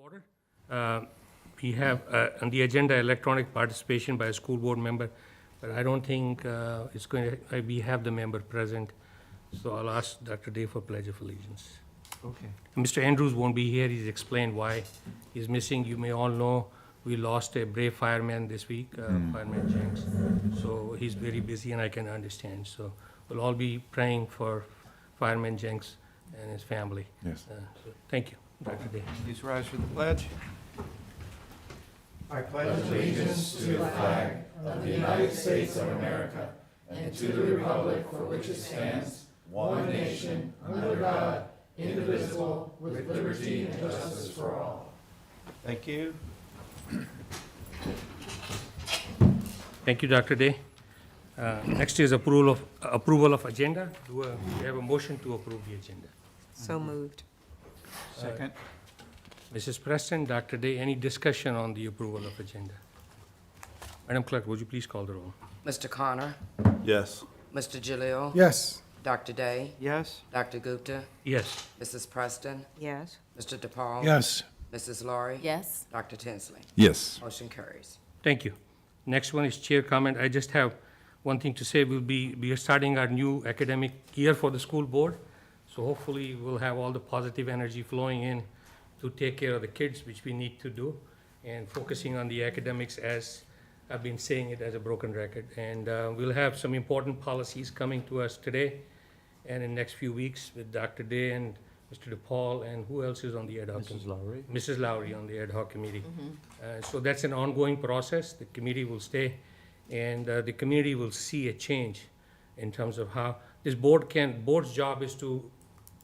order. We have on the agenda electronic participation by a school board member, but I don't think it's going to, we have the member present. So I'll ask Dr. Day for Pledge of Allegiance. Okay. Mr. Andrews won't be here. He's explained why he's missing. You may all know we lost a brave fireman this week, Fireman Jenks. So he's very busy and I can understand. So we'll all be praying for Fireman Jenks and his family. Yes. So thank you, Dr. Day. Please rise for the pledge. I pledge allegiance to the flag of the United States of America and to the republic for which it stands, one nation, under God, indivisible, with liberty and justice for all. Thank you. Thank you, Dr. Day. Next is approval of agenda. Do we have a motion to approve the agenda? So moved. Second. Mrs. Preston, Dr. Day, any discussion on the approval of agenda? Madam Clerk, would you please call the roll? Mr. Connor, Yes. Mr. Jalil, Yes. Dr. Day, Yes. Dr. Gupta, Yes. Mrs. Preston, Yes. Mr. DePaul. Yes. Mrs. Laurie. Yes. Dr. Tinsley. Yes. Motion carries. Thank you. Next one is chair comment. I just have one thing to say. We are starting our new academic year for the school board. So hopefully we'll have all the positive energy flowing in to take care of the kids, which we need to do, and focusing on the academics, as I've been saying it as a broken record. And we'll have some important policies coming to us today and in the next few weeks with Dr. Day and Mr. DePaul, and who else is on the ad hoc? Mrs. Lowry. Mrs. Lowry on the ad hoc committee. So that's an ongoing process. The committee will stay, and the community will see a change in terms of how this board's job is to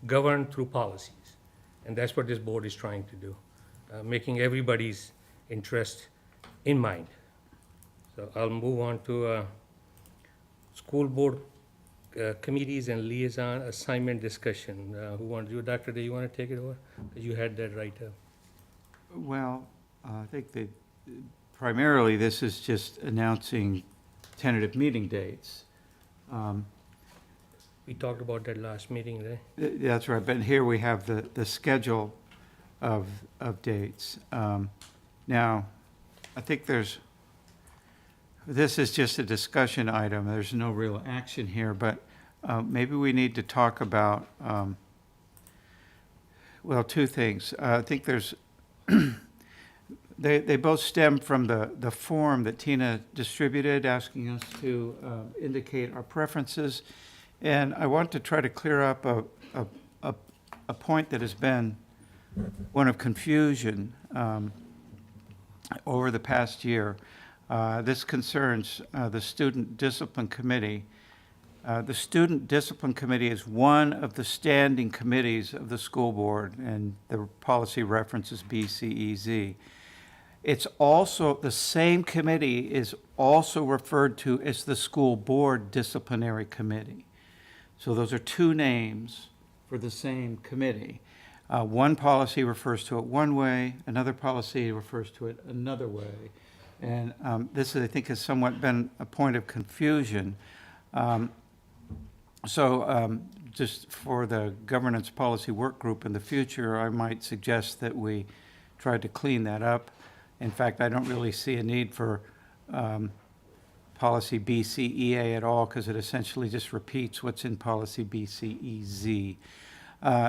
govern through policies. And that's what this board is trying to do, making everybody's interest in mind. So I'll move on to school board committees and liaison assignment discussion. Who wants to do it? Dr. Day, you want to take it over? Because you had that right up. Well, I think that primarily this is just announcing tentative meeting dates. We talked about that last meeting, right? That's right, but here we have the schedule of dates. Now, I think this is just a discussion item. There's no real action here, but maybe we need to talk about, well, two things. I think there's, they both stem from the form that Tina distributed, asking us to indicate our preferences. And I want to try to clear up a point that has been one of confusion over the past year. This concerns the Student Discipline Committee. The Student Discipline Committee is one of the standing committees of the school board, and the policy references BCEZ. It's also, the same committee is also referred to as the School Board Disciplinary Committee. So those are two names for the same committee. One policy refers to it one way, another policy refers to it another way. And this, I think, has somewhat been a point of confusion. Just for the governance policy work group in the future, I might suggest that we try to clean that up. In fact, I don't really see a need for policy BCEA at all, because it essentially just repeats what's in policy BCEZ.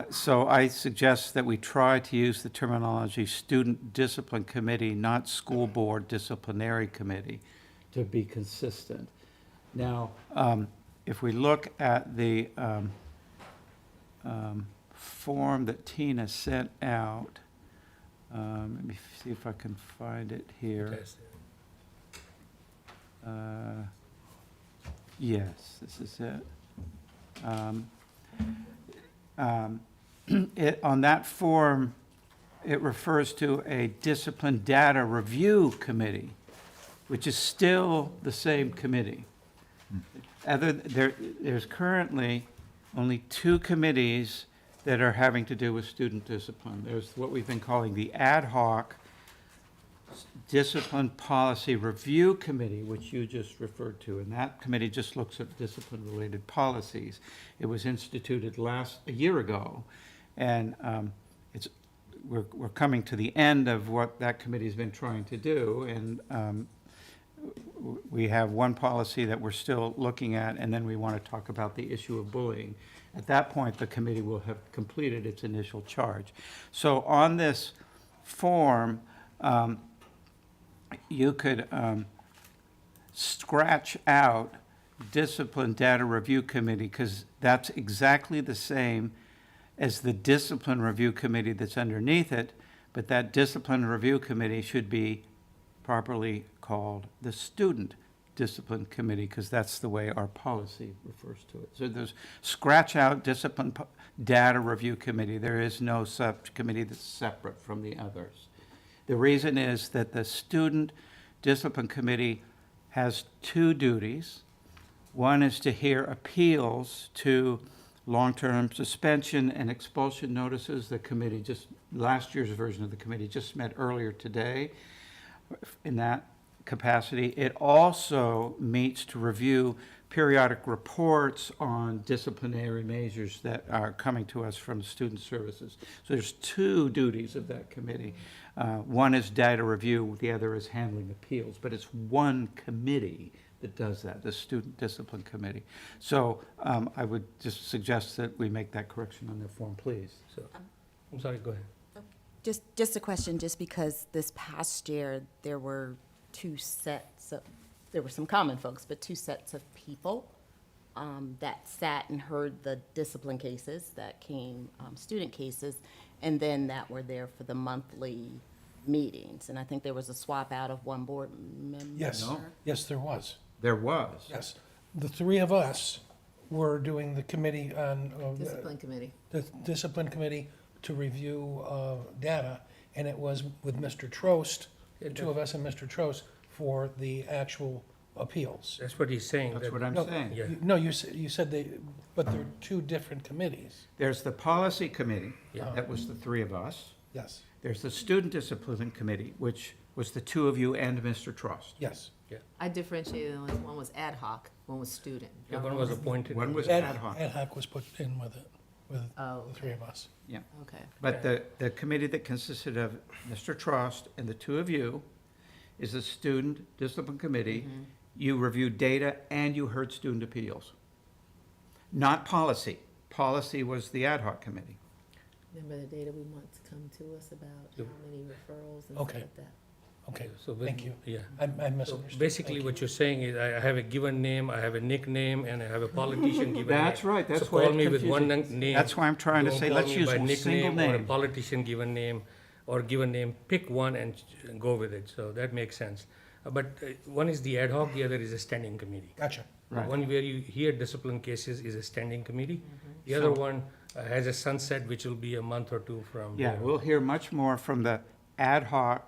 So I suggest that we try to use the terminology Student Discipline Committee, not School Board Disciplinary Committee, to be consistent. Now, if we look at the form that Tina sent out, let me see if I can find it here. Yes, this is it. On that form, it refers to a discipline data review committee, which is still the same committee. There's currently only two committees that are having to do with student discipline. There's what we've been calling the ad hoc Discipline Policy Review Committee, which you just referred to, and that committee just looks at discipline-related policies. It was instituted a year ago, and it's we're coming to the end of what that committee's been trying to do, and we have one policy that we're still looking at, and then we want to talk about the issue of bullying. At that point, the committee will have completed its initial charge. So on this form, you could scratch out Discipline Data Review Committee, because that's exactly the same as the Discipline Review Committee that's underneath it, but that Discipline Review Committee should be properly called the Student Discipline Committee, because that's the way our policy refers to it. So there's scratch out Discipline Data Review Committee. There is no subcommittee that's separate from the others. The reason is that the Student Discipline Committee has two duties. One is to hear appeals to long-term suspension and expulsion notices. The committee last year's version of the committee just met earlier today in that capacity. It also meets to review periodic reports on disciplinary measures that are coming to us from student services. So there's two duties of that committee. One is data review, the other is handling appeals, but it's one committee that does that, the Student Discipline Committee. So I would just suggest that we make that correction on the form, please. So, I'm sorry, go ahead. Just a question, just because this past year, there were there were some common folks, but two sets of people that sat and heard the discipline cases that came, student cases, and then that were there for the monthly meetings. And I think there was a swap out of one board member. Yes, No. yes, there was. There was. Yes. The three of us were doing the committee on. Discipline committee. The discipline committee to review data, and it was with Mr. Trost, the two of us and Mr. Trost, for the actual appeals. That's what he's saying. That's that- what I'm No, saying. Yeah. No, you said they, but they're two different committees. There's the Policy Committee, Yeah. that was the three of us. Yes, There's the Student Discipline Committee, which was the two of you and Mr. Trust. yes. I differentiated them. One was ad hoc, one was student. Yeah, one was appointed. One was Ad ad hoc. hoc was put in with it, with Oh, the three of us. Yeah. okay. But the committee that consisted of Mr. Trust and the two of you is the Student Discipline Committee. You reviewed data and you heard student appeals. Not policy. Policy was the ad hoc committee. Remember the data we want to come to us about Yep. how many referrals and Okay. stuff like that? Okay, So when- thank you. Yeah. I So misunderstood. basically, Thank what you're saying is, I have a given name, I have a nickname, and I have a politician given name. That's right, that's So why call it's me with one confusing. name. That's why I'm trying to Don't say, call let's me use by one single nickname or a name. politician given name, or given name, pick one and go with it, so that makes sense. But one is the ad hoc, the other is a standing committee. Gotcha. Right. One where you hear discipline cases is a standing committee. The other one has a sunset, which will be a month or two from. Yeah, we'll hear much more from the ad hoc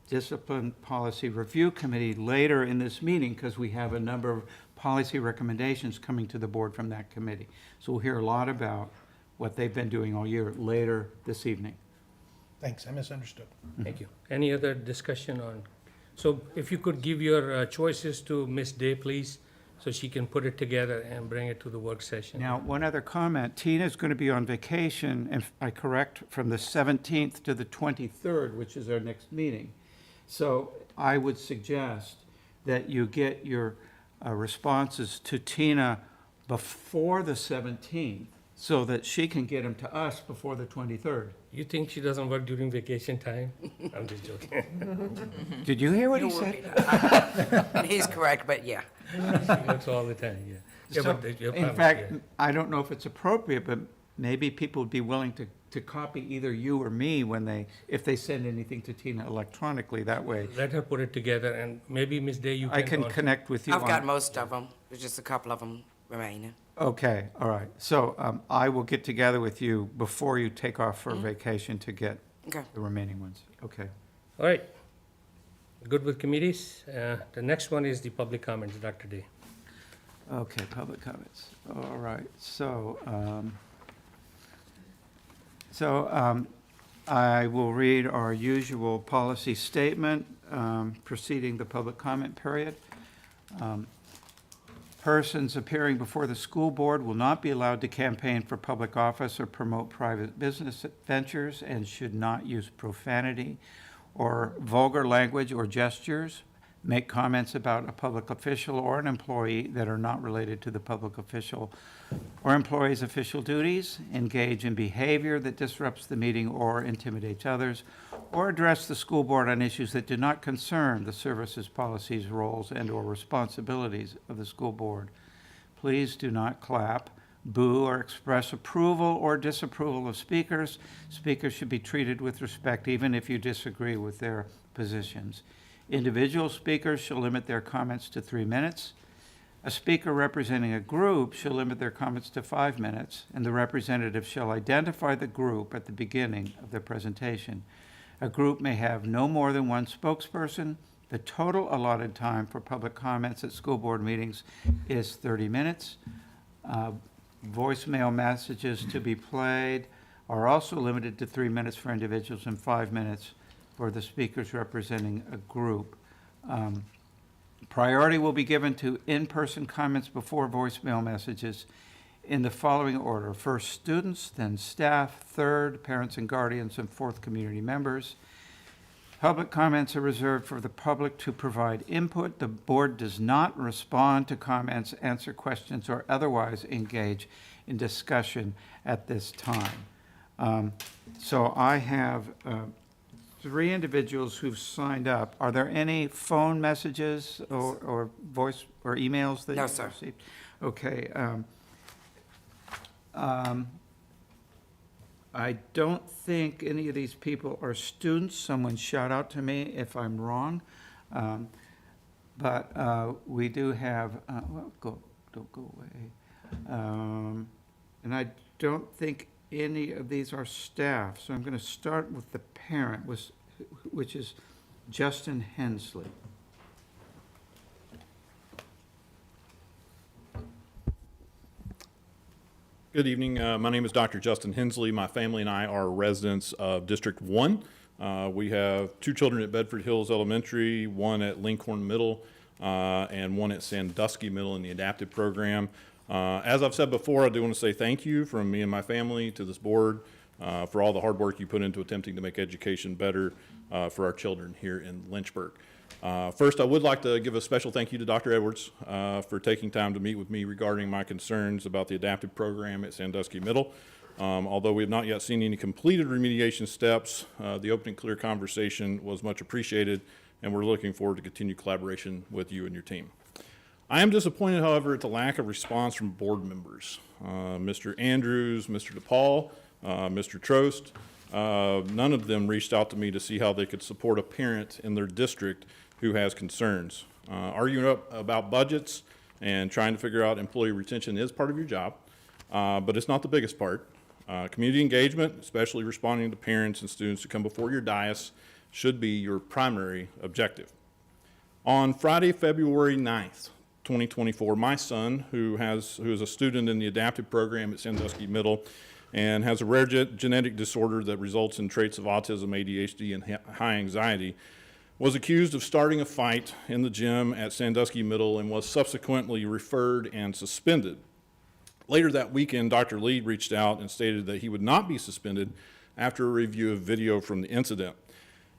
Discipline Policy Review Committee later in this meeting, because we have a number of policy recommendations coming to the board from that committee. So we'll hear a lot about what they've been doing all year later this evening. Thanks, I misunderstood. Thank you. Any other discussion on, so if you could give your choices to Ms. Day, please, so she can put it together and bring it to the work session. Now, one other comment, Tina's going to be on vacation, if I correct, from the 17th to the 23rd, which is our next meeting. So I would suggest that you get your responses to Tina before the 17th, so that she can get them to us before the 23rd. You think she doesn't work during vacation time? I'm just joking. Did you hear what he You said? were- He's correct, but yeah. She works all the time, yeah. Yeah, So, but your in promise, fact, yeah. I don't know if it's appropriate, but maybe people would be willing to copy either you or me if they send anything to Tina electronically, that way. Let her put it together, and maybe Ms. Day, you can. I can also- connect with you I've got on. most of them. There's just a couple of them remaining. Okay, all right. So I will get together with you before you take off for vacation to get Okay. the remaining ones. Okay. All right. Good with committees. The next one is the public comments, Dr. Day. Okay, public comments. All right, so, I will read our usual policy statement preceding the public comment period. Persons appearing before the school board will not be allowed to campaign for public office or promote private business ventures and should not use profanity or vulgar language or gestures, make comments about a public official or an employee that are not related to the public official or employee's official duties, engage in behavior that disrupts the meeting or intimidates others, or address the school board on issues that do not concern the services, policies, roles, and/or responsibilities of the school board. Please do not clap, boo, or express approval or disapproval of speakers. Speakers should be treated with respect even if you disagree with their positions. Individual speakers shall limit their comments to 3 minutes. A speaker representing a group shall limit their comments to 5 minutes, and the representative shall identify the group at the beginning of their presentation. A group may have no more than one spokesperson. The total allotted time for public comments at school board meetings is 30 minutes. Voicemail messages to be played are also limited to 3 minutes for individuals and 5 minutes for the speakers representing a group. Priority will be given to in-person comments before voicemail messages in the following order. First, students, then staff, third, parents and guardians, and fourth, community members. Public comments are reserved for the public to provide input. The board does not respond to comments, answer questions, or otherwise engage in discussion at this time. So I have 3 individuals who've signed up. Are there any phone messages or voice or emails that No, you've sir. received? Okay. I don't think any of these people are students. Someone shout out to me if I'm wrong. But we do have, well, don't go away. And I don't think any of these are staff. So I'm going to start with the parent, which is Justin Hensley. Good evening. My name is Dr. Justin Hensley. My family and I are residents of District 1. We have 2 children at Bedford Hills Elementary, 1 at Lincoln Middle, and 1 at Sandusky Middle in the adaptive program. As I've said before, I do want to say thank you from me and my family to this board for all the hard work you put into attempting to make education better for our children here in Lynchburg. First, I would like to give a special thank you to Dr. Edwards for taking time to meet with me regarding my concerns about the adaptive program at Sandusky Middle. Although we have not yet seen any completed remediation steps, the open and clear conversation was much appreciated, and we're looking forward to continued collaboration with you and your team. I am disappointed, however, at the lack of response from board members. Mr. Andrews, Mr. DePaul, Mr. Trost, none of them reached out to me to see how they could support a parent in their district who has concerns. Arguing about budgets and trying to figure out employee retention is part of your job, but it's not the biggest part. Community engagement, especially responding to parents and students who come before your dais, should be your primary objective. On Friday, February 9th, 2024, my son, who is a student in the adaptive program at Sandusky Middle and has a rare genetic disorder that results in traits of autism, ADHD, and high anxiety, was accused of starting a fight in the gym at Sandusky Middle and was subsequently referred and suspended. Later that weekend, Dr. Lee reached out and stated that he would not be suspended after a review of video from the incident.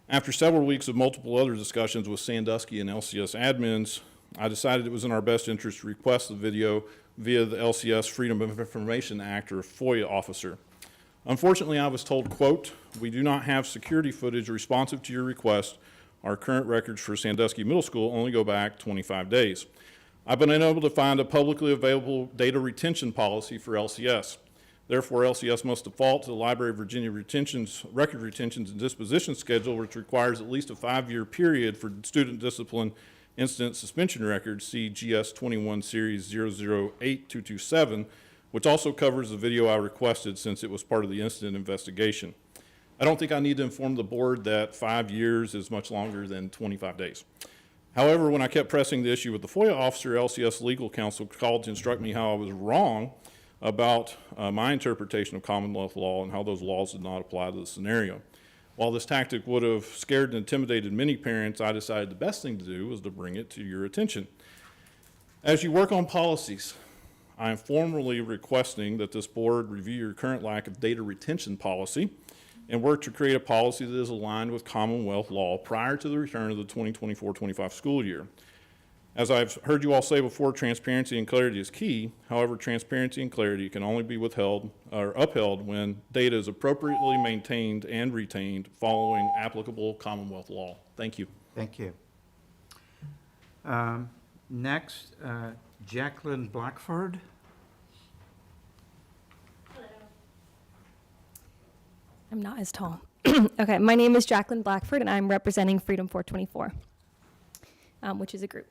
After several weeks of multiple other discussions with Sandusky and LCS admins, I decided it was in our best interest to request the video via the LCS Freedom of Information Act, or FOIA officer. Unfortunately, I was told, quote, "We do not have security footage responsive to your request. Our current records for Sandusky Middle School only go back 25 days. I've been unable to find a publicly available data retention policy for LCS. Therefore, LCS must default to the Library of Virginia record retentions and disposition schedule, which requires at least a 5-year period for student discipline incident suspension records, see GS 21 Series 008227, which also covers the video I requested since it was part of the incident investigation. I don't think I need to inform the board that 5 years is much longer than 25 days. However, when I kept pressing the issue with the FOIA officer, LCS legal counsel called to instruct me how I was wrong about my interpretation of Commonwealth law and how those laws did not apply to the scenario. While this tactic would have scared and intimidated many parents, I decided the best thing to do was to bring it to your attention. As you work on policies, I am formally requesting that this board review your current lack of data retention policy and work to create a policy that is aligned with Commonwealth law prior to the return of the 2024-25 school year. As I've heard you all say before, transparency and clarity is key. However, transparency and clarity can only be withheld or upheld when data is appropriately maintained and retained following applicable Commonwealth law. Thank you. Thank you. Next, Jacqueline Blackford. I'm not as tall. Okay, my name is Jacqueline Blackford, and I'm representing Freedom 424, which is a group.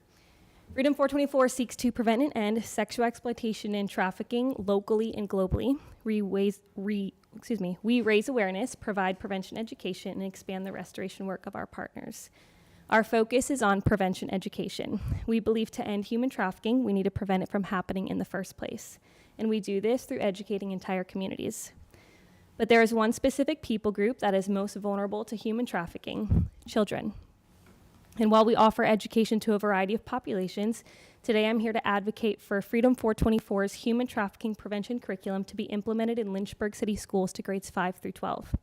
Freedom 424 seeks to prevent and end sexual exploitation and trafficking locally and globally. We raise awareness, provide prevention education, and expand the restoration work of our partners. Our focus is on prevention education. We believe to end human trafficking, we need to prevent it from happening in the first place. And we do this through educating entire communities. But there is one specific people group that is most vulnerable to human trafficking: children. And while we offer education to a variety of populations, today I'm here to advocate for Freedom 424's human trafficking prevention curriculum to be implemented in Lynchburg City Schools to grades 5 through 12.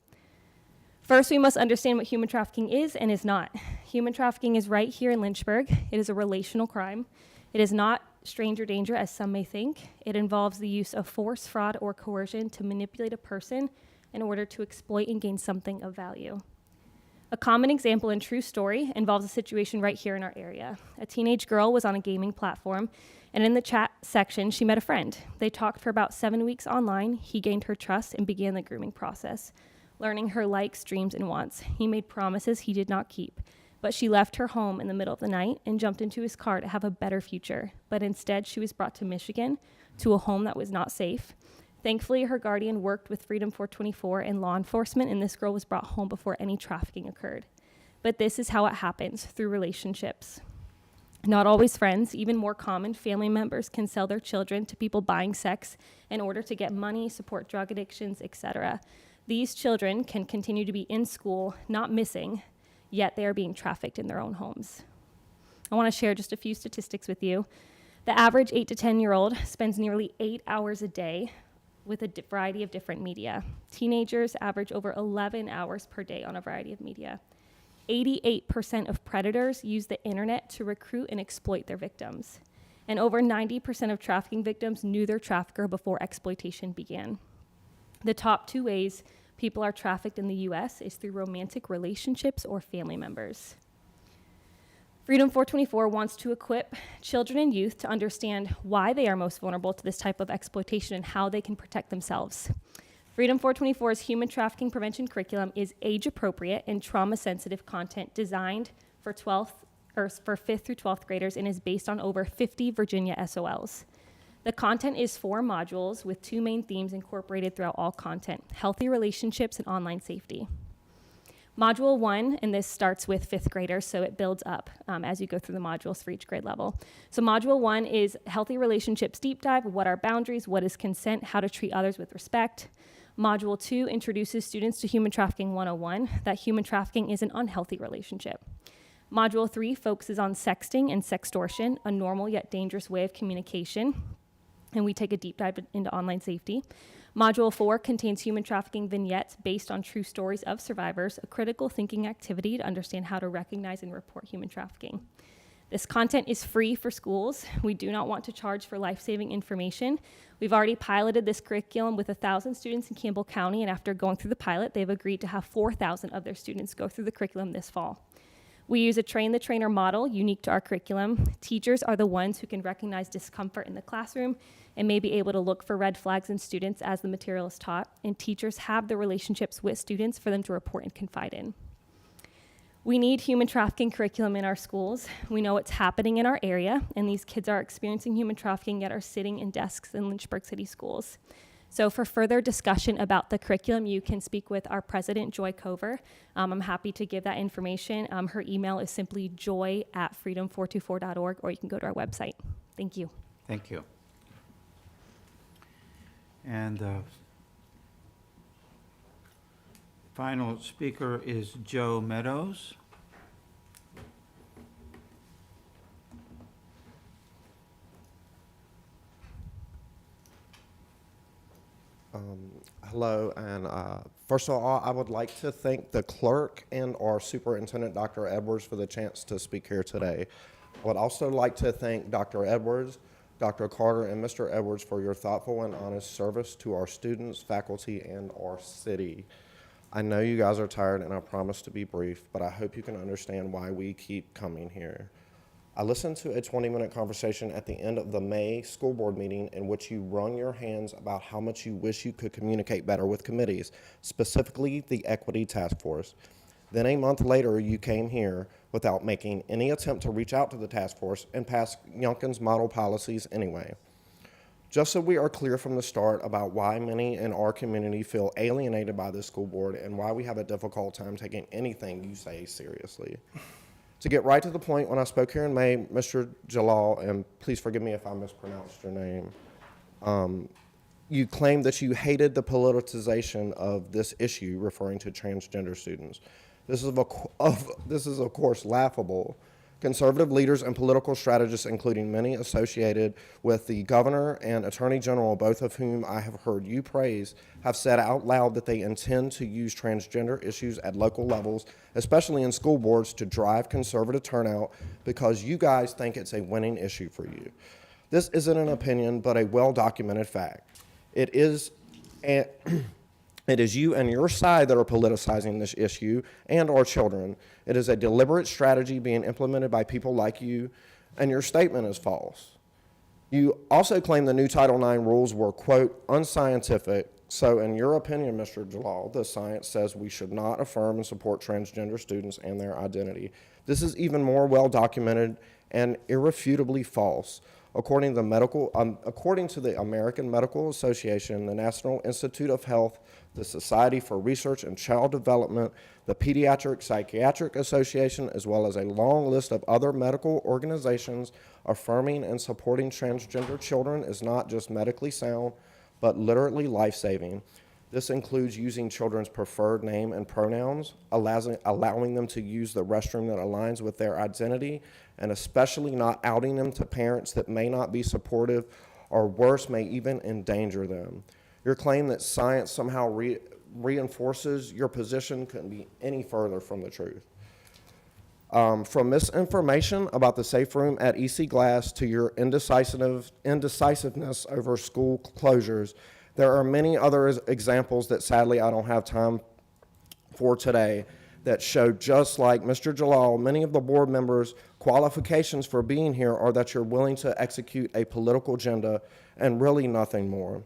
First, we must understand what human trafficking is and is not. Human trafficking is right here in Lynchburg. It is a relational crime. It is not stranger danger, as some may think. It involves the use of force, fraud, or coercion to manipulate a person in order to exploit and gain something of value. A common example and true story involves a situation right here in our area. A teenage girl was on a gaming platform, and in the chat section, she met a friend. They talked for about 7 weeks online. He gained her trust and began the grooming process, learning her likes, dreams, and wants. He made promises he did not keep, but she left her home in the middle of the night and jumped into his car to have a better future. But instead, she was brought to Michigan, to a home that was not safe. Thankfully, her guardian worked with Freedom 424 and law enforcement, and this girl was brought home before any trafficking occurred. But this is how it happens, through relationships. Not always friends, even more common, family members can sell their children to people buying sex in order to get money, support drug addictions, etc. These children can continue to be in school, not missing, yet they are being trafficked in their own homes. I want to share just a few statistics with you. The average 8 to 10-year-old spends nearly 8 hours a day with a variety of different media. Teenagers average over 11 hours per day on a variety of media. 88% of predators use the internet to recruit and exploit their victims. And over 90% of trafficking victims knew their trafficker before exploitation began. The top 2 ways people are trafficked in the US is through romantic relationships or family members. Freedom 424 wants to equip children and youth to understand why they are most vulnerable to this type of exploitation and how they can protect themselves. Freedom 424's human trafficking prevention curriculum is age-appropriate and trauma-sensitive content designed for 5th through 12th graders and is based on over 50 Virginia SOLs. The content is 4 modules with 2 main themes incorporated throughout all content: healthy relationships and online safety. Module 1, and this starts with 5th graders, so it builds up as you go through the modules for each grade level. So Module 1 is healthy relationships deep dive: what are boundaries, what is consent, how to treat others with respect. Module 2 introduces students to Human Trafficking 101, that human trafficking is an unhealthy relationship. Module 3 focuses on sexting and sextortion, a normal yet dangerous way of communication, and we take a deep dive into online safety. Module 4 contains human trafficking vignettes based on true stories of survivors, a critical thinking activity to understand how to recognize and report human trafficking. This content is free for schools. We do not want to charge for life-saving information. We've already piloted this curriculum with 1,000 students in Campbell County, and after going through the pilot, they've agreed to have 4,000 of their students go through the curriculum this fall. We use a train-the-trainer model unique to our curriculum. Teachers are the ones who can recognize discomfort in the classroom and may be able to look for red flags in students as the material is taught, and teachers have the relationships with students for them to report and confide in. We need human trafficking curriculum in our schools. We know it's happening in our area, and these kids are experiencing human trafficking yet are sitting in desks in Lynchburg City schools. So for further discussion about the curriculum, you can speak with our president, Joy Cover. I'm happy to give that information. Her email is simply joy@freedom424.org, or you can go to our website. Thank you. Thank you. And the final speaker is Joe Meadows. Hello, and first of all, I would like to thank the clerk and our superintendent, Dr. Edwards, for the chance to speak here today. I would also like to thank Dr. Edwards, Dr. Carter, and Mr. Edwards for your thoughtful and honest service to our students, faculty, and our city. I know you guys are tired, and I promise to be brief, but I hope you can understand why we keep coming here. I listened to a 20-minute conversation at the end of the May school board meeting in which you wrung your hands about how much you wish you could communicate better with committees, specifically the Equity Task Force. Then a month later, you came here without making any attempt to reach out to the task force and pass Youngkin's model policies anyway. Just so we are clear from the start about why many in our community feel alienated by this school board and why we have a difficult time taking anything you say seriously. To get right to the point, when I spoke here in May, Mr. Jalal, and please forgive me if I mispronounced your name, you claimed that you hated the politicization of this issue, referring to transgender students. This is of course laughable. Conservative leaders and political strategists, including many associated with the governor and attorney general, both of whom I have heard you praise, have said out loud that they intend to use transgender issues at local levels, especially in school boards, to drive conservative turnout because you guys think it's a winning issue for you. This isn't an opinion, but a well-documented fact. It is you and your side that are politicizing this issue and our children. It is a deliberate strategy being implemented by people like you, and your statement is false. You also claim the new Title IX rules were, quote, unscientific. So in your opinion, Mr. Jalal, the science says we should not affirm and support transgender students and their identity. This is even more well documented and irrefutably false. According to the American Medical Association, the National Institute of Health, the Society for Research and Child Development, the Pediatric Psychiatric Association, as well as a long list of other medical organizations affirming and supporting transgender children is not just medically sound, but literally life-saving. This includes using children's preferred name and pronouns, allowing them to use the restroom that aligns with their identity, and especially not outing them to parents that may not be supportive or worse, may even endanger them. Your claim that science somehow reinforces your position couldn't be any further from the truth. From misinformation about the safe room at EC Glass to your indecisiveness over school closures, there are many other examples that sadly I don't have time for today that show, just like Mr. Jalal, many of the board members' qualifications for being here are that you're willing to execute a political agenda and really nothing more.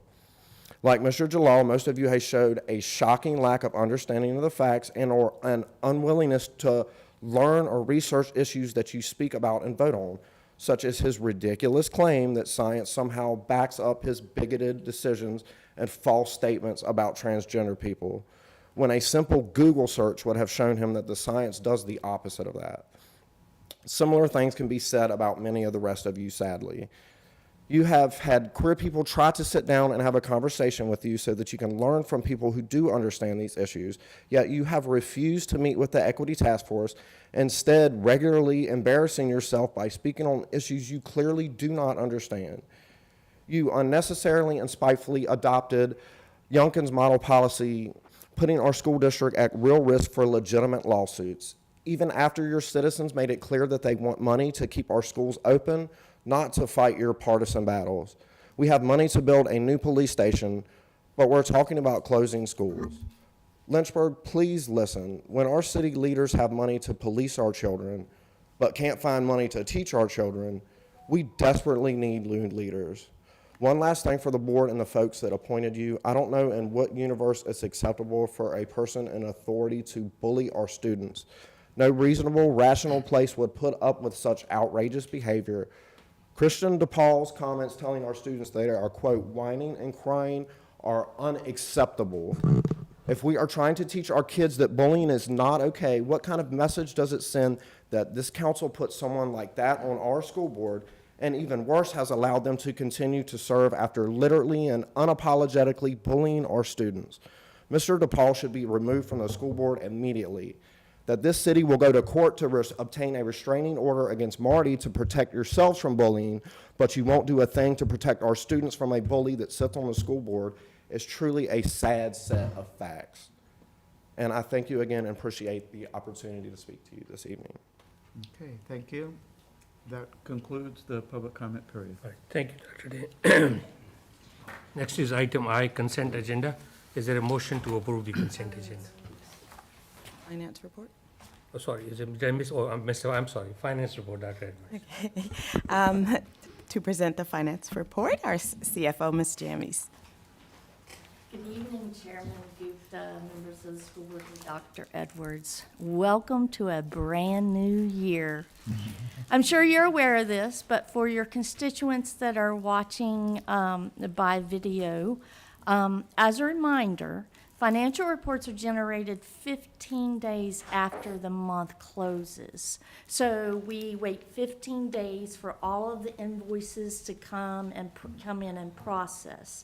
Like Mr. Jalal, most of you have showed a shocking lack of understanding of the facts and or an unwillingness to learn or research issues that you speak about and vote on, such as his ridiculous claim that science somehow backs up his bigoted decisions and false statements about transgender people, when a simple Google search would have shown him that the science does the opposite of that. Similar things can be said about many of the rest of you, sadly. You have had queer people try to sit down and have a conversation with you so that you can learn from people who do understand these issues, yet you have refused to meet with the Equity Task Force, instead regularly embarrassing yourself by speaking on issues you clearly do not understand. You unnecessarily and spitefully adopted Youngkin's model policy, putting our school district at real risk for legitimate lawsuits, even after your citizens made it clear that they want money to keep our schools open, not to fight your partisan battles. We have money to build a new police station, but we're talking about closing schools. Lynchburg, please listen. When our city leaders have money to police our children, but can't find money to teach our children, we desperately need new leaders. One last thing for the board and the folks that appointed you. I don't know in what universe it's acceptable for a person in authority to bully our students. No reasonable, rational place would put up with such outrageous behavior. Christian DePaul's comments telling our students they are, quote, whining and crying are unacceptable. If we are trying to teach our kids that bullying is not okay, what kind of message does it send that this council puts someone like that on our school board, and even worse, has allowed them to continue to serve after literally and unapologetically bullying our students? Mr. DePaul should be removed from the school board immediately. That this city will go to court to obtain a restraining order against Marty to protect yourselves from bullying, but you won't do a thing to protect our students from a bully that sits on the school board, is truly a sad set of facts. And I thank you again and appreciate the opportunity to speak to you this evening. Okay, thank you. That concludes the public comment period. All right, thank you, Dr. Day. Next is item I, consent agenda. Is there a motion to approve the consent agenda? Finance report? Oh, sorry, did I miss, I'm sorry, finance report, Dr. Edwards. To present the finance report, our CFO, Ms. Jammies. Good evening, Chairman Gupta, members of the school board, and Dr. Edwards. Welcome to a brand-new year. I'm sure you're aware of this, but for your constituents that are watching by video, as a reminder, financial reports are generated 15 days after the month closes. So we wait 15 days for all of the invoices to come in and process.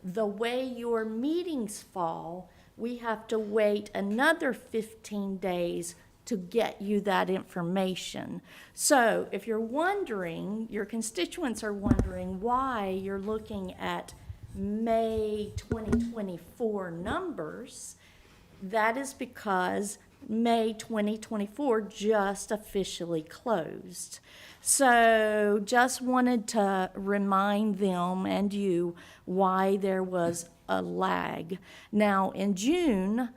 The way your meetings fall, we have to wait another 15 days to get you that information. So if you're wondering, your constituents are wondering why you're looking at May 2024 numbers, that is because May 2024 just officially closed. So just wanted to remind them and you why there was a lag. Now in June,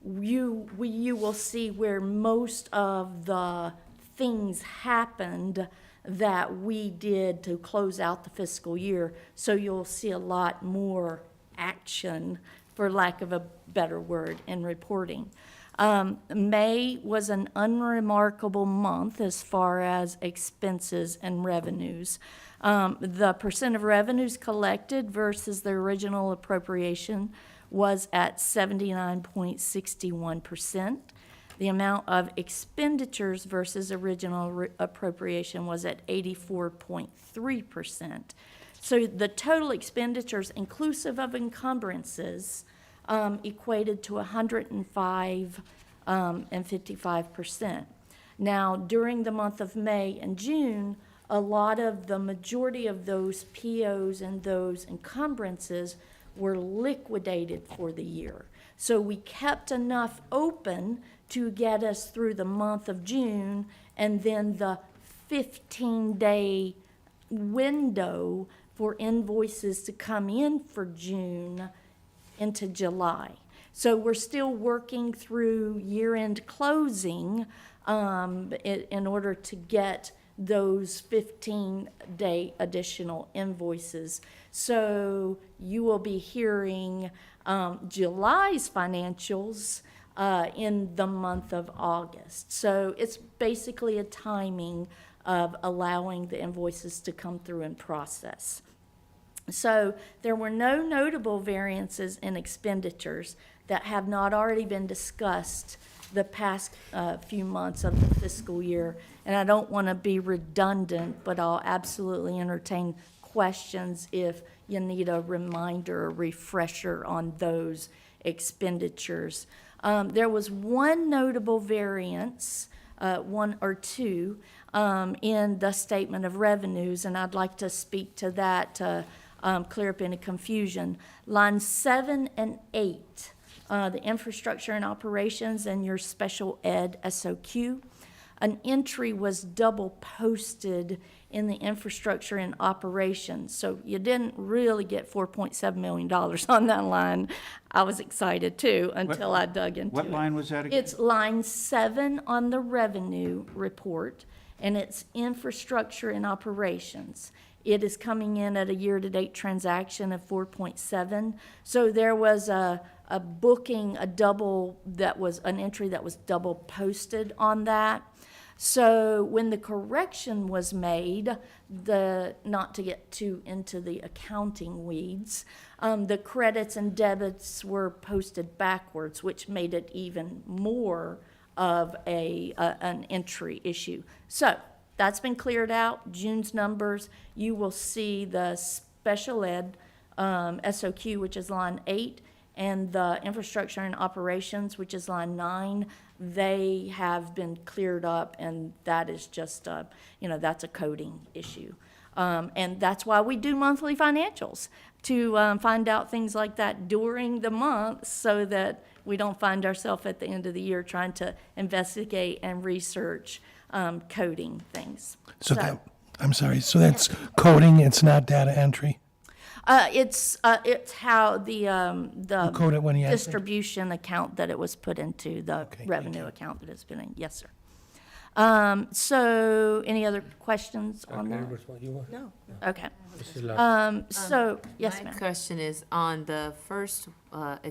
you will see where most of the things happened that we did to close out the fiscal year. So you'll see a lot more action, for lack of a better word, in reporting. May was an unremarkable month as far as expenses and revenues. The percent of revenues collected versus the original appropriation was at 79.61%. The amount of expenditures versus original appropriation was at 84.3%. So the total expenditures, inclusive of encumbrances, equated to 105 and 55%. Now, during the month of May and June, a lot of the majority of those POs and those encumbrances were liquidated for the year. So we kept enough open to get us through the month of June, and then the 15-day window for invoices to come in for June into July. So we're still working through year-end closing in order to get those 15-day additional invoices. So you will be hearing July's financials in the month of August. So it's basically a timing of allowing the invoices to come through and process. So there were no notable variances in expenditures that have not already been discussed the past few months of the fiscal year. And I don't want to be redundant, but I'll absolutely entertain questions if you need a reminder or refresher on those expenditures. There was one notable variance, one or two, in the statement of revenues, and I'd like to speak to that to clear up any confusion. Lines 7 and 8, the infrastructure and operations and your special ed SOQ, an entry was double posted in the infrastructure and operations. So you didn't really get $4.7 million on that line. I was excited too until I dug into it. What line was that again? It's line 7 on the revenue report, and it's infrastructure and operations. It is coming in at a year-to-date transaction of 4.7. So there was a booking, an entry that was double posted on that. So when the correction was made, not to get too into the accounting weeds, the credits and debits were posted backwards, which made it even more of an entry issue. So that's been cleared out. June's numbers, you will see the special ed SOQ, which is line 8, and the infrastructure and operations, which is line 9. They have been cleared up, and that is just that's a coding issue. And that's why we do monthly financials. to find out things like that during the month so that we don't find ourselves at the end of the year trying to investigate and research coding things. So that, I'm sorry, so that's coding, it's not data entry? It's how the code it when you enter it? distribution account that it was put into, the Okay, thank revenue you. account that it's been in. Yes, sir. So any other questions on Dr. that? Edwards, what you want? No. Okay. Mrs. Love? So, yes, My ma'am. question is on the first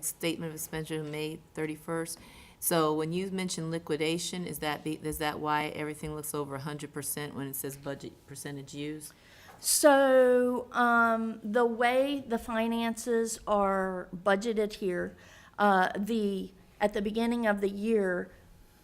statement of expenditure May 31st. So when you mention liquidation, is that why everything looks over 100% when it says budget percentage used? So, the way the finances are budgeted here, at the beginning of the year,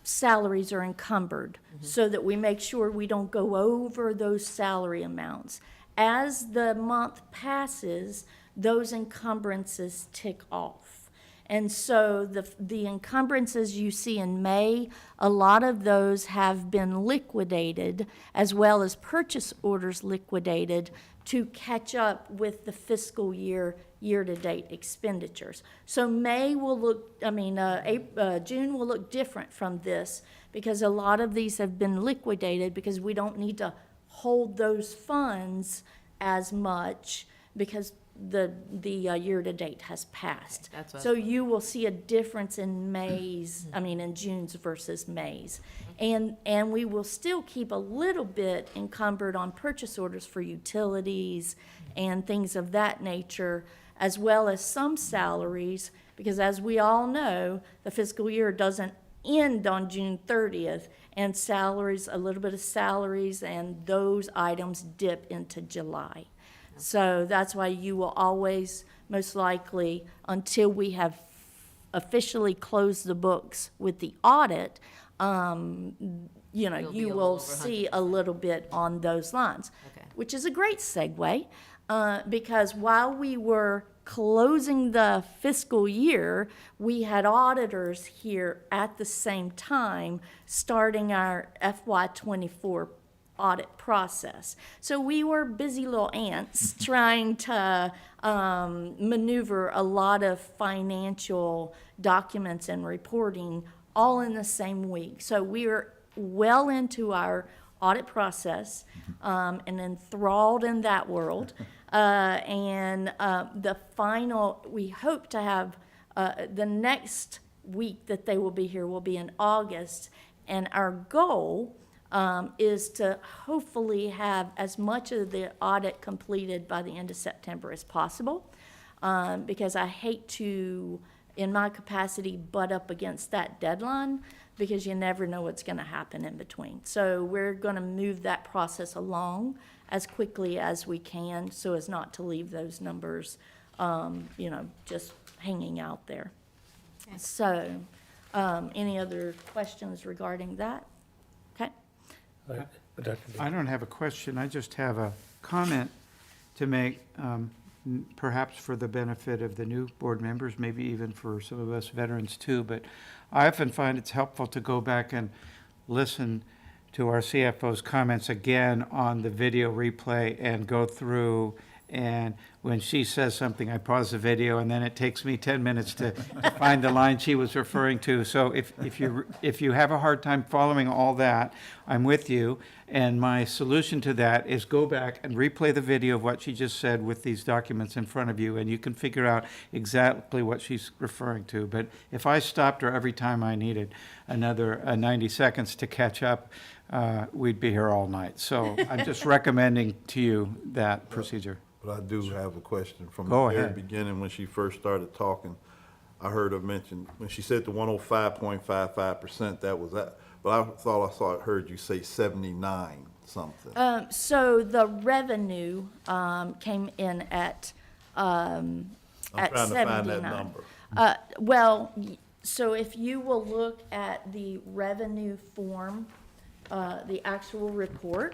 salaries are encumbered so that we make sure we don't go over those salary amounts. As the month passes, those encumbrances tick off. And so the encumbrances you see in May, a lot of those have been liquidated, as well as purchase orders liquidated to catch up with the fiscal year-to-date expenditures. So May will look, June will look different from this because a lot of these have been liquidated because we don't need to hold those funds as much because the year-to-date has passed. That's what I So you will see a difference in in June's versus May's. And we will still keep a little bit encumbered on purchase orders for utilities and things of that nature, as well as some salaries, because as we all know, the fiscal year doesn't end on June 30th, and salaries, a little bit of salaries and those items dip into July. So that's why you will always, most likely, until we have officially closed the books with the audit, you You'll be a will little over see a little bit on those lines. Okay. Which is a great segue, because while we were closing the fiscal year, we had auditors here at the same time starting our FY '24 audit process. So we were busy little ants trying to maneuver a lot of financial documents and reporting all in the same week. So we were well into our audit process and enthralled in that world. The final, we hope to have, the next week that they will be here will be in August. And our goal is to hopefully have as much of the audit completed by the end of September as possible, because I hate to, in my capacity, butt up against that deadline, because you never know what's going to happen in between. So we're going to move that process along as quickly as we can so as not to leave those numbers, just hanging out there. So, any other questions regarding that? Okay. Dr. I don't have a question, I just have a comment to make, perhaps for the benefit of the new board members, maybe even for some of us veterans too, but I often find it's helpful to go back and listen to our CFO's comments again on the video replay and go through, and when she says something, I pause the video, and then it takes me 10 minutes to find the line she was referring to. So if you have a hard time following all that, I'm with you, and my solution to that is go back and replay the video of what she just said with these documents in front of you, and you can figure out exactly what she's referring to. But if I stopped her every time I needed another 90 seconds to catch up, we'd be here all night. So I'm just recommending to you that procedure. But I do have a question. From Go the very ahead. beginning, when she first started talking, I heard her mention, when she said the 105.55%, that was that. But I thought I heard you say 79 something. So the revenue came in at I'm at trying to find that 79. number. So if you will look at the revenue form, the actual report,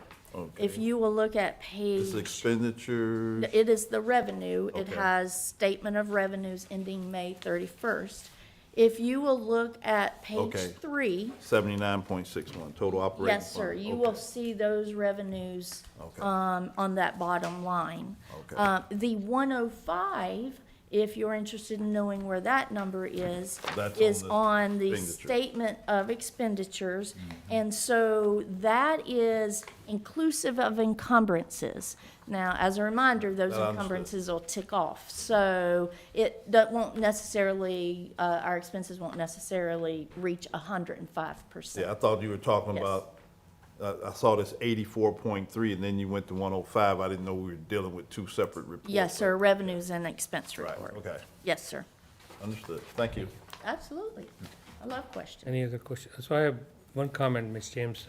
if Okay. you will look at It's page, expenditures. it is the revenue. It Okay. has statement of revenues ending May 31st. If you will look at page Okay. 3, 79.61, total operating yes, sir, fund. you Okay. will see those revenues Okay. on that bottom line. Okay. The 105, if you're interested in knowing where that number is That's on the expenditure. statement of expenditures. And so that is inclusive of encumbrances. Now, as a reminder, those Understood. encumbrances will tick off. So that won't necessarily, our expenses won't necessarily reach 105%. Yeah, I thought you were talking Yes. about, I saw this 84.3, and then you went to 105. I didn't know we were dealing with two separate reports. Yes, sir, revenues and expense Right, report. okay, Yes, sir, understood. Thank you. absolutely. I love questions. Any other questions? So I have one comment, Ms. James.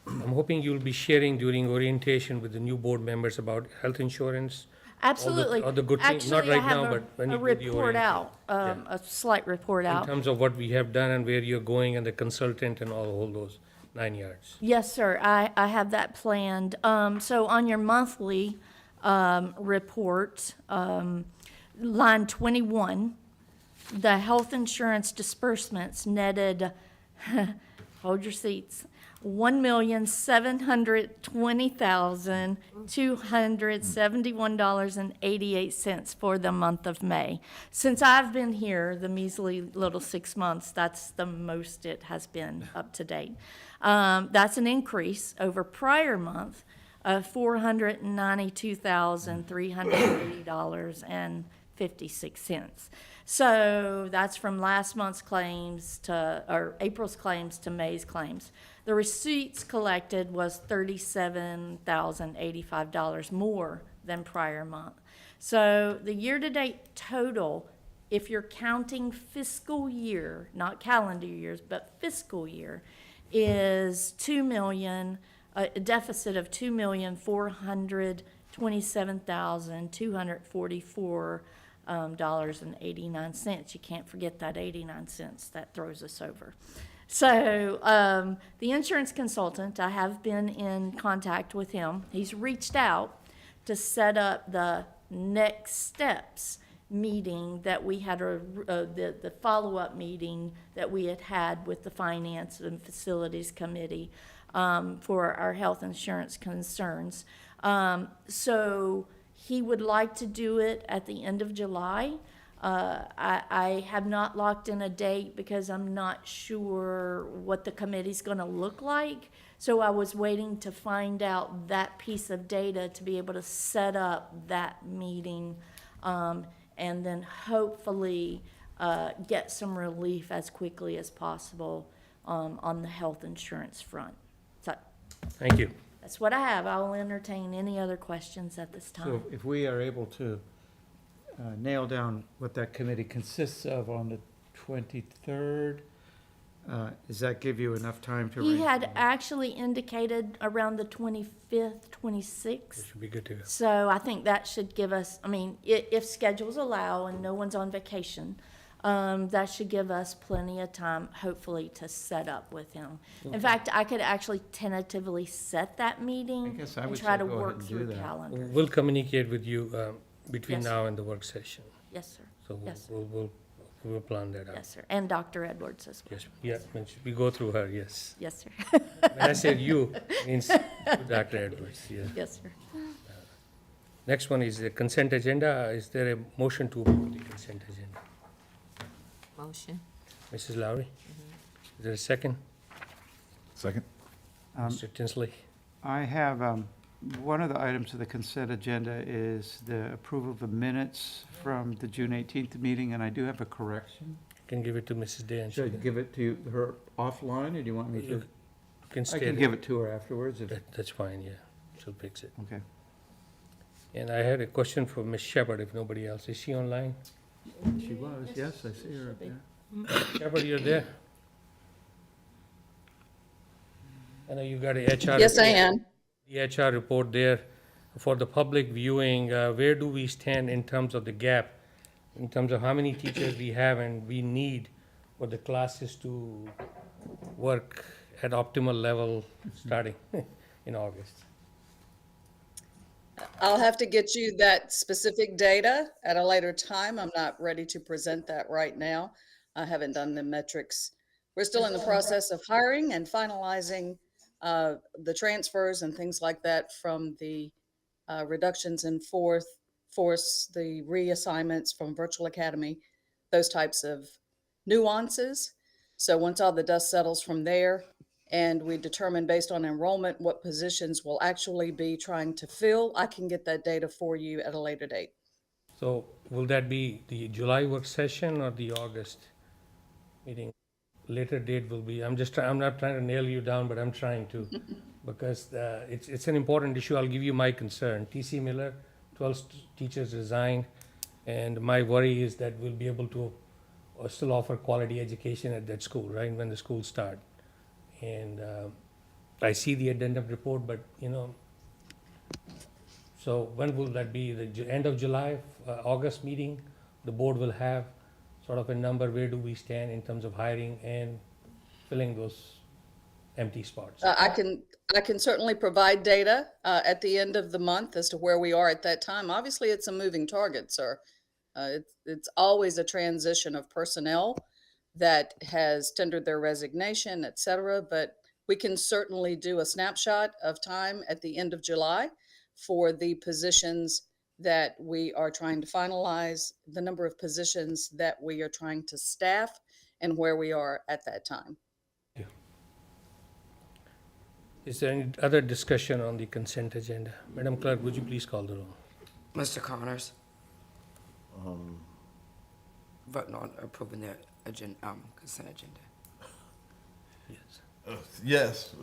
I'm hoping you'll be sharing during orientation with the new board members about health insurance. Absolutely. all the good things, not Actually, I right now, have but when a you do the report orientation. out, a slight report In out. terms of what we have done and where you're going and the consultant and all those 9 yards. Yes, sir, I have that planned. So on your monthly report, line 21, the health insurance disbursements netted, hold your seats, $1,720,271.88 for the month of May. Since I've been here, the measly little 6 months, that's the most it has been up to date. That's an increase over prior month of $492,380.56. So that's from last month's claims to, or April's claims to May's claims. The receipts collected was $37,085 more than prior month. So the year-to-date total, if you're counting fiscal year, not calendar years, but fiscal year, is a deficit of $2,427,244 $89. You can't forget that 89 cents. That throws us over. So the insurance consultant, I have been in contact with him. He's reached out to set up the next steps meeting that we had, the follow-up meeting that we had with the Finance and Facilities Committee for our health insurance concerns. So he would like to do it at the end of July. I have not locked in a date because I'm not sure what the committee's gonna look like. So I was waiting to find out that piece of data to be able to set up that meeting, and then hopefully get some relief as quickly as possible on the health insurance front. So Thank you. that's what I have. I will entertain any other questions at this time. So if we are able to nail down what that committee consists of on the 23rd, does that give you enough time to? He arrange had the- actually indicated around the 25th, It 26th. should be good to go. So I think that should give us, I mean, if schedules allow and no one's on vacation, that should give us plenty of time, hopefully, to set up with him. In fact, I could actually tentatively set that meeting guess I and would try say to go ahead work and do through that. calendars. We'll communicate with you between Yes. now and the work session. Yes, sir. So Yes, sir. we'll plan that out. Yes, sir. And Dr. Edwards as well. Yes, yeah, when we go through her, yes. Yes, sir. When I said you, means Dr. Edwards, yeah. Yes, sir. Next one is the consent agenda. Is there a motion to approve the consent agenda? Motion. Mrs. Lowry? Is there a second? Second. Mr. Tinsley? I have, one of the items of the consent agenda is the approval of the minutes from the June 18th meeting, and I do have a correction. Can give it to Mrs. Day and Should I she give it to her offline, or do you want me to? You can I state can it. give it to her afterwards if, That's fine, yeah. She'll fix it. okay. And I had a question for Ms. Shepherd, if nobody else. Is she online? She was, yes, I see her up there. Shepherd, you're there? I know you got a HR. Yes, I report. am. The HR report there for the public viewing. Where do we stand in terms of the gap, in terms of how many teachers we have and we need for the classes to work at optimal level starting in August? I'll have to get you that specific data at a later time. I'm not ready to present that right now. I haven't done the metrics. We're still in the process of hiring and finalizing the transfers and things like that from the reductions in force, the reassignments from virtual academy, those types of nuances. So once all the dust settles from there, and we determine based on enrollment what positions we'll actually be trying to fill, I can get that data for you at a later date. So will that be the July work session or the August meeting? Later date will be, I'm not trying to nail you down, but I'm trying to, because it's an important issue. I'll give you my concern. T.C. Miller, 12 teachers resigned, and my worry is that we'll be able to still offer quality education at that school, right, when the schools start. And I see the addendum report, but, so when will that be? The end of July, August meeting? The board will have sort of a number, where do we stand in terms of hiring and filling those empty spots? I can certainly provide data at the end of the month as to where we are at that time. Obviously, it's a moving target, sir. It's always a transition of personnel that has tendered their resignation, et cetera, but we can certainly do a snapshot of time at the end of July for the positions that we are trying to finalize, the number of positions that we are trying to staff, and where we are at that time. Is there any other discussion on the consent agenda? Madam Clerk, would you please call the roll? Mr. Connors? Voting on approving the consent agenda. Yes. Yes.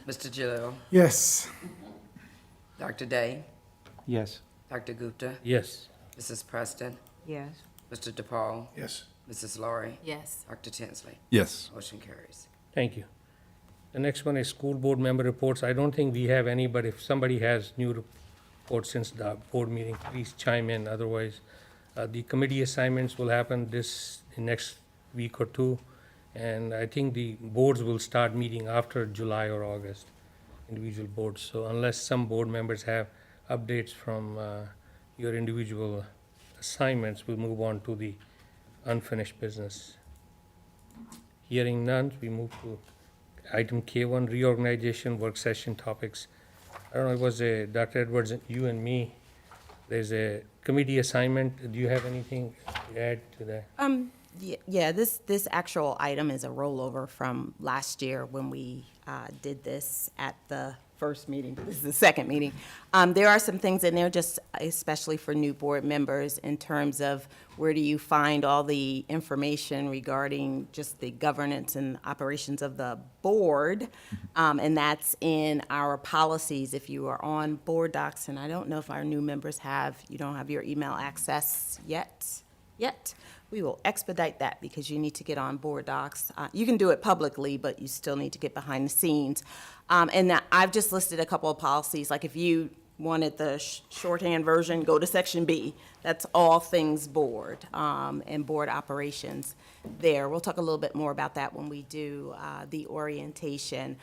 Mr. Jalil? Yes. Dr. Day? Yes. Dr. Gupta? Yes. Mrs. Preston? Yes. Mr. DePaul? Yes. Mrs. Laurie? Yes. Dr. Tinsley? Yes. Motion carries. Thank you. The next one is school board member reports. I don't think we have any, but if somebody has new reports since the board meeting, please chime in. Otherwise, the committee assignments will happen the next week or two. And I think the boards will start meeting after July or August, individual boards. So unless some board members have updates from your individual assignments, we'll move on to the unfinished business. Hearing none, we move to item K1, reorganization work session topics. I don't know, it was Dr. Edwards, you and me. There's a committee assignment. Do you have anything to add to that? Yeah, this actual item is a rollover from last year when we did this at the first meeting, but this is the second meeting. There are some things in there, just especially for new board members, in terms of where do you find all the information regarding just the governance and operations of the board, and that's in our policies. If you are on board docs, and I don't know if our new members you don't have your email access yet. We will expedite that because you need to get on board docs. You can do it publicly, but you still need to get behind the scenes. And that I've just listed a couple of policies, like if you wanted the shorthand version, go to section B. That's all things board and board operations there. We'll talk a little bit more about that when we do the orientation.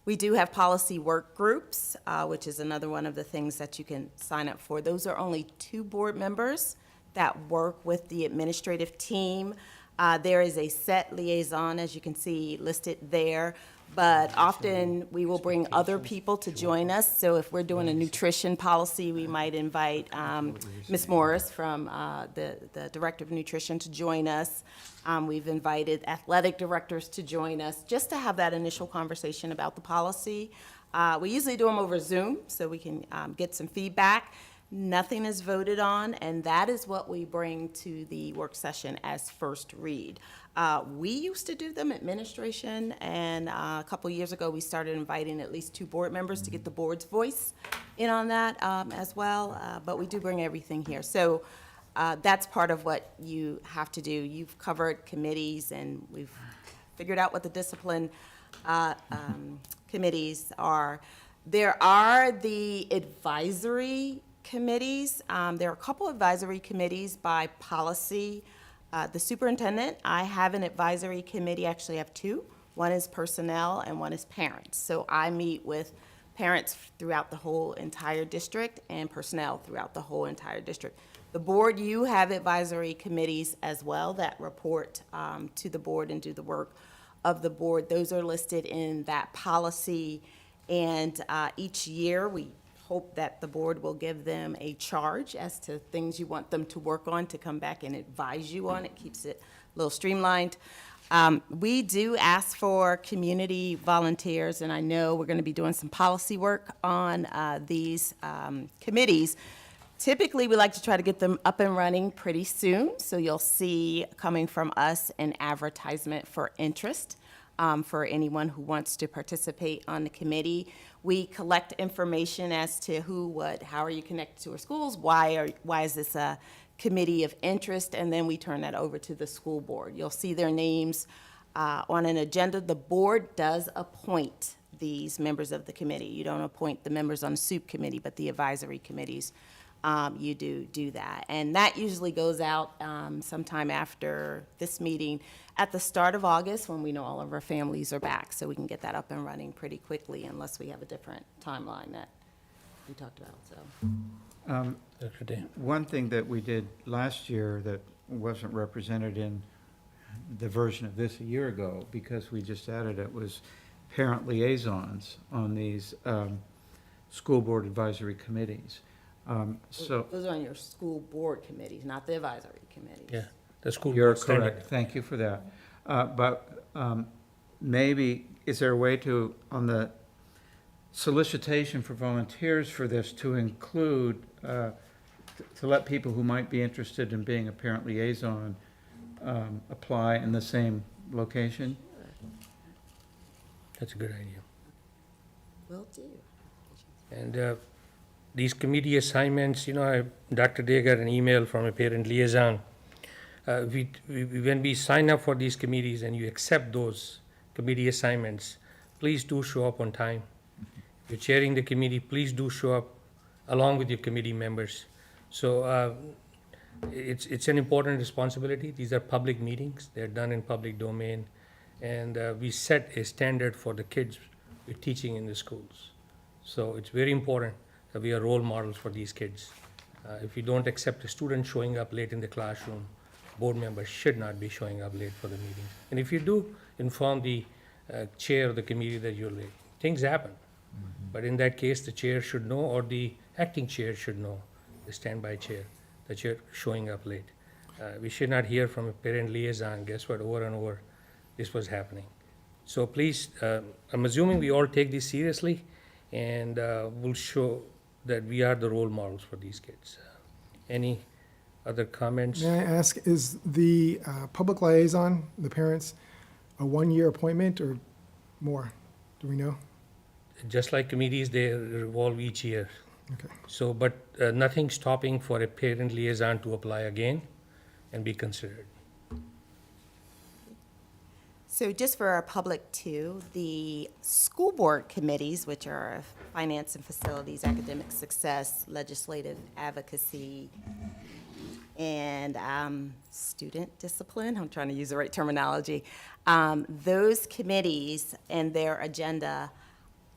We do have policy work groups, which is another one of the things that you can sign up for. Those are only 2 board members that work with the administrative team. There is a set liaison, as you can see listed there, but often we will bring other people to join us. So if we're doing a nutrition policy, we might invite Ms. Morris from the Director of Nutrition to join us. We've invited athletic directors to join us just to have that initial conversation about the policy. We usually do them over Zoom so we can get some feedback. Nothing is voted on, and that is what we bring to the work session as first read. We used to do them administration, and a couple years ago, we started inviting at least 2 board members to get the board's voice in on that as well, but we do bring everything here. So that's part of what you have to do. You've covered committees, and we've figured out what the discipline committees are. There are the advisory committees. There are a couple advisory committees by policy. The superintendent, I have an advisory committee, actually I have 2. One is personnel and one is parents. So I meet with parents throughout the whole entire district and personnel throughout the whole entire district. The board, you have advisory committees as well that report to the board and do the work of the board. Those are listed in that policy, and each year we hope that the board will give them a charge as to things you want them to work on, to come back and advise you on. It keeps it a little streamlined. We do ask for community volunteers, and I know we're going to be doing some policy work on these committees. Typically, we like to try to get them up and running pretty soon, so you'll see coming from us an advertisement for interest for anyone who wants to participate on the committee. We collect information as to who, what, how are you connected to our schools, why is this a committee of interest, and then we turn that over to the school board. You'll see their names on an agenda. The board does appoint these members of the committee. You don't appoint the members on the SUP committee, but the advisory committees, you do that. And that usually goes out sometime after this meeting at the start of August, when we know all of our families are back, so we can get that up and running pretty quickly unless we have a different timeline that we talked about, so. Dr. Dan. One thing that we did last year that wasn't represented in the version of this a year ago, because we just added it, was parent liaisons on these school board advisory committees. So Those are on your school board committees, not the advisory committees. Yeah, the school. you're board standing. correct. Thank you for that. But maybe, is there a way to, on the solicitation for volunteers for this, to include, to let people who might be interested in being a parent liaison apply in the same location? That's a good idea. Will do. And these committee assignments, Dr. Day got an email from a parent liaison. When we sign up for these committees and you accept those committee assignments, please do show up on time. If you're chairing the committee, please do show up along with your committee members. So it's an important responsibility. These are public meetings. They're done in public domain. And we set a standard for the kids we're teaching in the schools. So it's very important that we are role models for these kids. If you don't accept a student showing up late in the classroom, board members should not be showing up late for the meeting. And if you do, inform the chair of the committee that you're late. Things happen. But in that case, the chair should know, or the acting chair should know, the standby chair, that you're showing up late. We should not hear from a parent liaison, guess what, over and over, this was happening. So please, I'm assuming we all take this seriously, and we'll show that we are the role models for these kids. Any other comments? May I ask, is the public liaison, the parents, a one-year appointment or more? Do we know? Just like committees, they revolve each year. Okay. So, but nothing stopping for a parent liaison to apply again and be considered. So just for our public too, the school board committees, which are finance and facilities, academic success, legislative advocacy, and student discipline, I'm trying to use the right terminology, those committees and their agenda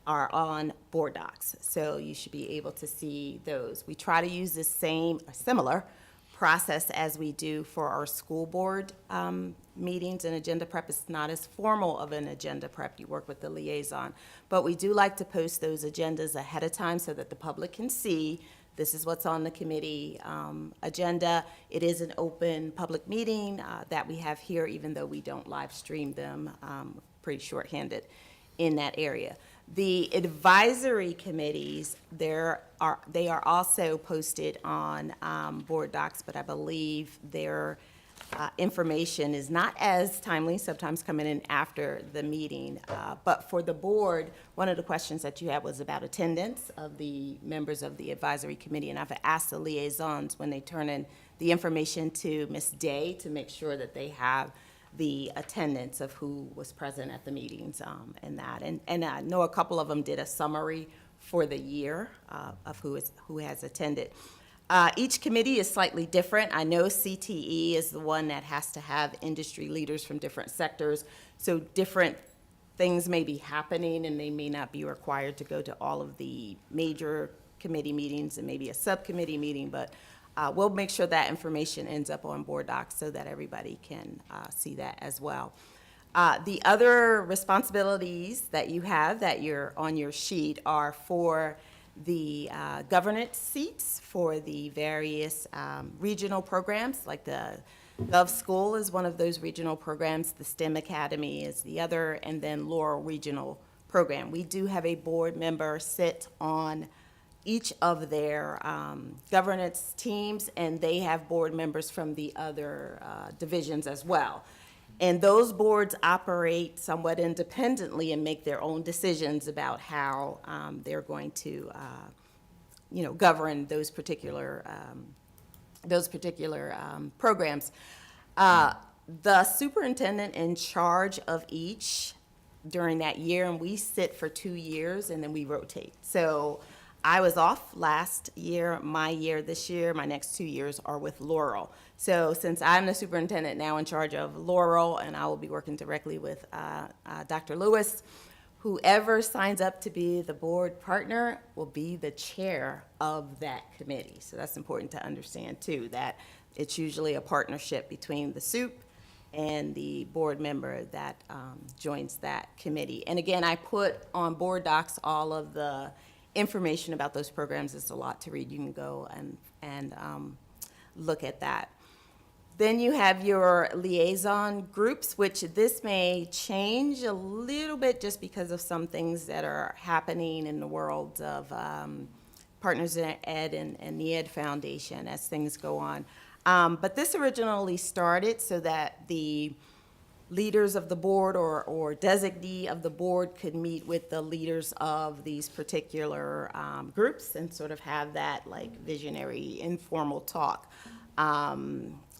are on board docs, so you should be able to see those. We try to use the same, or similar, process as we do for our school board meetings and agenda prep. It's not as formal of an agenda prep. You work with the liaison. But we do like to post those agendas ahead of time so that the public can see this is what's on the committee agenda. It is an open public meeting that we have here, even though we don't live stream them, pretty shorthanded in that area. The advisory committees, they are also posted on board docs, but I believe their information is not as timely, sometimes coming in after the meeting. But for the board, one of the questions that you had was about attendance of the members of the advisory committee, and I've asked the liaisons when they turn in the information to Ms. Day to make sure that they have the attendance of who was present at the meetings and that. And I know a couple of them did a summary for the year of who has attended. Each committee is slightly different. I know CTE is the one that has to have industry leaders from different sectors, so different things may be happening and they may not be required to go to all of the major committee meetings and maybe a subcommittee meeting, but we'll make sure that information ends up on board docs so that everybody can see that as well. The other responsibilities that you have that you're on your sheet are for the governance seats for the various regional programs, like the Gov School is one of those regional programs, the STEM Academy is the other, and then Laurel Regional Program. We do have a board member sit on each of their governance teams, and they have board members from the other divisions as well. And those boards operate somewhat independently and make their own decisions about how they're going to, govern those particular programs. The superintendent in charge of each during that year, and we sit for 2 years and then we rotate. So I was off last year, my year this year, my next 2 years are with Laurel. So since I'm the superintendent now in charge of Laurel, and I will be working directly with Dr. Lewis, whoever signs up to be the board partner will be the chair of that committee. So that's important to understand too, that it's usually a partnership between the SUP and the board member that joins that committee. And again, I put on board docs all of the information about those programs. It's a lot to read. You can go and look at that. Then you have your liaison groups, which this may change a little bit just because of some things that are happening in the world of Partners in Ed and the Ed Foundation as things go on. But this originally started so that the leaders of the board or designee of the board could meet with the leaders of these particular groups and sort of have that like visionary informal talk.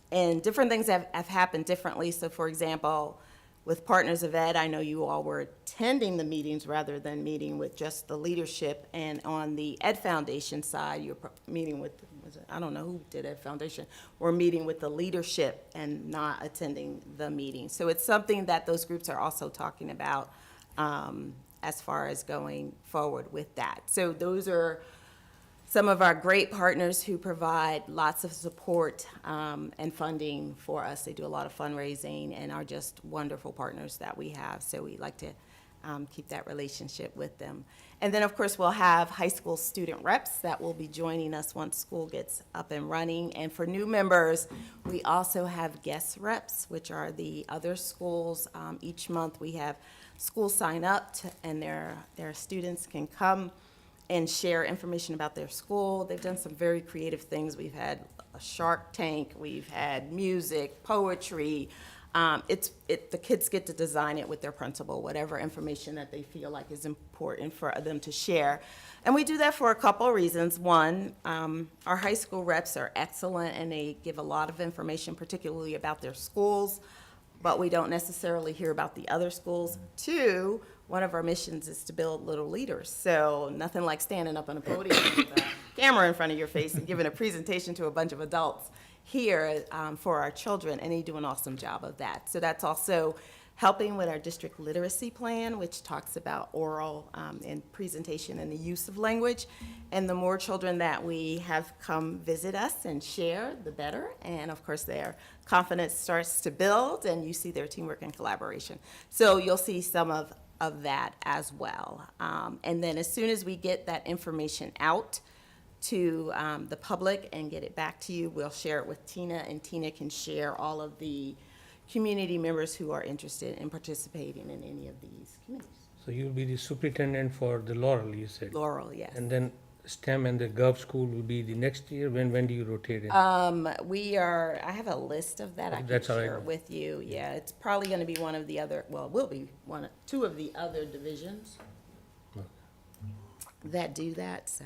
And different things have happened differently. So for example, with Partners of Ed, I know you all were attending the meetings rather than meeting with just the leadership. And on the Ed Foundation side, you're meeting with, I don't know who did Ed Foundation, we're meeting with the leadership and not attending the meeting. So it's something that those groups are also talking about as far as going forward with that. So those are some of our great partners who provide lots of support and funding for us. They do a lot of fundraising and are just wonderful partners that we have. So we like to keep that relationship with them. And then, of course, we'll have high school student reps that will be joining us once school gets up and running. And for new members, we also have guest reps, which are the other schools. Each month we have schools sign up and their students can come and share information about their school. They've done some very creative things. We've had a Shark Tank, we've had music, poetry. The kids get to design it with their principal, whatever information that they feel like is important for them to share. And we do that for a couple of reasons. One, our high school reps are excellent and they give a lot of information, particularly about their schools, but we don't necessarily hear about the other schools. Two, one of our missions is to build little leaders. So nothing like standing up on a podium with a camera in front of your face and giving a presentation to a bunch of adults here for our children, and they do an awesome job of that. So that's also helping with our district literacy plan, which talks about oral and presentation and the use of language. And the more children that we have come visit us and share, the better. And of course, their confidence starts to build and you see their teamwork and collaboration. So you'll see some of that as well. And then as soon as we get that information out to the public and get it back to you, we'll share it with Tina, and Tina can share all of the community members who are interested in participating in any of these committees. So you'll be the superintendent for the Laurel, you said? Laurel, yes. And then STEM and the Gov School will be the next year? When do you rotate it? I have a list of that I can That's all right. share with you. Yeah, it's probably gonna be one of the other, well, it will be two of the other divisions that do that, so.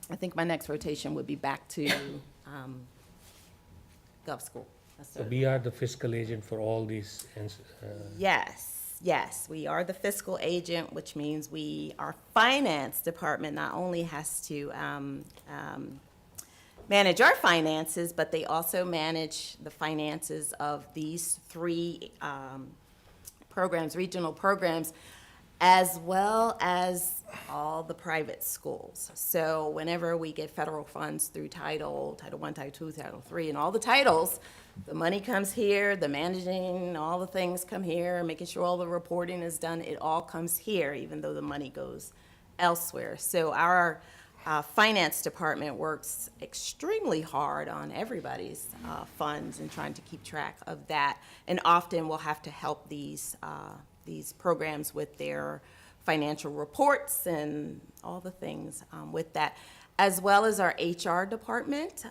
I think my next rotation would be back to Gov School. So we are the fiscal agent for all these. Yes, we are the fiscal agent, which means our finance department not only has to manage our finances, but they also manage the finances of these three programs, regional programs, as well as all the private schools. So whenever we get federal funds through Title I, Title II, Title III, and all the titles, the money comes here, the managing, all the things come here, making sure all the reporting is done, it all comes here, even though the money goes elsewhere. So our finance department works extremely hard on everybody's funds and trying to keep track of that. And often we'll have to help these programs with their financial reports and all the things with that, as well as our HR department.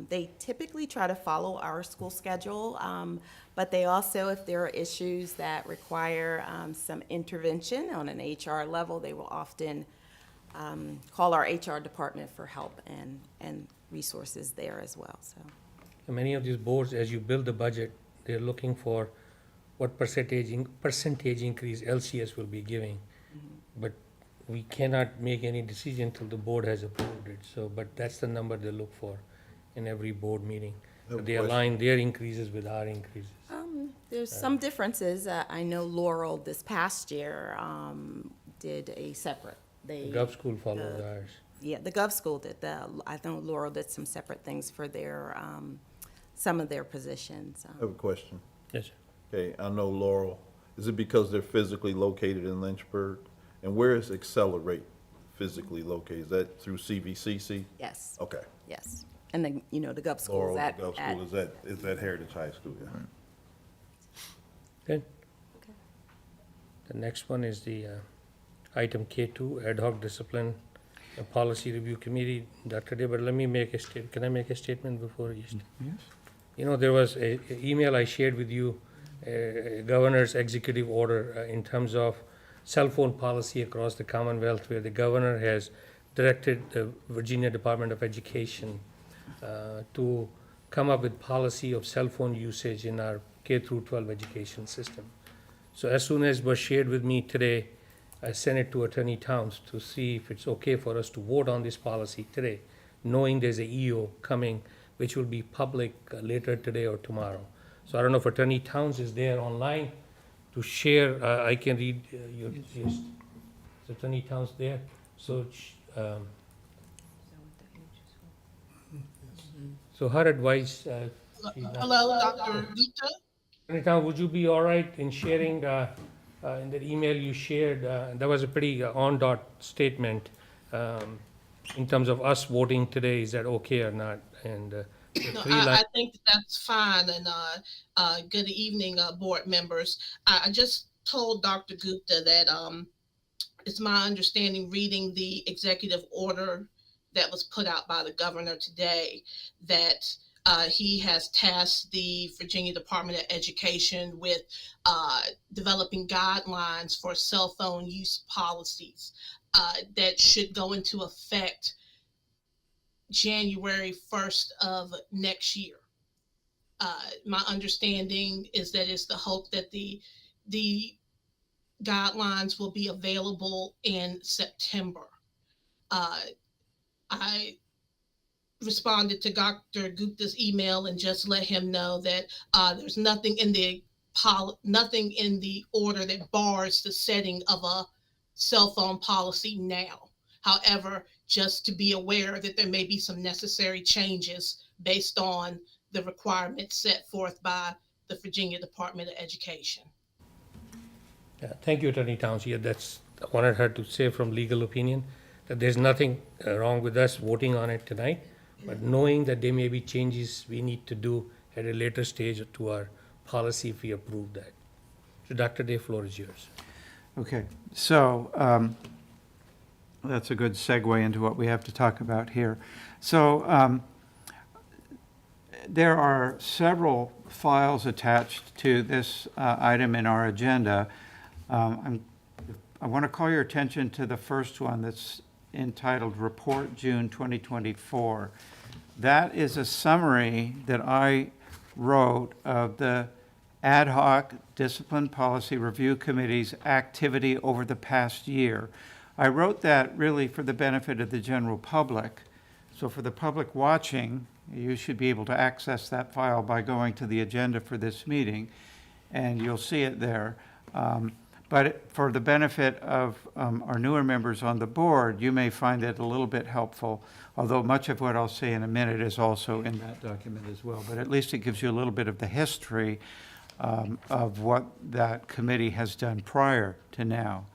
They typically try to follow our school schedule, but they also, if there are issues that require some intervention on an HR level, they will often call our HR department for help and resources there as well. So Many of these boards, as you build the budget, they're looking for what percentage increase LCS will be giving. But we cannot make any decision till the board has approved it. So, but that's the number they look for in every board meeting. So they align their increases with our increases. there's some differences. I know Laurel this past year did a separate. The Gov school follows ours. Yeah, the Gov school did. I know Laurel did some separate things for their some of their positions. I have a question. Yes, sir. Okay, I know Laurel. Is it because they're physically located in Lynchburg? And where is Accelerate physically located? Is that through CVCC? Yes. Okay. Yes. And then, the Gov school Laurel, is the Gov school is at Heritage High School, yeah. Good. The next one is the item K2, Ad hoc Discipline Policy Review Committee. Dr. Deber, let me make a statement. Can I make a statement before you start? Yes. There was a email I shared with you, governor's executive order in terms of cell phone policy across the Commonwealth, where the governor has directed the Virginia Department of Education to come up with policy of cell phone usage in our K through 12 education system. So as soon as it was shared with me today, I sent it to Attorney Towns to see if it's okay for us to vote on this policy today, knowing there's a EO coming, which will be public later today or tomorrow. So I don't know if Attorney Towns is there online to share. I can read your gist. Is Attorney Towns there? So, so her advice. Hello, Dr. Gupta. Attorney Towns, would you be all right in sharing in the email you shared? That was a pretty on-dot statement in terms of us voting today. Is that okay or not? And No, I think that's fine. And good evening, board members. I just told Dr. Gupta that it's my understanding, reading the executive order that was put out by the governor today, that he has tasked the Virginia Department of Education with developing guidelines for cell phone use policies that should go into effect January 1st of next year. My understanding is that it's the hope that the guidelines will be available in September. I responded to Dr. Gupta's email and just let him know that there's nothing in the order that bars the setting of a cell phone policy now. However, just to be aware that there may be some necessary changes based on the requirements set forth by the Virginia Department of Education. Thank you, Attorney Towns. Yeah, I wanted her to say from legal opinion that there's nothing wrong with us voting on it tonight, but knowing that there may be changes we need to do at a later stage to our policy if we approve that. So Dr. Day, floor is yours. Okay, so that's a good segue into what we have to talk about here. So there are several files attached to this item in our agenda. I want to call your attention to the first one that's entitled Report June 2024. That is a summary that I wrote of the Ad hoc Discipline Policy Review Committee's activity over the past year. I wrote that really for the benefit of the general public. So for the public watching, you should be able to access that file by going to the agenda for this meeting, and you'll see it there. But for the benefit of our newer members on the board, you may find it a little bit helpful, although much of what I'll say in a minute is also in that document as well. But at least it gives you a little bit of the history of what that committee has done prior to now.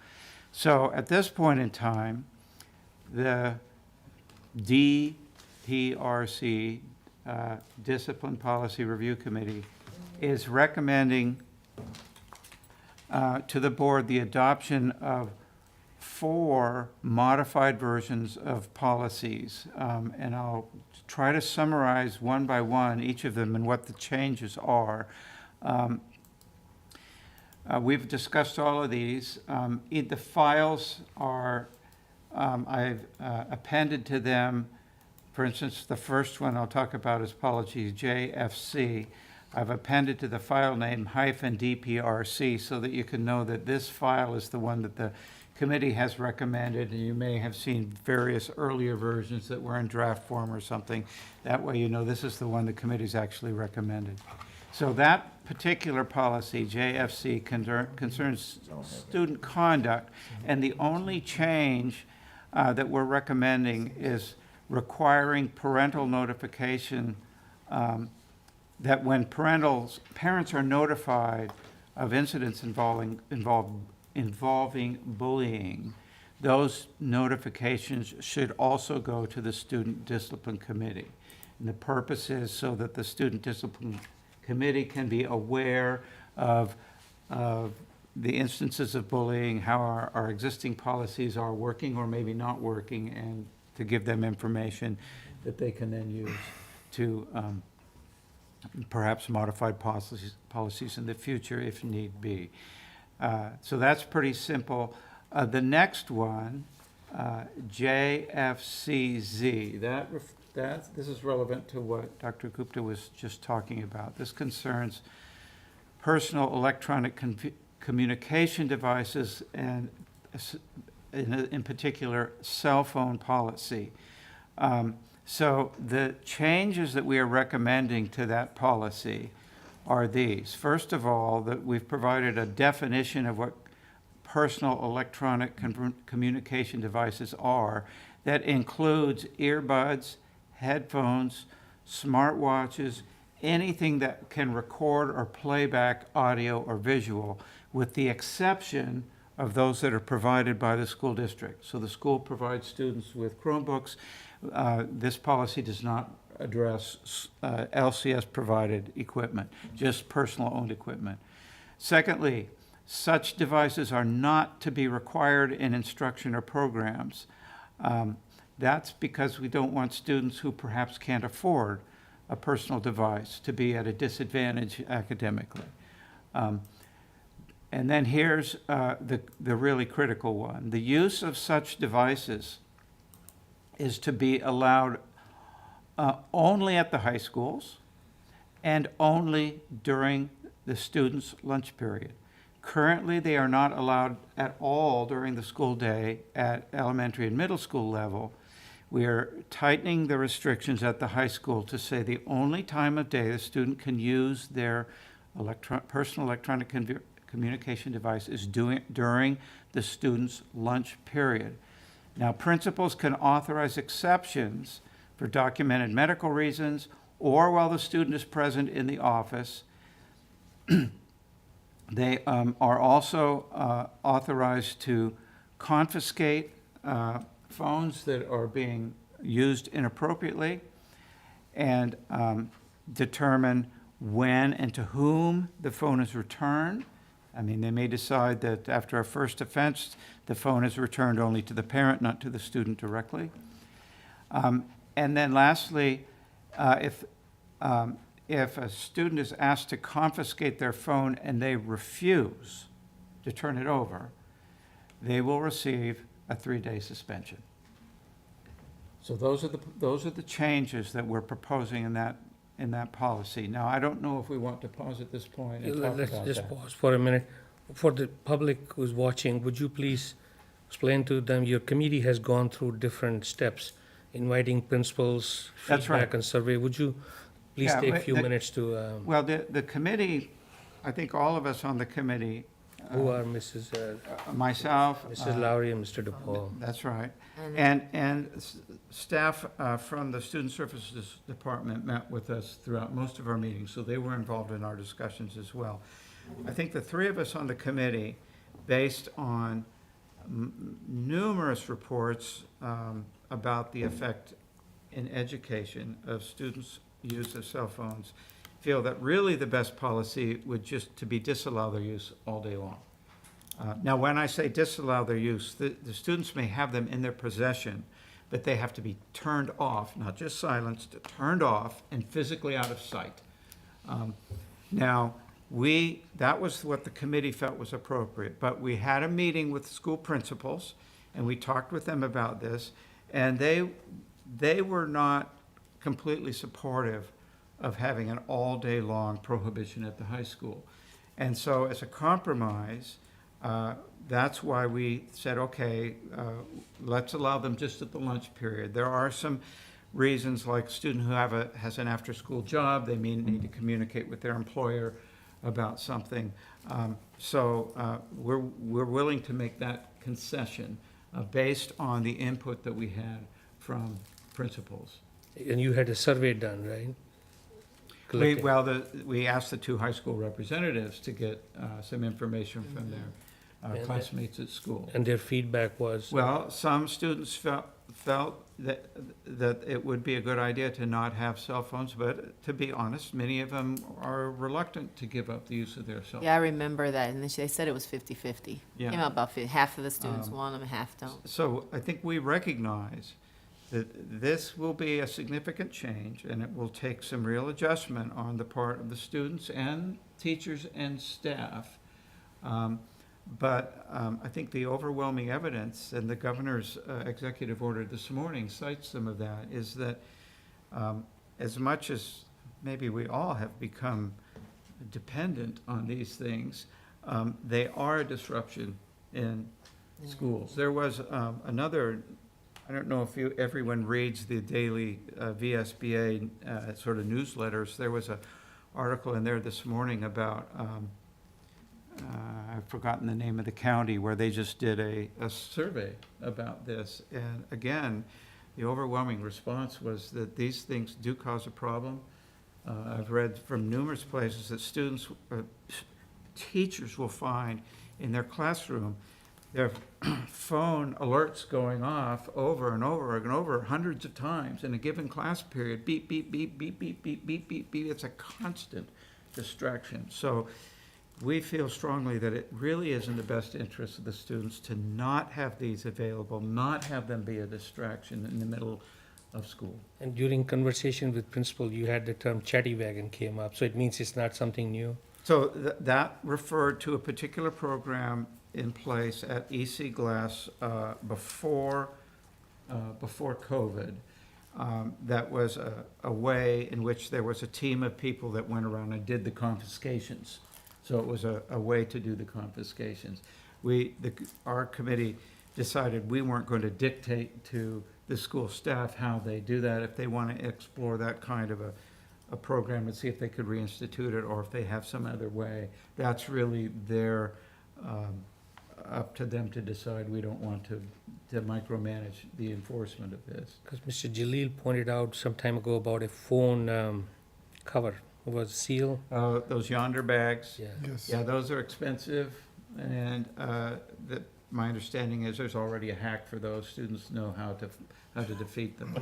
So at this point in time, the DPRC, Discipline Policy Review Committee, is recommending to the board the adoption of 4 modified versions of policies. And I'll try to summarize one by one each of them and what the changes are. We've discussed all of these. The files are, I've appended to them, for instance, the first one I'll talk about is policy JFC. I've appended to the file name -DPRC so that you can know that this file is the one that the committee has recommended, and you may have seen various earlier versions that were in draft form or something. That way you know this is the one the committee's actually recommended. So that particular policy, JFC, concerns student conduct, and the only change that we're recommending is requiring parental notification, that when parents are notified of incidents involving bullying, those notifications should also go to the Student Discipline Committee. And the purpose is so that the Student Discipline Committee can be aware of the instances of bullying, how our existing policies are working or maybe not working, and to give them information that they can then use to perhaps modify policies in the future if need be. So that's pretty simple. The next one, JFCZ, this is relevant to what Dr. Gupta was just talking about. This concerns personal electronic communication devices and in particular cell phone policy. So the changes that we are recommending to that policy are these. First of all, that we've provided a definition of what personal electronic communication devices are that includes earbuds, headphones, smartwatches, anything that can record or play back audio or visual, with the exception of those that are provided by the school district. So the school provides students with Chromebooks. This policy does not address LCS provided equipment, just personal owned equipment. Secondly, such devices are not to be required in instruction or programs. That's because we don't want students who perhaps can't afford a personal device to be at a disadvantage academically. And then here's the really critical one. The use of such devices is to be allowed only at the high schools and only during the students' lunch period. Currently, they are not allowed at all during the school day at elementary and middle school level. We are tightening the restrictions at the high school to say the only time of day the student can use their personal electronic communication device is during the student's lunch period. Now, principals can authorize exceptions for documented medical reasons or while the student is present in the office. They are also authorized to confiscate phones that are being used inappropriately and determine when and to whom the phone is returned. I mean, they may decide that after a first offense, the phone is returned only to the parent, not to the student directly. And then lastly, if a student is asked to confiscate their phone and they refuse to turn it over, they will receive a 3-day suspension. So those are the changes that we're proposing in that policy. Now, I don't know if we want to pause at this point and talk Let's about just that. pause for a minute. For the public who's watching, would you please explain to them, your committee has gone through different steps, inviting principals, That's right. feedback and survey. Would you please Yeah, take a but few minutes to, Well, the committee, I think all of us on the committee Who are Mrs. myself. Mrs. Lowry and Mr. DePaul? That's right. And- And staff from the Student Services Department met with us throughout most of our meetings, so they were involved in our discussions as well. I think the three of us on the committee, based on numerous reports about the effect in education of students' use of cell phones, feel that really the best policy would just to be disallow their use all day long. Now, when I say disallow their use, the students may have them in their possession, but they have to be turned off, not just silenced, turned off and physically out of sight. Now, that was what the committee felt was appropriate, but we had a meeting with school principals, and we talked with them about this, and they were not completely supportive of having an all-day-long prohibition at the high school. And so as a compromise, that's why we said, okay, let's allow them just at the lunch period. There are some reasons, like a student who has an after-school job, they may need to communicate with their employer about something. So we're willing to make that concession based on the input that we had from principals. And you had a survey done, right? Collecting. We asked the two high school representatives to get some information from their classmates at school. And their feedback was? Well, some students felt that it would be a good idea to not have cell phones, but to be honest, many of them are reluctant to give up the use of their cell phones. Yeah, I remember that, and they said it was 50-50. Yeah. Came out about half of the students want them, half don't. So I think we recognize that this will be a significant change, and it will take some real adjustment on the part of the students and teachers and staff. But I think the overwhelming evidence, and the governor's executive order this morning cites some of that, is that as much as maybe we all have become dependent on these things, they are a disruption in schools. There was another, I don't know if everyone reads the daily VSBA sort of newsletters. There was an article in there this morning about I've forgotten the name of the county where they just did a survey about this. And again, the overwhelming response was that these things do cause a problem. I've read from numerous places that teachers will find in their classroom their phone alerts going off over and over and over hundreds of times in a given class period. Beep, beep, beep, beep, beep, beep, beep, beep, beep. It's a constant distraction. So we feel strongly that it really is in the best interest of the students to not have these available, not have them be a distraction in the middle of school. And during conversation with principal, you had the term chatty wagon came up, so it means it's not something new? So that referred to a particular program in place at EC Glass before COVID. That was a way in which there was a team of people that went around and did the confiscations. So it was a way to do the confiscations. Our committee decided we weren't going to dictate to the school staff how they do that. If they want to explore that kind of a program and see if they could reinstitute it, or if they have some other way, that's really their up to them to decide. We don't want to micromanage the enforcement of this. Because Mr. Jalil pointed out some time ago about a phone cover. Was seal? Those yonder bags. Yeah. Yes. Yeah, those are expensive, and my understanding is there's already a hack for those. Students know how to defeat them,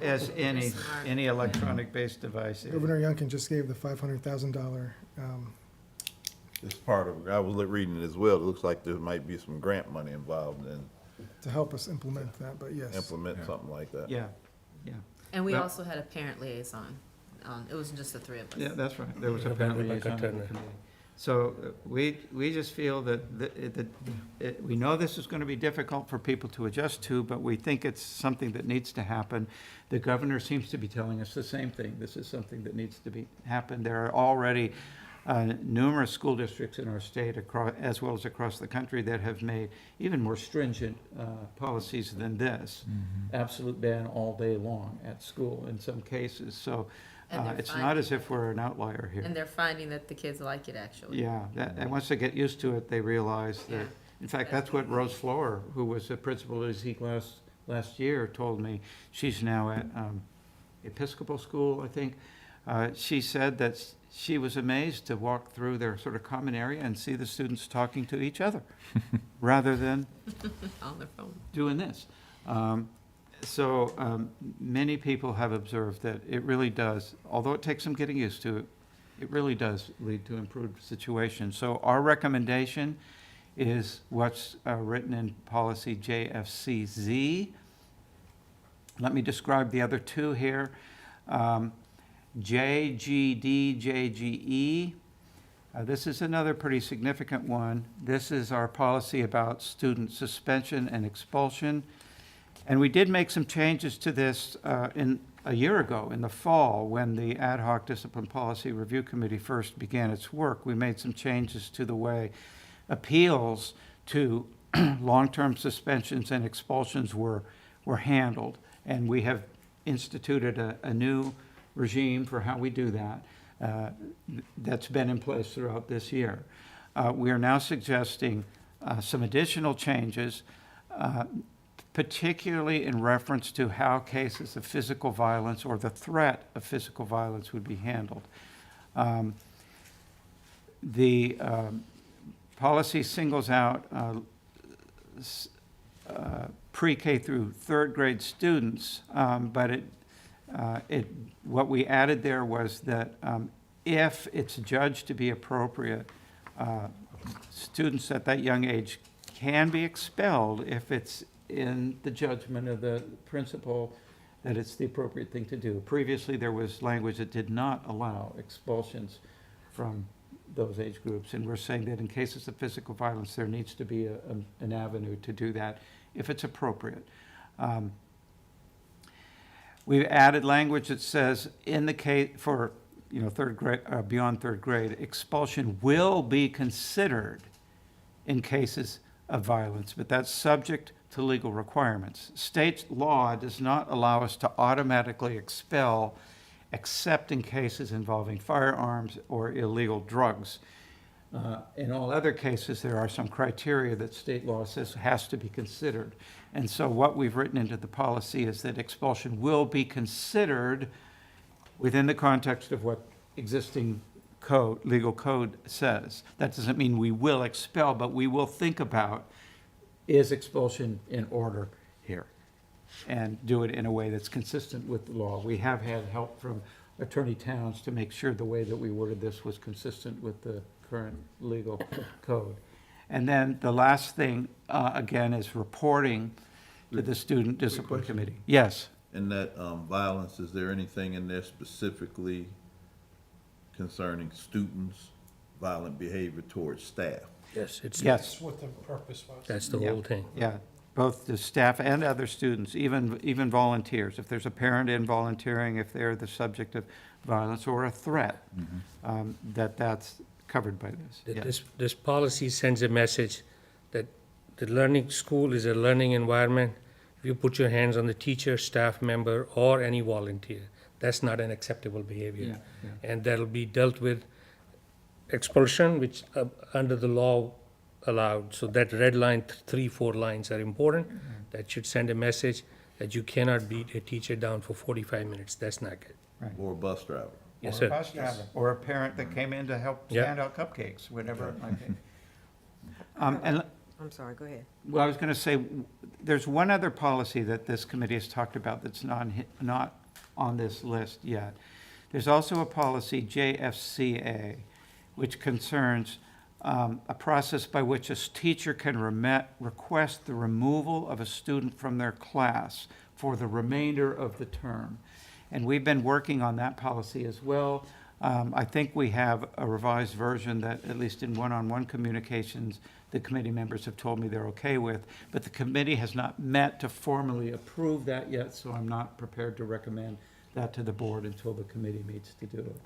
as any electronic-based device. Governor Youngkin just gave the $500,000. It's part of, I was reading it as well. It looks like there might be some grant money involved in To help us implement that, but yes. implement something like that. Yeah, yeah. And we Well- also had a parent liaison. It wasn't just the three of us. Yeah, that's right. There was a Yeah, parent Rebecca liaison on the Turner. committee. So we just feel that we know this is going to be difficult for people to adjust to, but we think it's something that needs to happen. The governor seems to be telling us the same thing. This is something that needs to happen. There are already numerous school districts in our state, as well as across the country, that have made even more stringent policies than this. Absolute ban all day long at school in some cases. So And they're It's not finding as if we're an outlier here. And they're finding that the kids like it, actually. Yeah, and once they get used to it, they realize that, Yeah. in fact, that's what Rose Floor, who was the principal at Zeke last year, told me. She's now at Episcopal School, I think. She said that she was amazed to walk through their sort of common area and see the students talking to each other, rather than On their phone. doing this. So many people have observed that it really does, although it takes some getting used to, it really does lead to improved situations. So our recommendation is what's written in policy JFCZ. Let me describe the other two here. JGD, JGE. This is another pretty significant one. This is our policy about student suspension and expulsion. And we did make some changes to this a year ago in the fall when the Ad hoc Discipline Policy Review Committee first began its work. We made some changes to the way appeals to long-term suspensions and expulsions were handled. And we have instituted a new regime for how we do that. That's been in place throughout this year. We are now suggesting some additional changes, particularly in reference to how cases of physical violence or the threat of physical violence would be handled. The policy singles out pre-K through third grade students, but what we added there was that if it's judged to be appropriate, students at that young age can be expelled if it's in the judgment of the principal that it's the appropriate thing to do. Previously, there was language that did not allow expulsions from those age groups, and we're saying that in cases of physical violence, there needs to be an avenue to do that if it's appropriate. We've added language that says in the case for third grade, beyond third grade, expulsion will be considered in cases of violence, but that's subject to legal requirements. State law does not allow us to automatically expel except in cases involving firearms or illegal drugs. In all other cases, there are some criteria that state law says has to be considered. And so what we've written into the policy is that expulsion will be considered within the context of what existing code, legal code says. That doesn't mean we will expel, but we will think about, is expulsion in order here? And do it in a way that's consistent with the law. We have had help from Attorney Towns to make sure the way that we worded this was consistent with the current legal code. And then the last thing, again, is reporting to the Student Discipline Committee. Yes? In that violence, is there anything in there specifically concerning students' violent behavior towards staff? Yes, it's. Yes. That's what the purpose was. That's the Yeah. whole thing. Yeah, both the staff and other students, even volunteers. If there's a parent in volunteering, if they're the subject of violence or a threat, that's covered by this. That Yes. This policy sends a message that the learning school is a learning environment. If you put your hands on the teacher, staff member, or any volunteer, that's not an acceptable behavior. Yeah, yeah. And that'll be dealt with expulsion, which under the law allowed. So that red line, 3-4 lines are important. That should send a message that you cannot beat a teacher down for 45 minutes. That's not good. Or a bus driver? Yes, Or a sir. bus driver, or a parent that came in to help Yeah. stand out cupcakes, whatever it might be. And I'm sorry, go ahead. well, I was going to say, there's one other policy that this committee has talked about that's not on this list yet. There's also a policy, JFCA, which concerns a process by which a teacher can request the removal of a student from their class for the remainder of the term. And we've been working on that policy as well. I think we have a revised version that, at least in one-on-one communications, the committee members have told me they're okay with, but the committee has not met to formally approve that yet, so I'm not prepared to recommend that to the board until the committee meets to do it.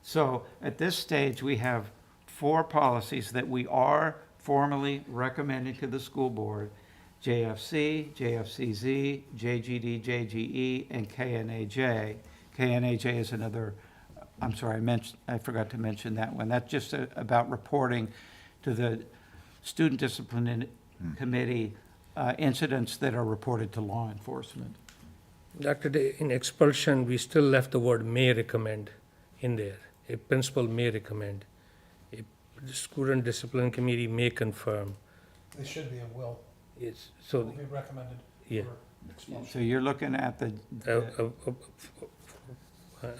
So at this stage, we have 4 policies that we are formally recommending to the school board: JFC, JFCZ, JGD, JGE, and KNAJ. KNAJ is another I'm sorry, I forgot to mention that one. That's just about reporting to the Student Discipline Committee incidents that are reported to law enforcement. Dr. Day, in expulsion, we still left the word may recommend in there. A principal may recommend. A student discipline committee may confirm. It should be a will. It's, Will so, be recommended yeah. for expulsion. So you're looking at the,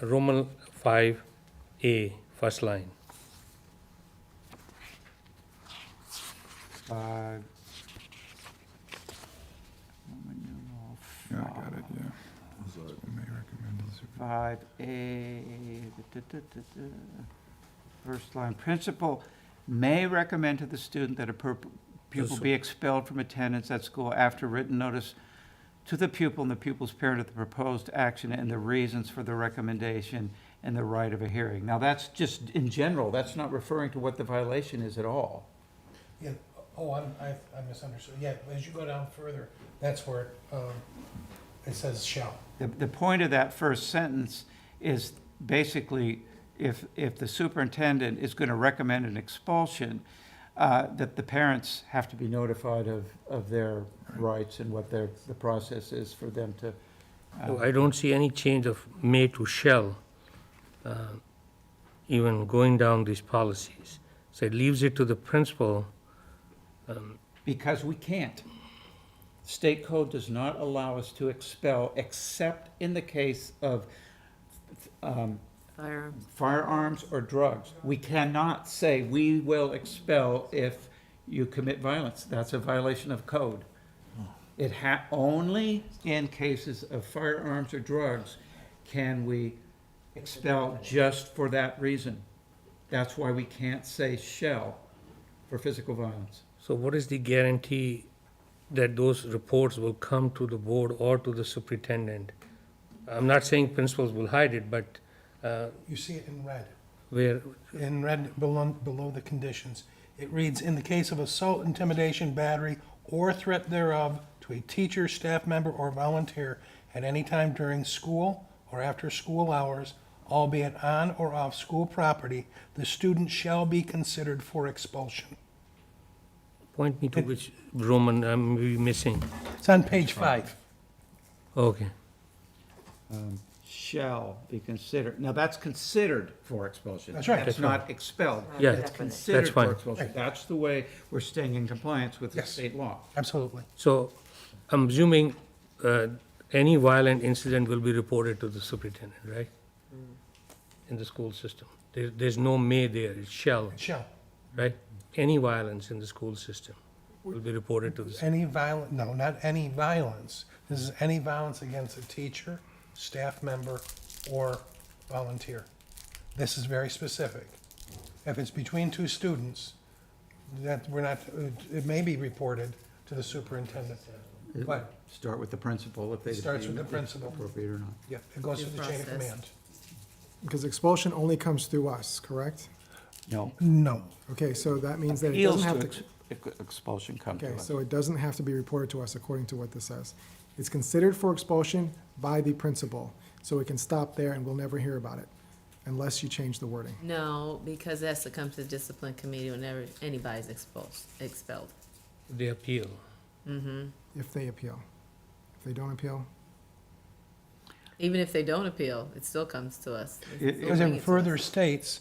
Roman 5A, first line. five. Yeah, I got it, yeah. May recommend the superintendent. 5A, first line, principal may recommend to the student that a pupil be expelled from attendance at school after written notice to the pupil and the pupil's parent of the proposed action and the reasons for the recommendation and the right of a hearing. Now, that's just in general, that's not referring to what the violation is at all. Yeah, I misunderstood. Yeah, as you go down further, that's where it says shall. The point of that first sentence is basically if the superintendent is going to recommend an expulsion, that the parents have to be notified of their rights and what the process is for them to. So I don't see any change of may to shall, even going down these policies. So it leaves it to the principal. Because we can't. State code does not allow us to expel except in the case of Firearms. firearms or drugs. We cannot say we will expel if you commit violence. That's a violation of code. It only in cases of firearms or drugs can we expel just for that reason. That's why we can't say shall for physical violence. So what is the guarantee that those reports will come to the board or to the superintendent? I'm not saying principals will hide it, but You see it in red. where, In red below the conditions. It reads, in the case of assault, intimidation, battery, or threat thereof to a teacher, staff member, or volunteer at any time during school or after school hours, albeit on or off school property, the student shall be considered for expulsion. point me to which Roman I'm maybe missing. It's on page 5. Okay. Shall be considered. Now, that's considered for expulsion. That's right. That's not expelled. Yeah. It's considered That's fine. for expulsion. Right. That's the way we're staying in compliance with the Yes. state law. Absolutely. So I'm assuming any violent incident will be reported to the superintendent, right? In the school system. There's no may there, it's shall, It shall. right? Any violence in the school system will be reported to the superintendent. No, not any violence. This is any violence against a teacher, staff member, or volunteer. This is very specific. If it's between two students, that we're not, it may be reported to the superintendent. But, Start with the principal if they. Starts with the principal. Appropriate or not. yeah, it goes through the chain of Due process. command. Because expulsion only comes through us, correct? No. No. Okay, so that means that it Appeals doesn't to have to, expulsion come to okay, us. so it doesn't have to be reported to us according to what this says. It's considered for expulsion by the principal, so it can stop there and we'll never hear about it unless you change the wording. No, because that's to come to the discipline committee whenever anybody's expelled. They appeal. If they appeal. If they don't appeal, Even if they don't appeal, it still comes to us. It- They'll Because bring it it to further us. states,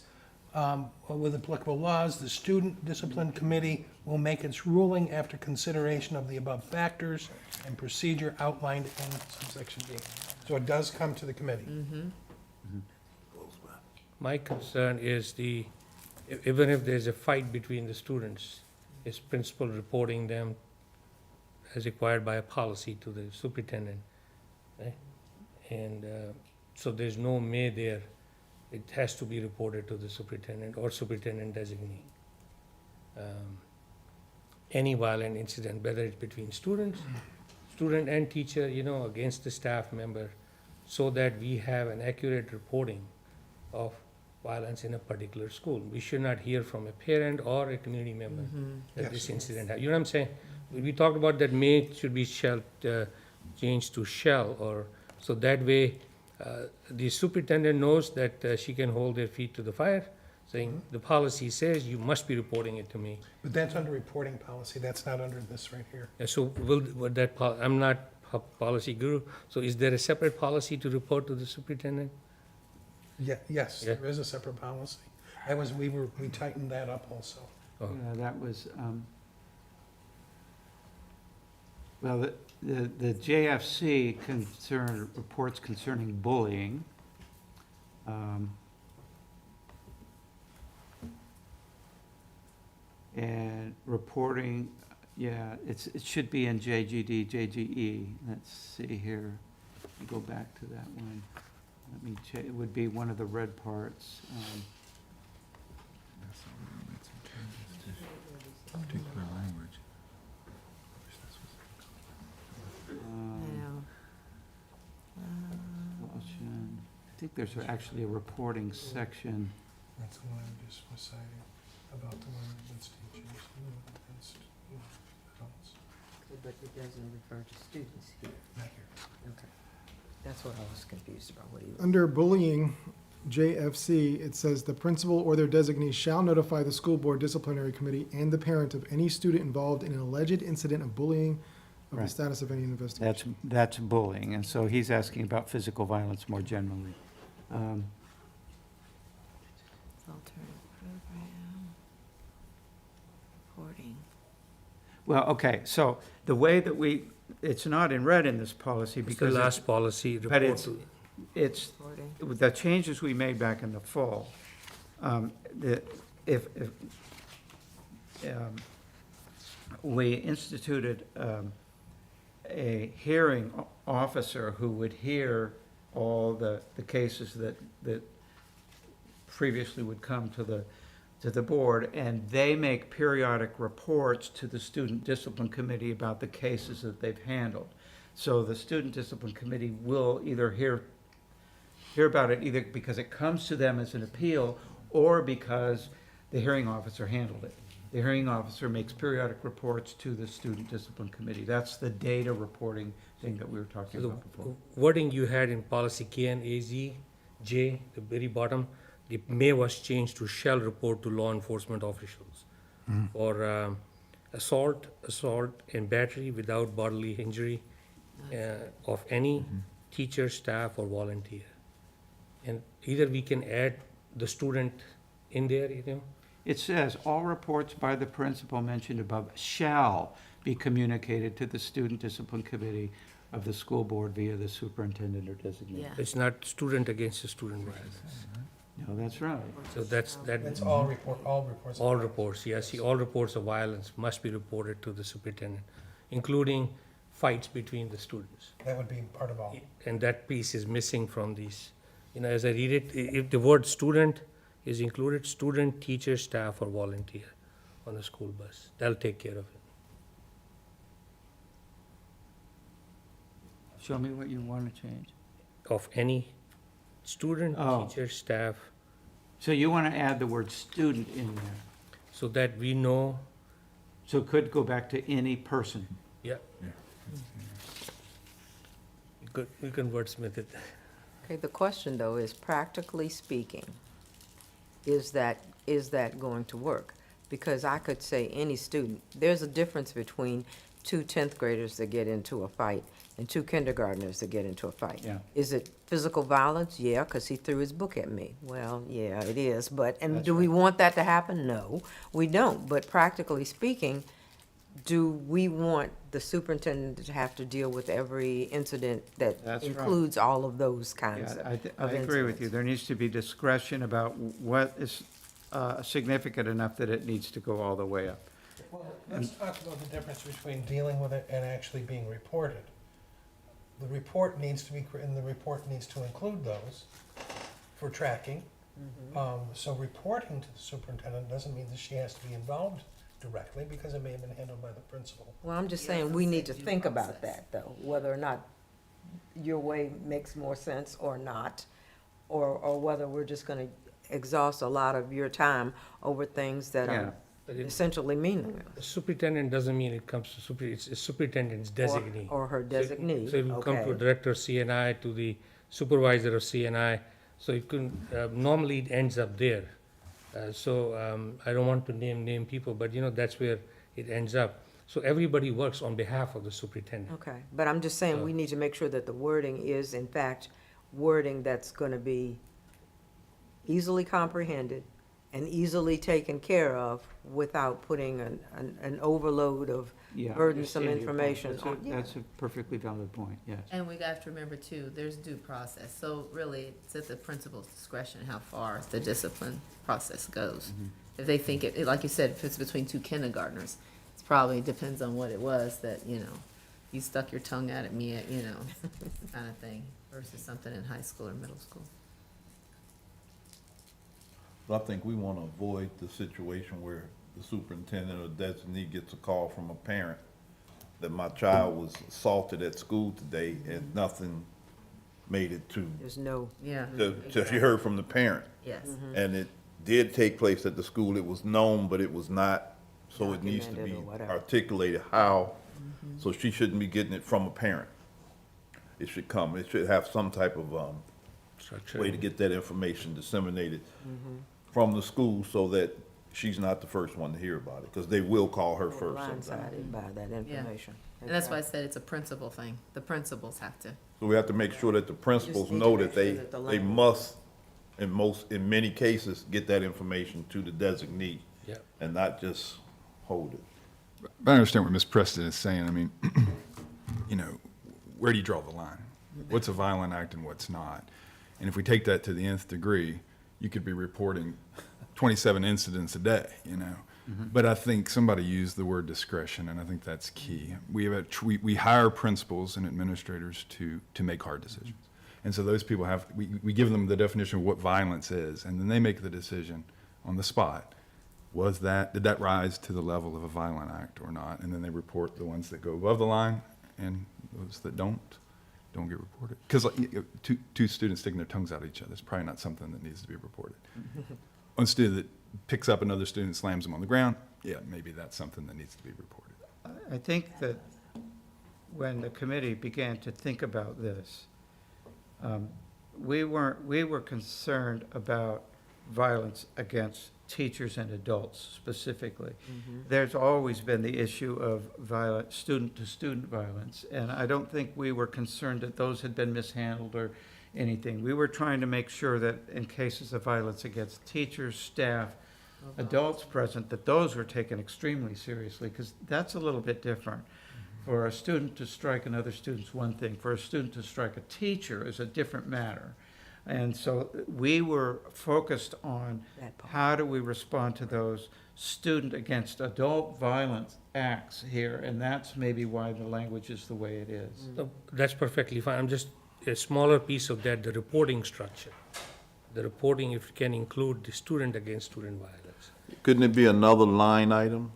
with applicable laws, the student discipline committee will make its ruling after consideration of the above factors and procedure outlined in subsection B. So it does come to the committee. My concern is even if there's a fight between the students, is principal reporting them as required by a policy to the superintendent, right? And so there's no may there. It has to be reported to the superintendent or superintendent designee. Any violent incident, whether it's between student and teacher, against the staff member, so that we have an accurate reporting of violence in a particular school. We should not hear from a parent or a community member that this incident happened. You know what I'm saying? We talked about that may should be shall, changed to shall, or, so that way, The superintendent knows that she can hold their feet to the fire, saying, the policy says you must be reporting it to me. But that's under reporting policy, that's not under this right here. So would that, I'm not a policy guru, so is there a separate policy to report to the superintendent? Yeah, yes, Yeah. there is a separate policy. We tightened that up also. Oh. Yeah, that was, well, the JFC reports concerning bullying. And reporting, yeah, it should be in JGD, JGE. Let's see here. Let me go back to that one. Let me check, it would be one of the red parts. Particular language. Expulsion. I think there's actually a reporting section. That's the one I just was citing, about the one against teachers, against adults. But it doesn't refer to students here. Not here. Okay. That's what I was confused about. What do you? Under bullying, JFC, it says the principal or their designee shall notify the school board disciplinary committee and the parent of any student involved in an alleged incident of bullying of the Right. status of any investigation. That's bullying, and so he's asking about physical violence more generally. Alternative program, reporting. Well, okay, so the way that it's not in red in this policy It's the because last policy but report it's, to. it's, Reporting. the changes we made back in the fall, we instituted a hearing officer who would hear all the cases that previously would come to the board, and they make periodic reports to the student discipline committee about the cases that they've handled. So the student discipline committee will either hear about it either because it comes to them as an appeal or because the hearing officer handled it. The hearing officer makes periodic reports to the student discipline committee. That's the data reporting thing that we were talking The about before. wording you had in policy KNAZ, J, the very bottom, the may was changed to shall report to law enforcement officials for assault and battery without bodily injury of any teacher, staff, or volunteer. And either we can add the student in there, It says, all reports by the principal mentioned above shall be communicated to the student discipline committee of the school board via the superintendent or designee. Yeah. It's not student against the student violence. No, that's right. So that's All reports. all reports, yes, all reports of violence must be reported to the superintendent, including fights between the students. That would be part of all. And that piece is missing from these. As I read it, if the word student is included, student, teacher, staff, or volunteer on a school bus, that'll take care of it. Show me what you want to change. Of any student, Oh. teacher, staff, So you want to add the word student in there. so that we know, So it could go back to any person. yeah. We can wordsmith it. Okay, the question though is, practically speaking, is that going to work? Because I could say any student, there's a difference between two 10th graders that get into a fight and two kindergartners that get into a fight. Yeah. Is it physical violence? Yeah, because he threw his book at me. Well, yeah, it is, but, and That's do we want that to happen? No, we don't. But practically speaking, do we want the superintendent to have to deal with every incident that That's right. includes all of those kinds Yeah, of I agree with you. incidents? There needs to be discretion about what is significant enough that it needs to go all the way up. Well, let's talk about the difference between dealing with it and actually being reported. The report needs to be, and the report needs to include those for tracking. So reporting to the superintendent doesn't mean that she has to be involved directly, because it may have been handled by the principal. Well, I'm just saying, we need to think about that, though, whether or not your way makes more sense or not, or whether we're just gonna exhaust a lot of your time over things that are essentially meaningless. Superintendent doesn't mean it comes to it's a superintendent's designee. Or her designee, So it will come to okay. director CNI, to the supervisor of CNI. So it could, normally it ends up there. I don't want to name people, but that's where it ends up. So everybody works on behalf of the superintendent. Okay, but I'm just saying, we need to make sure that the wording is, in fact, wording that's going to be easily comprehended and easily taken care of without putting an overload of Yeah, I burdensome understand your point. information That's a- on. Yeah. That's a perfectly valid point, yes. And we have to remember too, there's due process. So really, it's at the principal's discretion how far the discipline process goes. If they think it, like you said, if it's between two kindergartners, it probably depends on what it was that, you stuck your tongue out at me at, kind of thing, versus something in high school or middle school. But I think we want to avoid the situation where the superintendent or designee gets a call from a parent that my child was assaulted at school today and nothing made it to, There's no, Yeah. she heard from the parent. Yes. And it did take place at the school. It was known, but it was not, so it needs to Documented be or whatever. articulated how. So she shouldn't be getting it from a parent. It should have some type of, Structure. way to get that information disseminated from the school so that she's not the first one to hear about it, because they will call her first sometimes. blindsided by that information. And that's why I said it's a principal thing. The principals have to. So we have to make sure that the principals need to know make that sure they, that the they language- must, in many cases, get that information to the designee. Yeah. And not just hold it. But I understand what Ms. Preston is saying. I mean, where do you draw the line? What's a violent act and what's not? And if we take that to the nth degree, you could be reporting 27 incidents a day, But I think somebody used the word discretion, and I think that's key. We hire principals and administrators to make hard decisions. And so those people we give them the definition of what violence is, and then they make the decision on the spot. Did that rise to the level of a violent act or not? And then they report the ones that go above the line, and those that don't get reported. Because two students sticking their tongues out at each other is probably not something that needs to be reported. One student that picks up another student and slams them on the ground, yeah, maybe that's something that needs to be reported. I think that when the committee began to think about this, we were concerned about violence against teachers and adults specifically. There's always been the issue of student-to-student violence, and I don't think we were concerned that those had been mishandled or anything. We were trying to make sure that in cases of violence against teachers, staff, adults present, that those were taken extremely seriously, because that's a little bit different. For a student to strike another student's one thing. For a student to strike a teacher is a different matter. And so we were focused on how do we respond to those student against adult violence acts here, and that's maybe why the language is the way it is. So that's perfectly fine. I'm just, a smaller piece of that, the reporting structure. The reporting, if you can include the student against student violence. Couldn't it be another line item?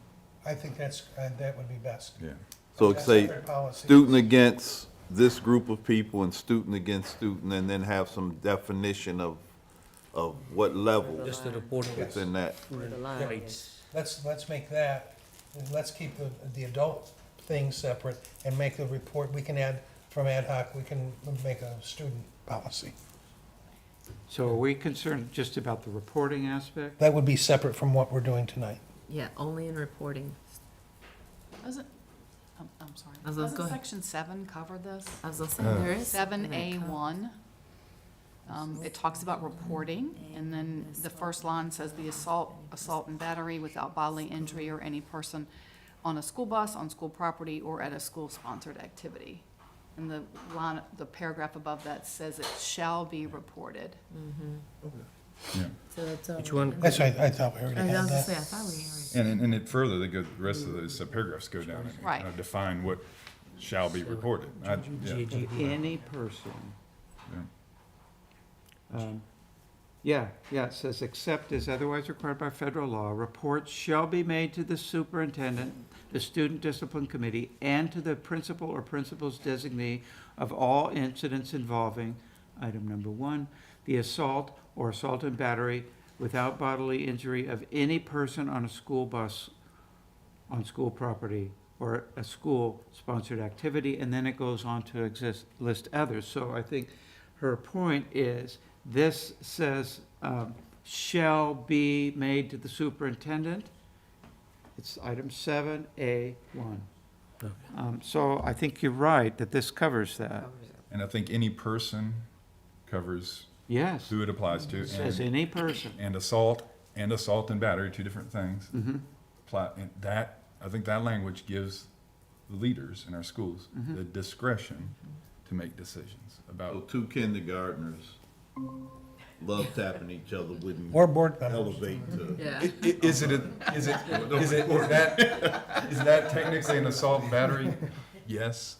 I think that would be best. Yeah. So That's say, separate policy. student against this group of people and student against student, and then have some definition of what level Just the reporting. it's in that. The line Rights. Let's make that, and let's keep the adult thing separate and make the report, we can add, from ad hoc, we can make a student policy. So are we concerned just about the reporting aspect? That would be separate from what we're doing tonight. Yeah, only in reporting. Doesn't, I'm sorry. I was gonna go Doesn't ahead. section 7 cover this? I was gonna say, there is. 7A1. It talks about reporting, and then the first line says the assault and battery without bodily injury or any person on a school bus, on school property, or at a school-sponsored activity. And the paragraph above that says it shall be reported. So that's all. Which one? That's right, I thought we already I had was gonna that. say, I thought we already. And it further, the rest of those paragraphs go down and Right. define what shall be reported. Yeah. Any person. Yeah. It says, except as otherwise required by federal law, reports shall be made to the superintendent, the student discipline committee, and to the principal or principal's designee of all incidents involving, item number 1, the assault or assault and battery without bodily injury of any person on a school bus, on school property, or a school-sponsored activity, and then it goes on to list others. So I think her point is, this says, shall be made to the superintendent. It's item 7A1. So I think you're right that this covers that. And I think any person covers Yes. who it applies to. It says any person. And assault and battery, two different things. Mhm. And that, I think that language gives the leaders in our schools the discretion to make decisions So about. two kindergartners love tapping each other, wouldn't Or board members. elevate to. Is that technically an assault and battery? Yes,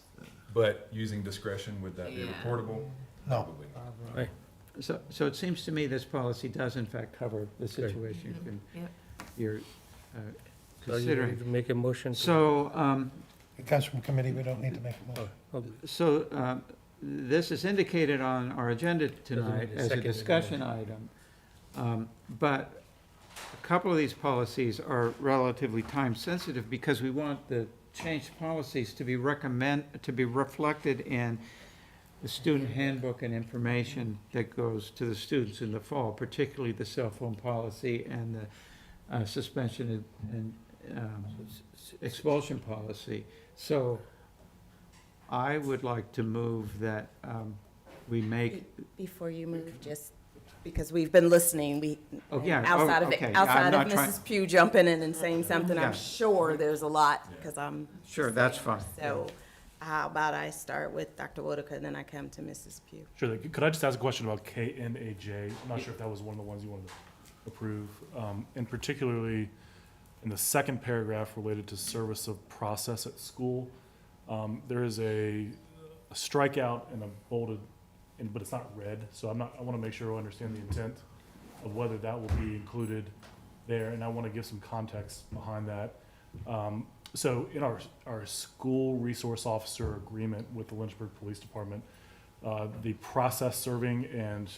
but using discretion, would that be reportable? No. Probably not. Right. So it seems to me this policy does in fact cover the situation you're So you considering. need to make a motion. to- So, It comes from committee, we don't need to make a motion. Oh, this is indicated on our agenda tonight need a as a second discussion item. But a couple of these policies are relatively time-sensitive because we want the changed policies to be reflected in the student handbook and information that goes to the students in the fall, particularly the cell phone policy and the suspension and expulsion policy. So I would like to move that we make, Before you move, just because we've been listening, Oh, yeah. outside Oh, of, okay. outside I'm of not trying- Mrs. Pugh jumping in and saying something, Yeah. I'm sure there's a lot, because I'm. Sure, that's fine. So how about I start with Dr. Whitaker, and then I come to Mrs. Pugh. Sure. Could I just ask a question about KNAJ? I'm not sure if that was one of the ones you wanted to approve. And particularly in the second paragraph related to service of process at school, there is a strikeout and a bolded, but it's not red. So I want to make sure I understand the intent of whether that will be included there. And I want to give some context behind that. So in our school resource officer agreement with the Lynchburg Police Department, the process serving and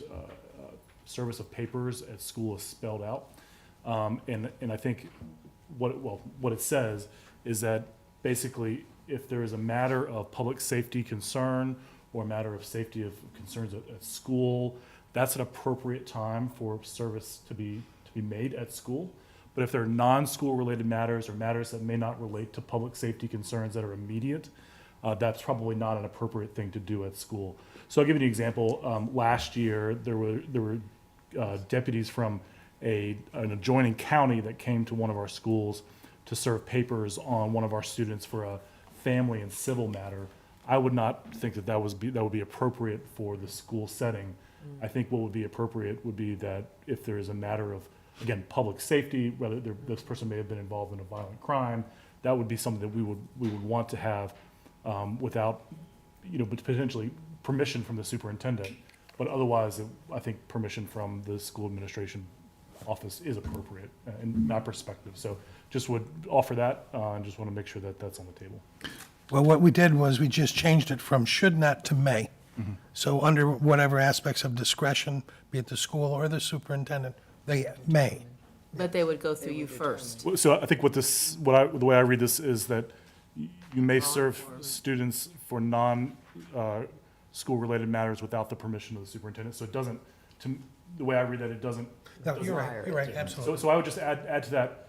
service of papers at school is spelled out. And I think what it says is that basically if there is a matter of public safety concern or a matter of safety of concerns at school, that's an appropriate time for service to be made at school. But if there are non-school related matters or matters that may not relate to public safety concerns that are immediate, that's probably not an appropriate thing to do at school. So I'll give you an example. Last year, there were deputies from an adjoining county that came to one of our schools to serve papers on one of our students for a family and civil matter. I would not think that would be appropriate for the school setting. I think what would be appropriate would be that if there is a matter of, again, public safety, whether this person may have been involved in a violent crime, that would be something that we would want to have without, but potentially permission from the superintendent. But otherwise, I think permission from the school administration office is appropriate in my perspective. So just would offer that and just want to make sure that that's on the table. Well, what we did was we just changed it from should not to may. So under whatever aspects of discretion, be it the school or the superintendent, they may. But they would go through you first. So I think the way I read this is that you may serve students for school related matters without the permission of the superintendent. So it doesn't, the way I read that, it doesn't. No, you're right, absolutely. So I would just add to that,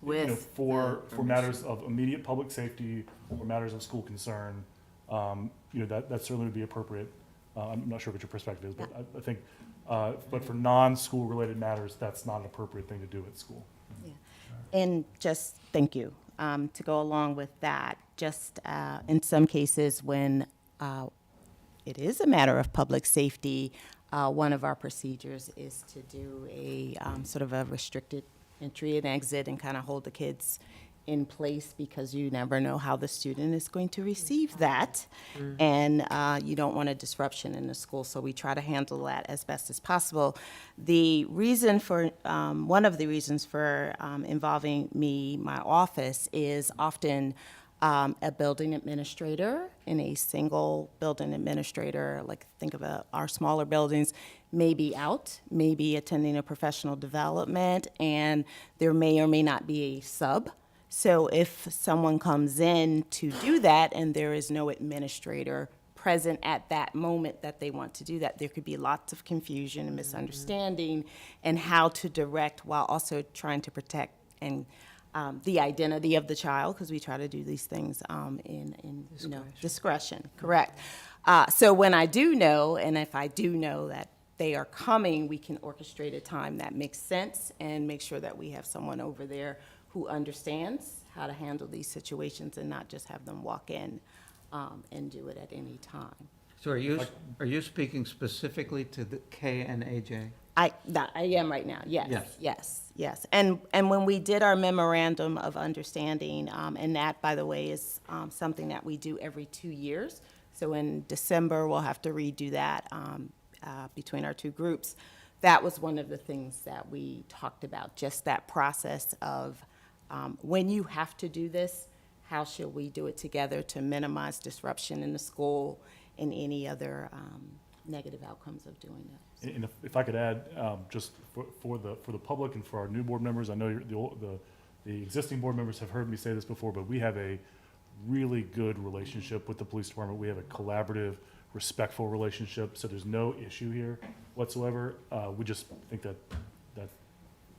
With for matters of immediate public safety or matters of school concern, that certainly would be appropriate. I'm not sure what your perspective is, but I think, but for non-school related matters, that's not an appropriate thing to do at school. Yeah. And just, thank you, to go along with that, just in some cases when it is a matter of public safety, one of our procedures is to do a sort of a restricted entry and exit and kind of hold the kids in place because you never know how the student is going to receive that. And you don't want a disruption in the school, so we try to handle that as best as possible. The reason for, one of the reasons for involving me, my office, is often a building administrator in a single building administrator, like think of our smaller buildings, may be out, may be attending a professional development, and there may or may not be a sub. So if someone comes in to do that and there is no administrator present at that moment that they want to do that. There could be lots of confusion and misunderstanding, and how to direct while also trying to protect and the identity of the child, because we try to do these things in discretion, correct. So when I do know, and if I do know that they are coming, we can orchestrate a time that makes sense and make sure that we have someone over there who understands how to handle these situations and not just have them walk in and do it at any time. So are you speaking specifically to the K and AJ? I am right now, yes. And when we did our memorandum of understanding, and that, by the way, is something that we do every 2 years. So in December, we'll have to redo that between our two groups. That was one of the things that we talked about, just that process of when you have to do this, how should we do it together to minimize disruption in the school and any other negative outcomes of doing that. And if I could add, just for the public and for our new board members, I know the existing board members have heard me say this before, but we have a really good relationship with the police department. We have a collaborative, respectful relationship, so there's no issue here whatsoever. We just think that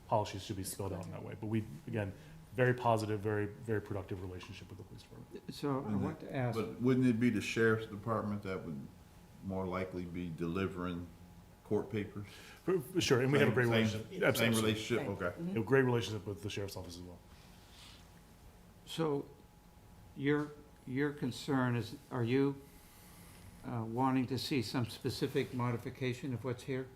policies should be spelled out in that way. But we, again, very positive, very, very productive relationship with the police department. So I want to ask. But wouldn't it be the sheriff's department that would more likely be delivering court papers? For sure, and we have a great relationship. Same Absolutely. relationship, okay. We have a great relationship with the sheriff's office as well. So your concern is, are you wanting to see some specific modification of what's here?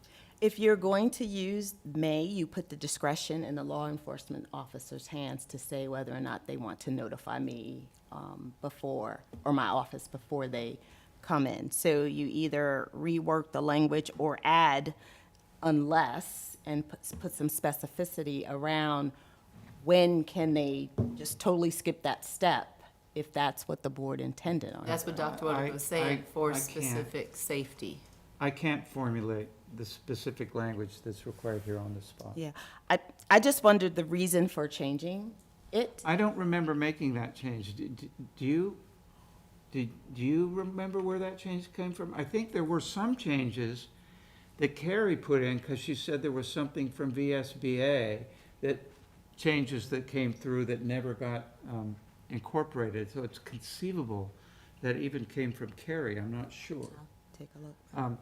If you're going to use may, you put the discretion in the law enforcement officer's hands to say whether or not they want to notify me before, or my office before they come in. So you either rework the language or add unless, and put some specificity around when can they just totally skip that step if that's what the board intended on. That's what Dr. Woodard was saying, I for can't. specific safety. I can't formulate the specific language that's required here on the spot. Yeah, I just wondered the reason for changing it. I don't remember making that change. Do you? Do you remember where that change came from? I think there were some changes that Carrie put in because she said there was something from VSBA, that changes that came through that never got incorporated. So it's conceivable that even came from Carrie. I'm not sure. Take a look.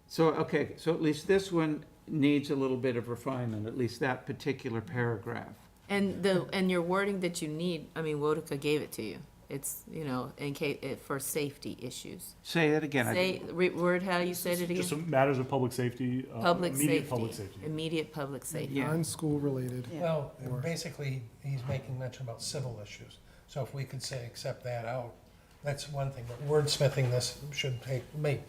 So, okay, so at least this one needs a little bit of refinement, at least that particular paragraph. And your wording that you need, I mean, Wodaka gave it to you. It's, in case, for safety issues. Say it again. Word how you said it again? Just some matters of public safety, immediate public safety. Immediate public safety. Yeah. Non-school related. Well, basically, he's making mention about civil issues. So if we could say, accept that out, that's one thing, but wordsmithing this should take, may.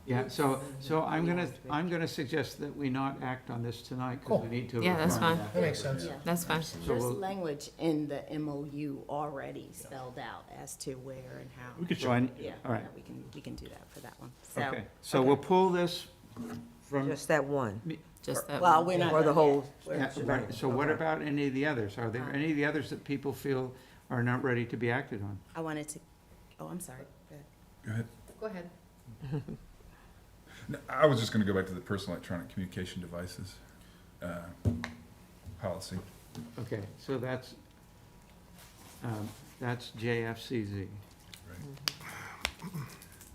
Yeah, so I'm gonna suggest that we not act on this tonight, because we need to. Yeah, that's refine fine. That makes sense. Yeah. That's fine. There's we'll- language in the MOU already spelled out as to where and how. We could So I- Yeah, all right. yeah, we can do that for that one. So, Okay, so we'll pull this from. Just that one. Just that well, one. we're not Or the done whole- yet. Yeah, right. So what about any of the others? Are there any of the others that people feel are not ready to be acted on? I wanted to, I'm sorry. Go ahead. Go ahead. Go ahead. No, I was just gonna go back to the personal electronic communication devices, policy. Okay, so that's JFCZ.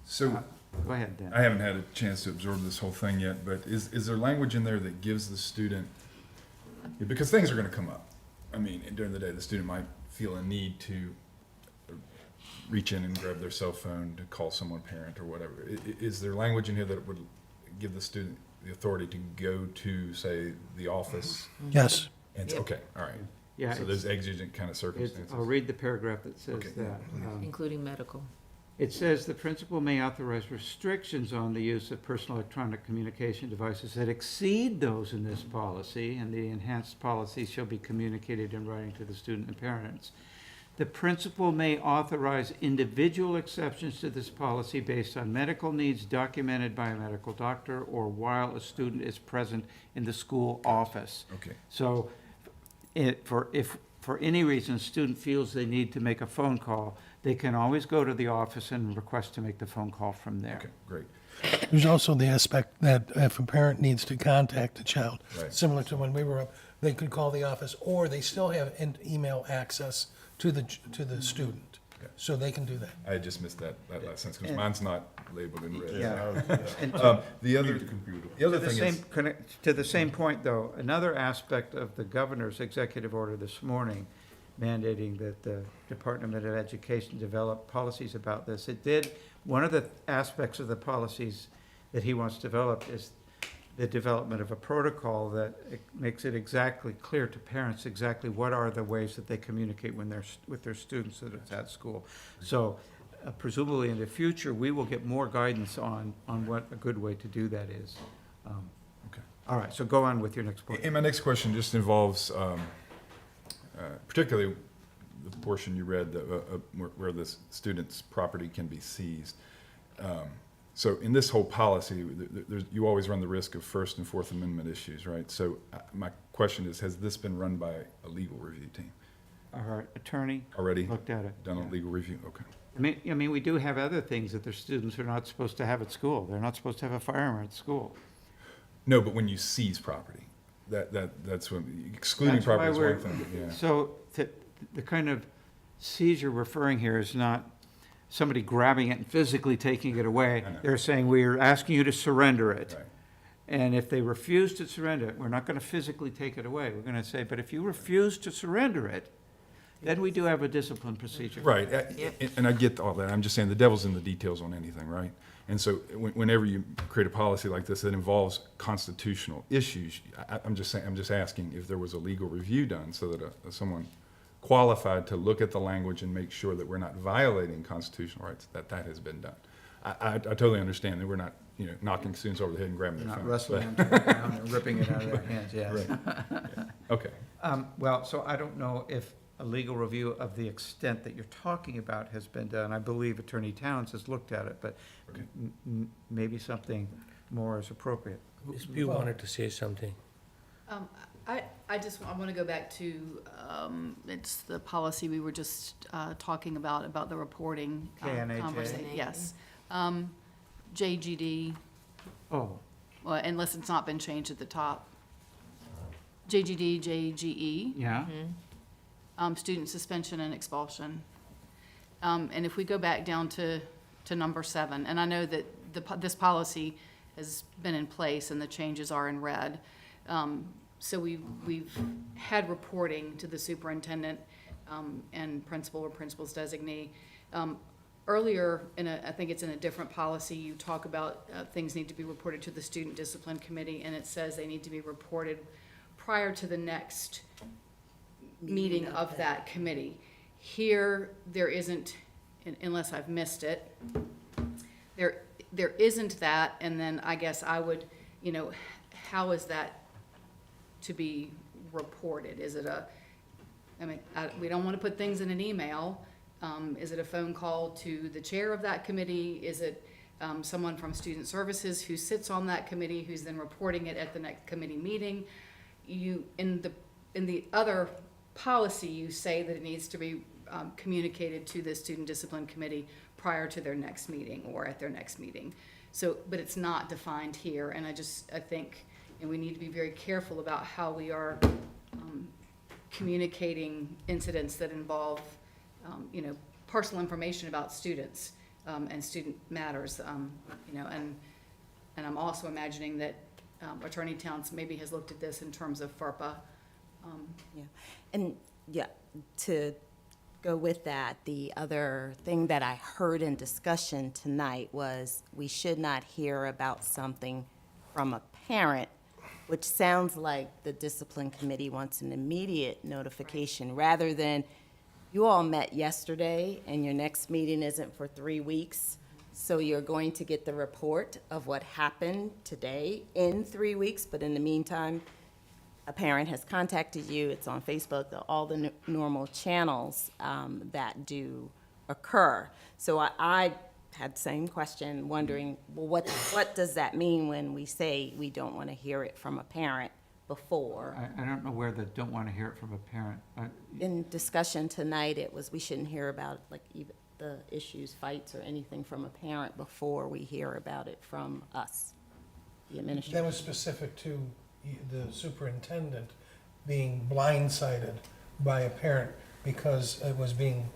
So, Go ahead, Dan. I haven't had a chance to absorb this whole thing yet, but is there language in there that gives the student, because things are gonna come up. I mean, during the day, the student might feel a need to reach in and grab their cell phone to call someone parent or whatever. Is there language in here that would give the student the authority to go to, say, the office? Yes. And, okay, all right. Yeah, So there's exigent kind of circumstances. I'll read the paragraph that says Okay. that. Including medical. It says the principal may authorize restrictions on the use of personal electronic communication devices that exceed those in this policy, and the enhanced policy shall be communicated in writing to the student and parents. The principal may authorize individual exceptions to this policy based on medical needs documented by a medical doctor or while a student is present in the school office. Okay. So if for any reason, a student feels they need to make a phone call, they can always go to the office and request to make the phone call from there. Okay, great. There's also the aspect that if a parent needs to contact a child, Right. similar to when we were up, they could call the office, or they still have email access to the student. Okay. So they can do that. I just missed that last sentence, because mine's not labeled in red. Yeah. And The other To the thing same, is, to the same point, though, another aspect of the governor's executive order this morning mandating that the Department of Education develop policies about this, one of the aspects of the policies that he wants developed is the development of a protocol that makes it exactly clear to parents exactly what are the ways that they communicate with their students that it's at school. So presumably in the future, we will get more guidance on what a good way to do that is. Okay. All right, so go on with your next point. and my next question just involves, particularly the portion you read, where the student's property can be seized. So in this whole policy, you always run the risk of First and Fourth Amendment issues, right? So my question is, has this been run by a legal review team? Our attorney Already looked at it. done a yeah. legal review? Okay. I mean, we do have other things that their students are not supposed to have at school. They're not supposed to have a firearm at school. No, but when you seize property, that's when, excluding That's why property is we're- one thing, but yeah. So the kind of seizure referring here is not somebody grabbing it and physically taking it away. I know. They're saying, we're asking you to surrender it. Right. And if they refuse to surrender it, we're not going to physically take it away. We're going to say, but if you refuse to surrender it, then we do have a discipline procedure. Right, and I get all that. I'm just saying the devil's in the details on anything, right? And so whenever you create a policy like this that involves constitutional issues, I'm just asking if there was a legal review done so that someone qualified to look at the language and make sure that we're not violating constitutional rights, that has been done. I totally understand that we're not, knocking students over the head and grabbing their Not phone. wrestling them to the ground and ripping it out of their hands, yes. Right. Yeah. Okay. Well, so I don't know if a legal review of the extent that you're talking about has been done. I believe Attorney Towns has looked at it, but Okay. maybe something more is appropriate. Ms. Pugh wanted to say something. I want to go back to, it's the policy we were just talking about the reporting KNAJ. conversation. Yes. JGD, Oh, well, unless it's not been changed at the top. JGD, JGE. yeah? Student suspension and expulsion. And if we go back down to number 7, and I know that this policy has been in place and the changes are in red. So we've had reporting to the superintendent and principal or principal's designee. Earlier, I think it's in a different policy, you talk about things need to be reported to the student discipline committee, and it says they need to be reported prior to the next meeting of that committee. Here, there isn't, unless I've missed it, there isn't that, and then I guess I would, how is that to be reported? Is it we don't want to put things in an email. Is it a phone call to the chair of that committee? Is it someone from Student Services who sits on that committee who's then reporting it at the next committee meeting? In the other policy, you say that it needs to be communicated to the Student Discipline Committee prior to their next meeting or at their next meeting. So, but it's not defined here, and I think we need to be very careful about how we are communicating incidents that involve, personal information about students and student matters, and I'm also imagining that Attorney Towns maybe has looked at this in terms of FERPA. Yeah, and to go with that, the other thing that I heard in discussion tonight was we should not hear about something from a parent, which sounds like the discipline committee wants an immediate notification rather than you all met yesterday and your next meeting isn't for 3 weeks. So you're going to get the report of what happened today in 3 weeks, but in the meantime, a parent has contacted you, it's on Facebook, all the normal channels that do occur. So I had the same question, wondering, well, what does that mean when we say we don't want to hear it from a parent, before. I don't know where the don't want to hear it from a parent. In discussion tonight, it was, we shouldn't hear about like even the issues, fights, or anything from a parent before we hear about it from us, the That administration. was specific to the superintendent being blindsided by a parent because it was being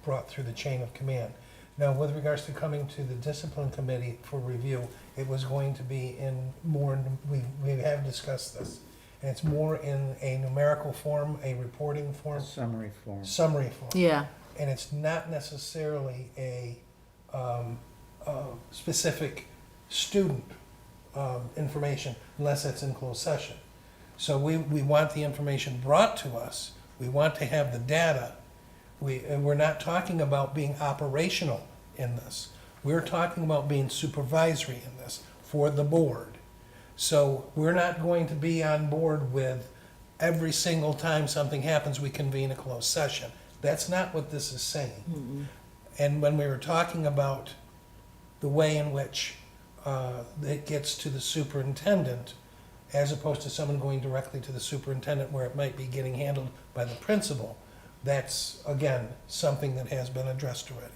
brought through the chain of command. Now, with regards to coming to the discipline committee for review, it was going to be in more, we have discussed this, and it's more in a numerical form, a reporting form. Summary form. Summary form. Yeah. And it's not necessarily a specific student information unless it's in closed session. So we want the information brought to us. We want to have the data. And we're not talking about being operational in this. We're talking about being supervisory in this for the board. So we're not going to be on board with every single time something happens, we convene a closed session. That's not what this is saying. And when we were talking about the way in which it gets to the superintendent, as opposed to someone going directly to the superintendent where it might be getting handled by the principal, that's, again, something that has been addressed already.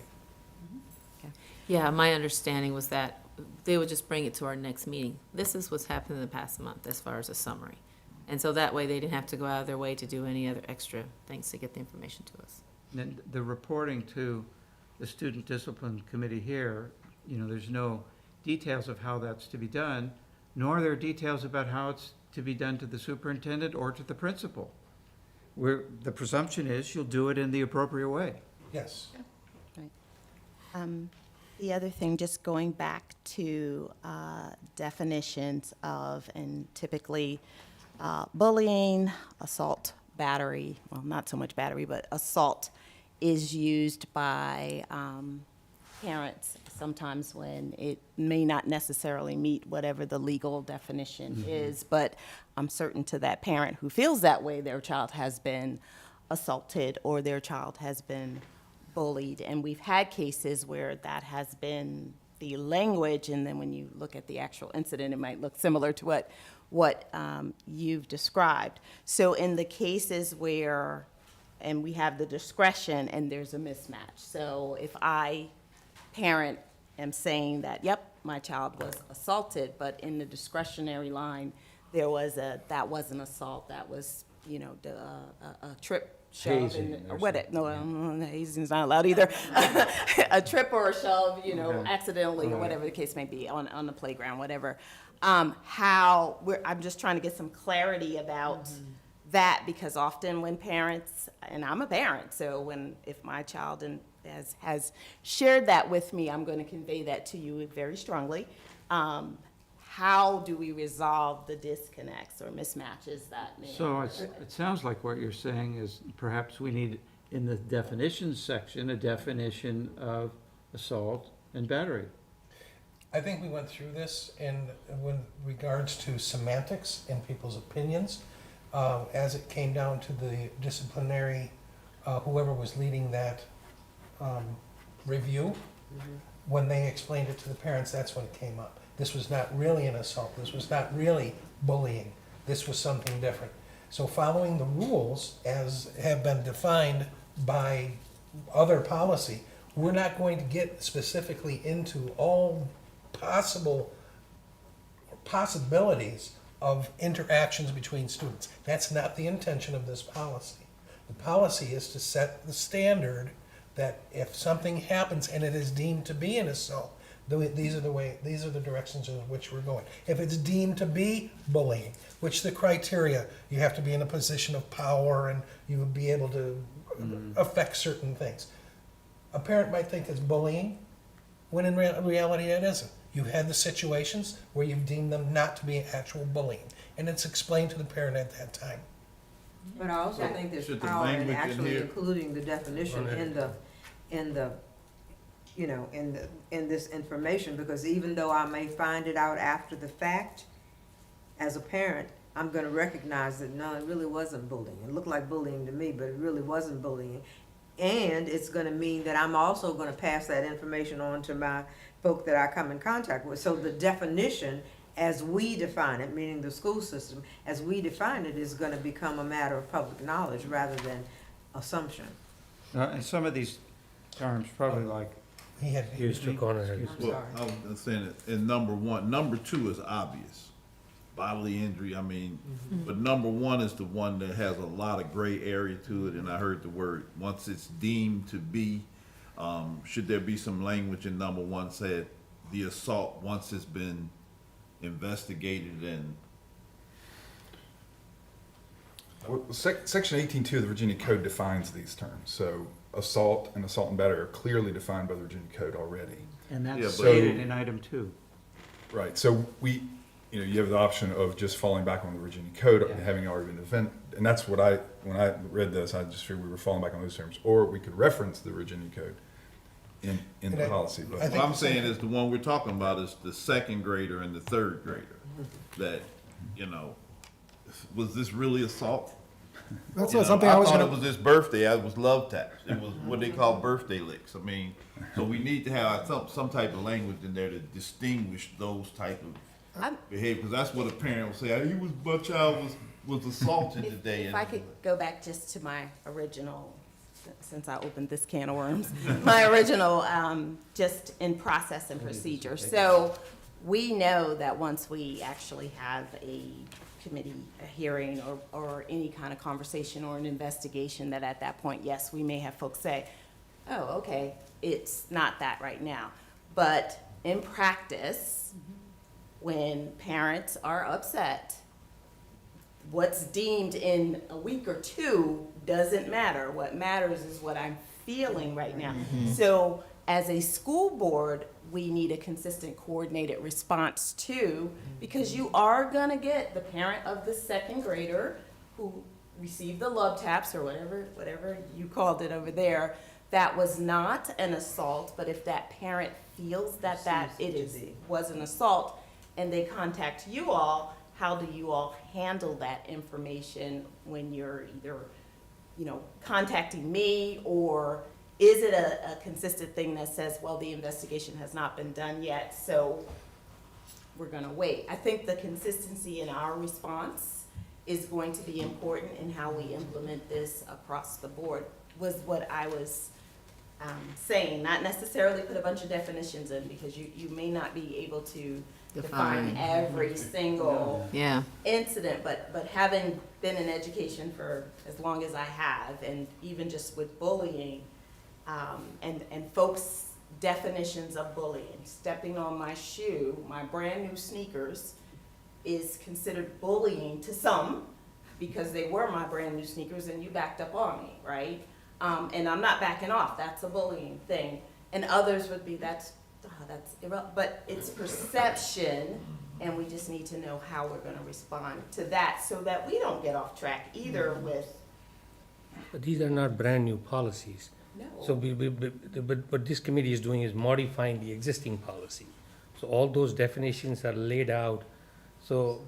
Yeah, my understanding was that they would just bring it to our next meeting. This is what's happened in the past month as far as a summary. And so that way they didn't have to go out of their way to do any other extra things to get the information to us. And the reporting to the Student Discipline Committee here, there's no details of how that's to be done, nor are there details about how it's to be done to the superintendent or to the principal. The presumption is you'll do it in the appropriate way. Yes. The other thing, just going back to definitions of, and typically bullying, assault, battery, well, not so much battery, but assault is used by parents sometimes when it may not necessarily meet whatever the legal definition is, but I'm certain to that parent who feels that way, their child has been assaulted or their child has been bullied. And we've had cases where that has been the language, and then when you look at the actual incident, it might look similar to what you've described. So in the cases where, and we have the discretion and there's a mismatch. So if I, parent, am saying that, yep, my child was assaulted, but in the discretionary line, that was an assault, that was, a trip, shove, Hazing and, or what something. No, hazing's not allowed either. A trip or a shove, accidentally, or whatever the case may be, on the playground, whatever. I'm just trying to get some clarity about that, because often when parents, and I'm a parent, so if my child has shared that with me, I'm going to convey that to you very strongly. How do we resolve the disconnects or mismatches that may So occur? it sounds like what you're saying is perhaps we need, in the definitions section, a definition of assault and battery. I think we went through this in regards to semantics and people's opinions, as it came down to the disciplinary, whoever was leading that review. When they explained it to the parents, that's when it came up. This was not really an assault. This was not really bullying. This was something different. So following the rules as have been defined by other policy, we're not going to get specifically into all possibilities of interactions between students. That's not the intention of this policy. The policy is to set the standard that if something happens and it is deemed to be an assault, these are the directions in which we're going. If it's deemed to be bullying, which the criteria, you have to be in a position of power and you would be able to affect certain things. A parent might think it's bullying, when in reality it isn't. You've had the situations where you've deemed them not to be actual bullying, and it's explained to the parent at that time. But I also think there's should the power in language in actually here- including the definition in this information, because even though I may find it out after the fact, as a parent, I'm gonna recognize that, no, it really wasn't bullying. It looked like bullying to me, but it really wasn't bullying. And it's gonna mean that I'm also gonna pass that information on to my folk that I come in contact with. So the definition as we define it, meaning the school system, as we define it, is gonna become a matter of public knowledge rather than assumption. And some of these terms, probably like. He had, Mr. Connor has. Well, I was saying it in number one. Number two is obvious. Bodily injury, I mean, but number one is the one that has a lot of gray area to it, and I heard the word, once it's deemed to be, should there be some language in number one said, the assault, once it's been investigated and Well, Section 18.2 of the Virginia Code defines these terms. So assault and assault and battery are clearly defined by the Virginia Code already. And Yeah, that's but- stated in item 2. Right. So you have the option of just falling back on the Virginia Code and having already been defended. And that's what when I read this, I just figured we were falling back on those terms. Or we could reference the Virginia Code in the policy. But what I'm saying is the one we're talking about is the second grader and the third grader. That, was this really assault? That's not something I was thought gonna. it was this birthday. It was love taps. It was what they call birthday licks. I mean, so we need to have some type of language in there to distinguish those type of behavior. Because that's what a parent will say. My child was assaulted today. If I could go back just to my original, since I opened this can of worms, my original, just in process and procedure. So we know that once we actually have a committee, a hearing, or any kind of conversation or an investigation, that at that point, yes, we may have folks say, oh, okay, it's not that right now. But in practice, when parents are upset, what's deemed in a week or two doesn't matter. What matters is what I'm feeling right now. So as a school board, we need a consistent, coordinated response too, because you are gonna get the parent of the second grader who received the love taps or whatever you called it over there. That was not an assault, but if that parent feels that was an assault and they contact you all, how do you all handle that information when you're either, contacting me, or is it a consistent thing that says, well, the investigation has not been done yet, so we're gonna wait? I think the consistency in our response is going to be important in how we implement this across the board, was what I was saying. Not necessarily put a bunch of definitions in, because you may not be able to define every single incident, but having been in education for as long as I have, and even just with bullying, and folks' definitions of bullying, stepping on my shoe, my brand new sneakers, is considered bullying to some, because they were my brand new sneakers and you backed up on me, right? And I'm not backing off, that's a bullying thing. And others would be, that's irrelevant, but it's perception, and we just need to know how we're gonna respond to that, so that we don't get off track either with. But these are not brand-new policies. No. So but what this committee is doing is modifying the existing policy. So all those definitions are laid out, so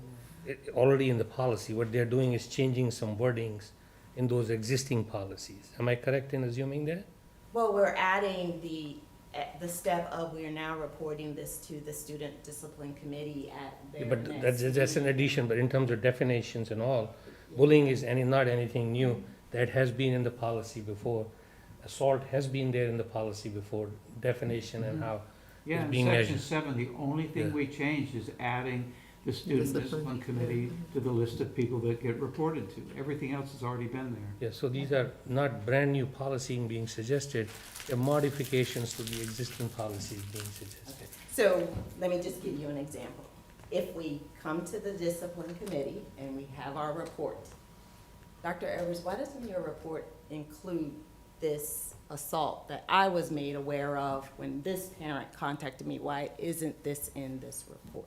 already in the policy. What they're doing is changing some wordings in those existing policies. Am I correct in assuming that? Well, we're adding the step of, we are now reporting this to the Student Discipline Committee at their But next that's an addition, but in terms of definitions and all, bullying is not anything new. That has been in the policy before. Assault has been there in the policy before, definition and how Yeah, it's in being section measured. 7, the only thing we changed is adding the Student Discipline Committee to the list of people that get reported to. Everything else has already been there. Yeah, so these are not brand-new policy being suggested, they're modifications to the existing policies being suggested. So let me just give you an example. If we come to the Discipline Committee and we have our report, Dr. Evers, why doesn't your report include this assault that I was made aware of when this parent contacted me? Why isn't this in this report?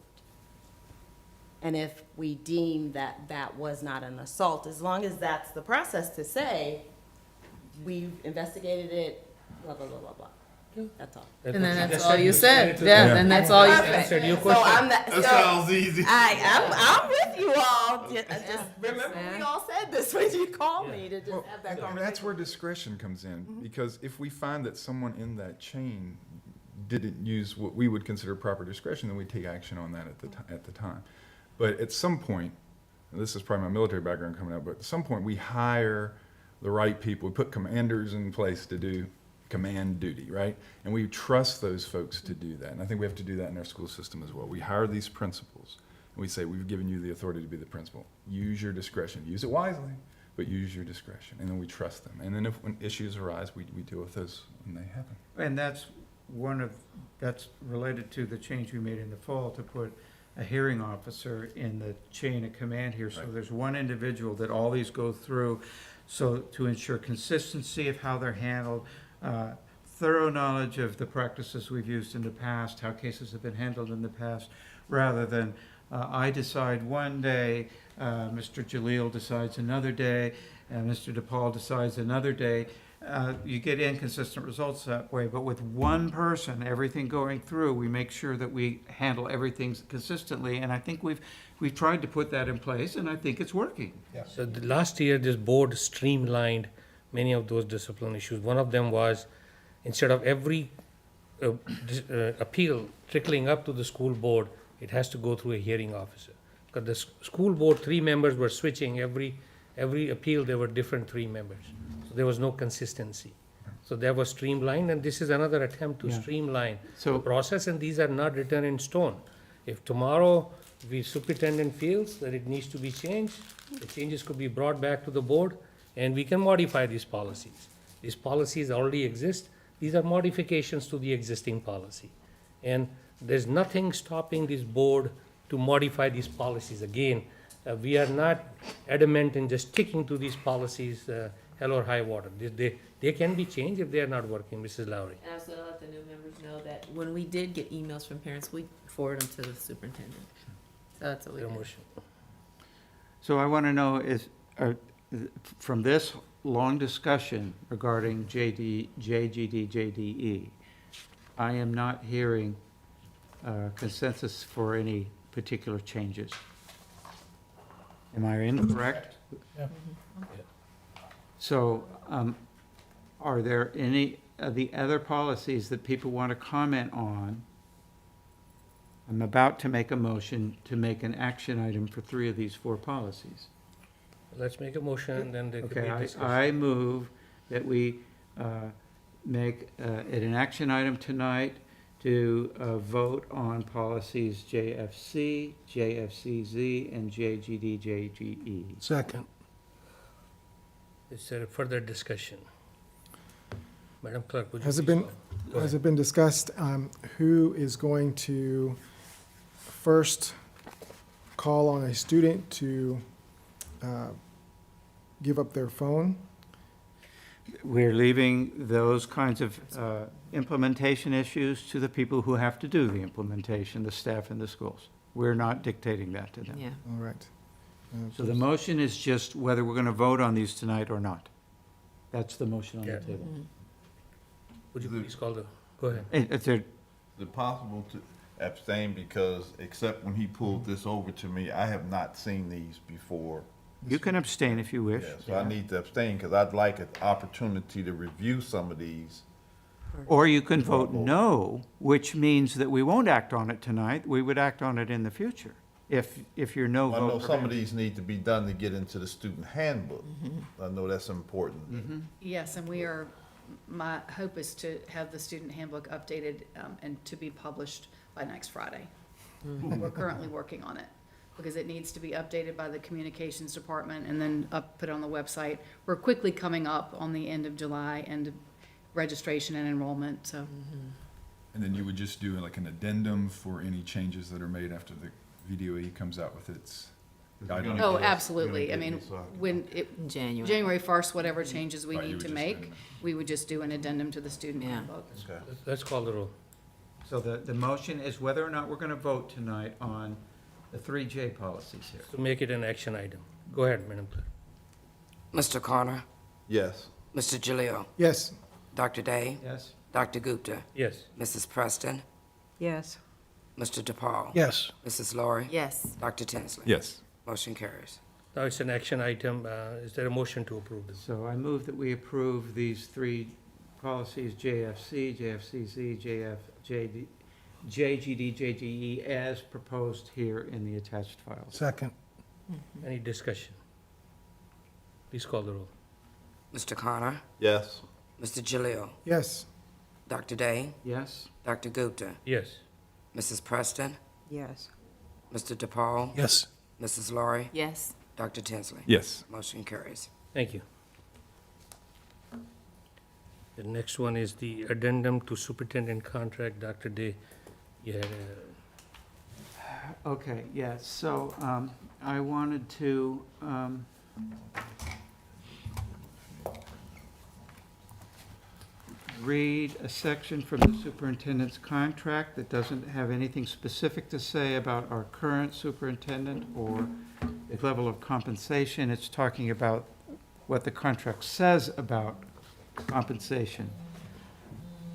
And if we deem that that was not an assault, as long as that's the process to say, we've investigated it, blah, blah, blah, blah, blah. That's all. And then that's all you said. Yeah, then that's all you said. Your So question. I'm not, that sounds easy. I'm with you all. Just remember, we all said this when you called me to just have that And conversation. that's where discretion comes in, because if we find that someone in that chain didn't use what we would consider proper discretion, then we take action on that at the time. But at some point, and this is probably my military background coming out, but at some point we hire the right people, we put commanders in place to do command duty, right? And we trust those folks to do that. And I think we have to do that in our school system as well. We hire these principals, and we say, we've given you the authority to be the principal. Use your discretion. Use it wisely, but use your discretion. And then we trust them. And then when issues arise, we deal with those when they happen. And that's that's related to the change we made in the fall to put a hearing officer in the chain of command here. So Right. there's one individual that all these go through, so to ensure consistency of how they're handled, thorough knowledge of the practices we've used in the past, how cases have been handled in the past, rather than I decide one day, Mr. Jalil decides another day, and Mr. DePaul decides another day. You get inconsistent results that way, but with one person, everything going through, we make sure that we handle everything consistently, and I think we've tried to put that in place, and I think it's working. So last year, this board streamlined many of those discipline issues. One of them was, instead of every appeal trickling up to the school board, it has to go through a hearing officer. Because the school board, 3 members were switching every appeal, there were different 3 members. So there was no consistency. So that was streamlined, and this is another attempt to Yeah. streamline So- the process, and these are not written in stone. If tomorrow the superintendent feels that it needs to be changed, the changes could be brought back to the board, and we can modify these policies. These policies already exist. These are modifications to the existing policy. And there's nothing stopping this board to modify these policies. Again, we are not adamant in just sticking to these policies, hell or high water. They can be changed if they are not working, Mrs. Lowry. And I was gonna let the new members know that when we did get emails from parents, we forward them to the superintendent. So that's what we Your did. motion. So I want to know from this long discussion regarding JGD, JDE, I am not hearing consensus for any particular changes. Am I incorrect? Yeah. So, are there any of the other policies that people want to comment on? I'm about to make a motion to make an action item for 3 of these 4 policies. Let's make a motion, and then there could be Okay, a discussion. I move that we make it an action item tonight to vote on policies JFC, JFCZ, and JGD, JGE. Second. Is there a further discussion? Madam Clerk, would you Has it please been, call? Go has ahead. it been discussed, who is going to first call on a student to give up their phone? We're leaving those kinds of implementation issues to the people who have to do the implementation, the staff in the schools. We're not dictating that to them. Yeah. All right. So the motion is just whether we're going to vote on these tonight or not. That's the motion on the Yeah. table. Would you please call the, go ahead. If there, Is it possible to abstain because, except when he pulled this over to me, I have not seen these before. you can abstain if you wish. Yeah, so I need to abstain because I'd like an opportunity to review some of these. Or you can vote no, which means that we won't act on it tonight. We would act on it in the future, if your no I know vote. some of these need to be done to get into the student handbook. I know that's important. Yes, and we are, my hope is to have the student handbook updated and to be published by next Friday. We're currently working on it, because it needs to be updated by the communications department and then put on the website. We're quickly coming up on the end of July, end of registration and enrollment, so. And then you would just do like an addendum for any changes that are made after the VDOE comes out with its guidelines. Oh, absolutely. I mean, when January. January 1st, whatever changes we Right, you need would to just make, addendum. we would just do an addendum to the student Yeah. handbook. Okay. Let's call the roll. So the motion is whether or not we're going to vote tonight on the 3J policies here. To make it an action item. Go ahead, Madam Clerk. Mr. Connor, Yes. Mr. Jalil, Yes. Dr. Day, Yes? Dr. Gupta, Yes. Mrs. Preston, Yes. Mr. DePaul. Yes. Mrs. Laurie. Yes. Dr. Tinsley. Yes. Motion carries. Now it's an action item. Is there a motion to approve this? So I move that we approve these 3 policies JFC, JFCZ, JGD, JGE as proposed here in the attached files. Second. Any discussion? Please call the roll. Mr. Connor? Yes. Mr. Jalil? Yes. Dr. Day? Yes? Dr. Gupta? Yes. Mrs. Preston? Yes. Mr. DePaul? Yes. Mrs. Laurie? Yes. Dr. Tinsley? Yes. Motion carries. Thank you. The next one is the addendum to superintendent contract. Dr. Day, you had Okay, yes, so I wanted to read a section from the superintendent's contract that doesn't have anything specific to say about our current superintendent or the level of compensation. It's talking about what the contract says about compensation.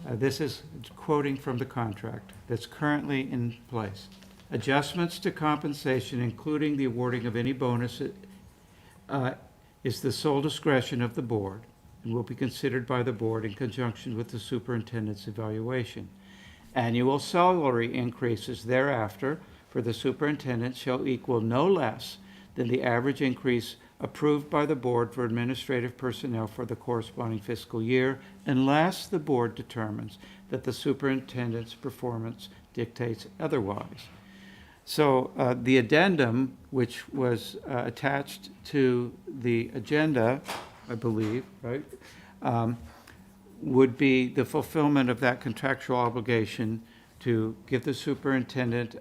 This is quoting from the contract that's currently in place. Adjustments to compensation, including the awarding of any bonus, is the sole discretion of the board and will be considered by the board in conjunction with the superintendent's evaluation. Annual salary increases thereafter for the superintendent shall equal no less than the average increase approved by the board for administrative personnel for the corresponding fiscal year, unless the board determines that the superintendent's performance dictates otherwise. So the addendum, which was attached to the agenda, I believe, right, would be the fulfillment of that contractual obligation to give the superintendent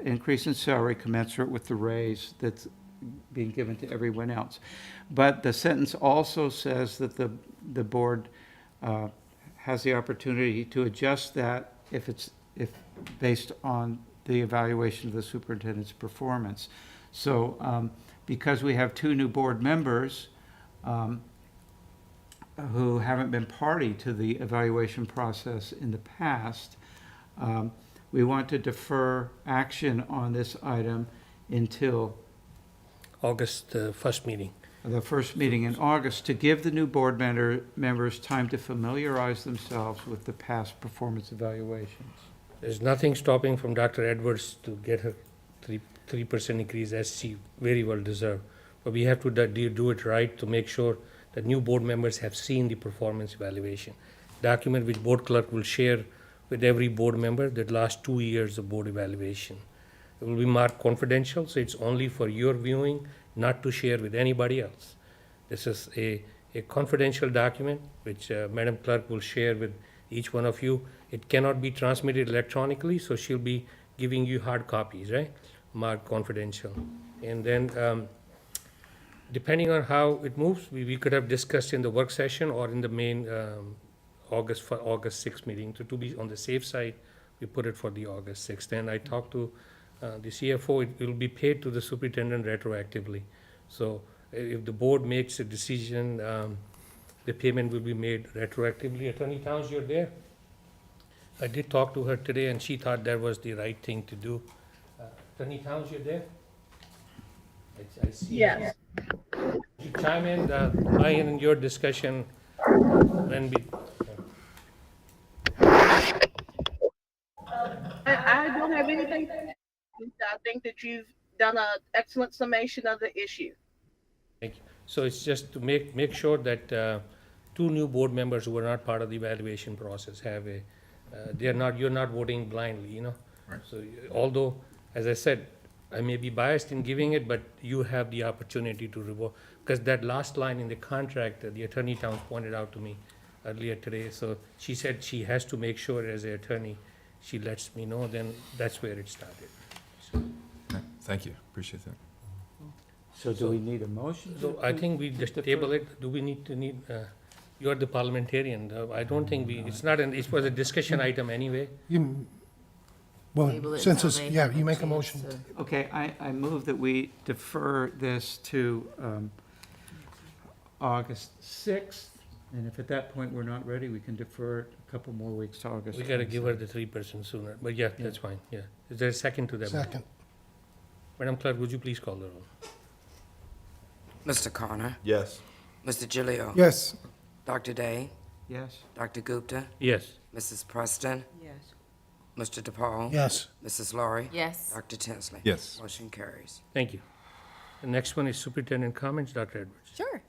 increase in salary commensurate with the raise that's being given to everyone else. But the sentence also says that the board has the opportunity to adjust that if based on the evaluation of the superintendent's performance. So because we have two new board members who haven't been party to the evaluation process in the past, we want to defer action on this item until August 1st meeting. the first meeting in August, to give the new board members time to familiarize themselves with the past performance evaluations. There's nothing stopping from Dr. Edwards to get her 3% increase as she very well deserved. But we have to do it right to make sure that new board members have seen the performance evaluation. Document which board clerk will share with every board member the last 2 years of board evaluation. It will be marked confidential, so it's only for your viewing, not to share with anybody else. This is a confidential document which Madam Clerk will share with each one of you. It cannot be transmitted electronically, so she'll be giving you hard copies, right? Marked confidential. And then, depending on how it moves, we could have discussed in the work session or in the main August 6th meeting. So to be on the safe side, we put it for the August 6th. And I talked to the CFO, it will be paid to the superintendent retroactively. So if the board makes a decision, the payment will be made retroactively. Attorney Towns, you're there? I did talk to her today, and she thought that was the right thing to do. Attorney Towns, you're there? I see. Yes. You chime in, mine and your discussion when we. I don't have anything. I think that you've done an excellent summation of the issue. Thank you. So it's just to make sure that two new board members who are not part of the evaluation process have a, you're not voting blindly, you know? Right. So although, as I said, I may be biased in giving it, but you have the opportunity to revoke, because that last line in the contract, the Attorney Towns pointed out to me earlier today, so she said she has to make sure as an attorney, she lets me know, then that's where it started. So, Okay, thank you, appreciate that. So do we need a motion? So I think we just table it. Do we need, you're the parliamentarian. I don't think it's not, it was a discussion item anyway. Well, Table it since until it's, they yeah, have you a make a chance motion. to- Okay, I move that we defer this to August 6th, and if at that point we're not ready, we can defer it a couple more weeks to August. We gotta give her 27th. the 3% sooner, but yeah, that's fine, yeah. Is there a second to that? Second. Madam Clerk, would you please call the roll? Mr. Connor? Yes. Mr. Jalil? Yes. Dr. Day? Yes. Dr. Gupta, Yes. Mrs. Preston, Yes. Mr. DePaul. Yes. Mrs. Laurie. Yes. Dr. Tinsley. Yes. Motion carries. Thank you. The next one is superintendent comments, Dr. Edwards. Sure.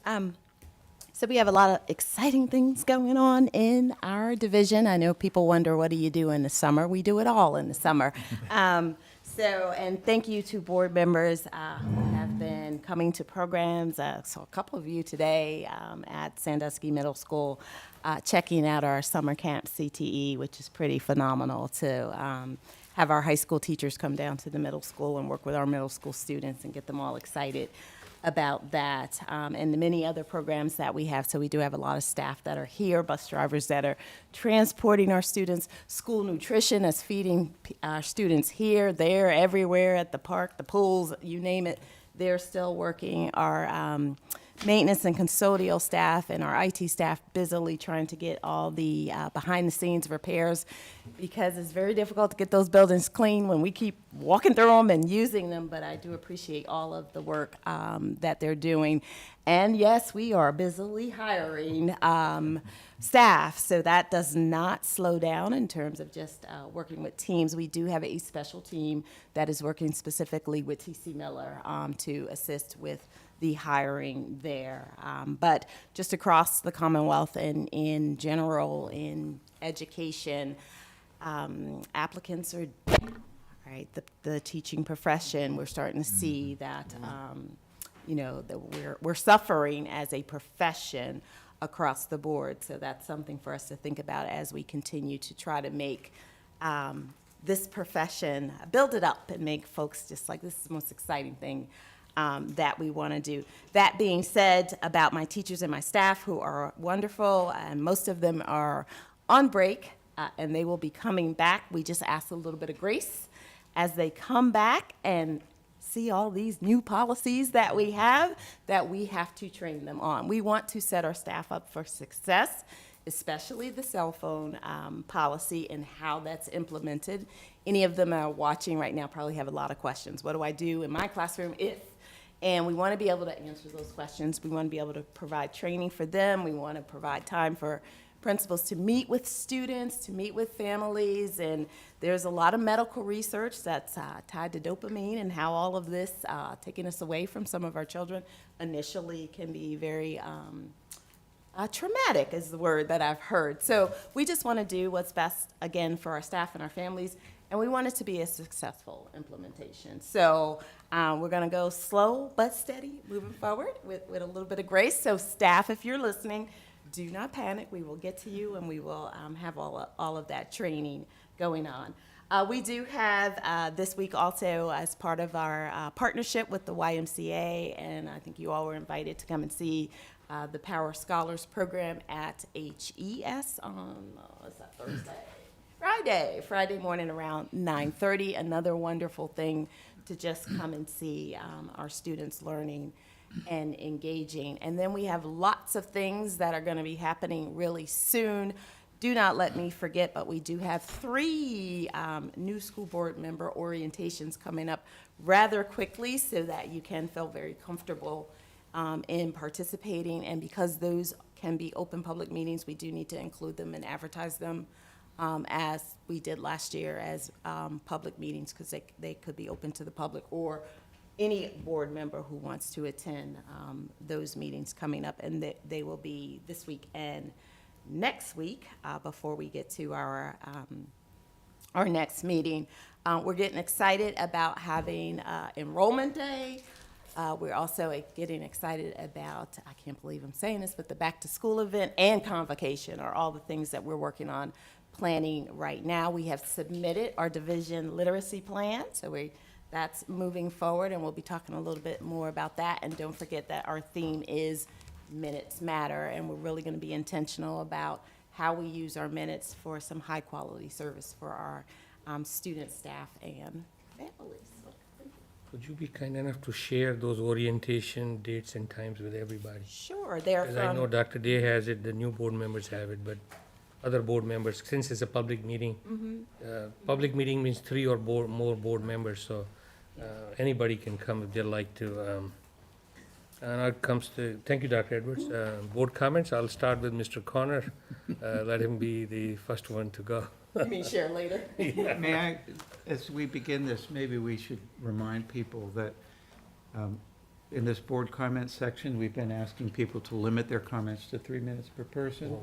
So we have a lot of exciting things going on in our division. I know people wonder, what do you do in the summer? We do it all in the summer. And thank you to board members who have been coming to programs. So a couple of you today at Sandusky Middle School checking out our summer camp CTE, which is pretty phenomenal to have our high school teachers come down to the middle school and work with our middle school students and get them all excited about that, and the many other programs that we have. So we do have a lot of staff that are here, bus drivers that are transporting our students, school nutrition is feeding our students here, there, everywhere, at the park, the pools, you name it. They're still working. Our maintenance and custodial staff and our IT staff busily trying to get all the behind-the-scenes repairs, because it's very difficult to get those buildings clean when we keep walking through them and using them, but I do appreciate all of the work that they're doing. And yes, we are busily hiring staff, so that does not slow down in terms of just working with teams. We do have a special team that is working specifically with TC Miller to assist with the hiring there. But just across the Commonwealth and in general, in education, applicants are, right, the teaching profession, we're starting to see that, that we're suffering as a profession across the board. So that's something for us to think about as we continue to try to make this profession, build it up and make folks just like, this is the most exciting thing that we want to do. That being said, about my teachers and my staff, who are wonderful, and most of them are on break, and they will be coming back. We just ask a little bit of grace as they come back and see all these new policies that we have to train them on. We want to set our staff up for success, especially the cell phone policy and how that's implemented. Any of them are watching right now probably have a lot of questions. What do I do in my classroom if? And we want to be able to answer those questions. We want to be able to provide training for them. We want to provide time for principals to meet with students, to meet with families, and there's a lot of medical research that's tied to dopamine and how all of this, taking us away from some of our children, initially can be very traumatic is the word that I've heard. So we just want to do what's best, again, for our staff and our families, and we want it to be a successful implementation. So we're going to go slow but steady moving forward with a little bit of grace. So staff, if you're listening, do not panic. We will get to you, and we will have all of that training going on. We do have this week also, as part of our partnership with the YMCA, and I think you all were invited to come and see the Power Scholars program at HES on, what's that, Thursday? Friday morning around 9:30. Another wonderful thing to just come and see our students learning and engaging. And then we have lots of things that are going to be happening really soon. Do not let me forget, but we do have 3 new school board member orientations coming up rather quickly so that you can feel very comfortable in participating. And because those can be open public meetings, we do need to include them and advertise them as we did last year as public meetings, because they could be open to the public or any board member who wants to attend those meetings coming up. And they will be this week and next week before we get to our next meeting. We're getting excited about having enrollment day. We're also getting excited about, I can't believe I'm saying this, but the back to school event and convocation are all the things that we're working on planning right now. We have submitted our division literacy plan, so that's moving forward, and we'll be talking a little bit more about that. And don't forget that our theme is minutes matter, and we're really going to be intentional about how we use our minutes for some high quality service for our students, staff, and families. Would you be kind enough to share those orientation dates and times with everybody? Sure, they're Because I know Dr. Day has it, the new board members have it, but other board members, since it's a public meeting, public meeting means 3 or more board members, so anybody can come if they'd like to Now it comes to, thank you, Dr. Edwards. Board comments, I'll start with Mr. Connor. Let him be the first one to go. You mean share later? May I, as we begin this, maybe we should remind people that in this board comment section, we've been asking people to limit their comments to 3 minutes per person.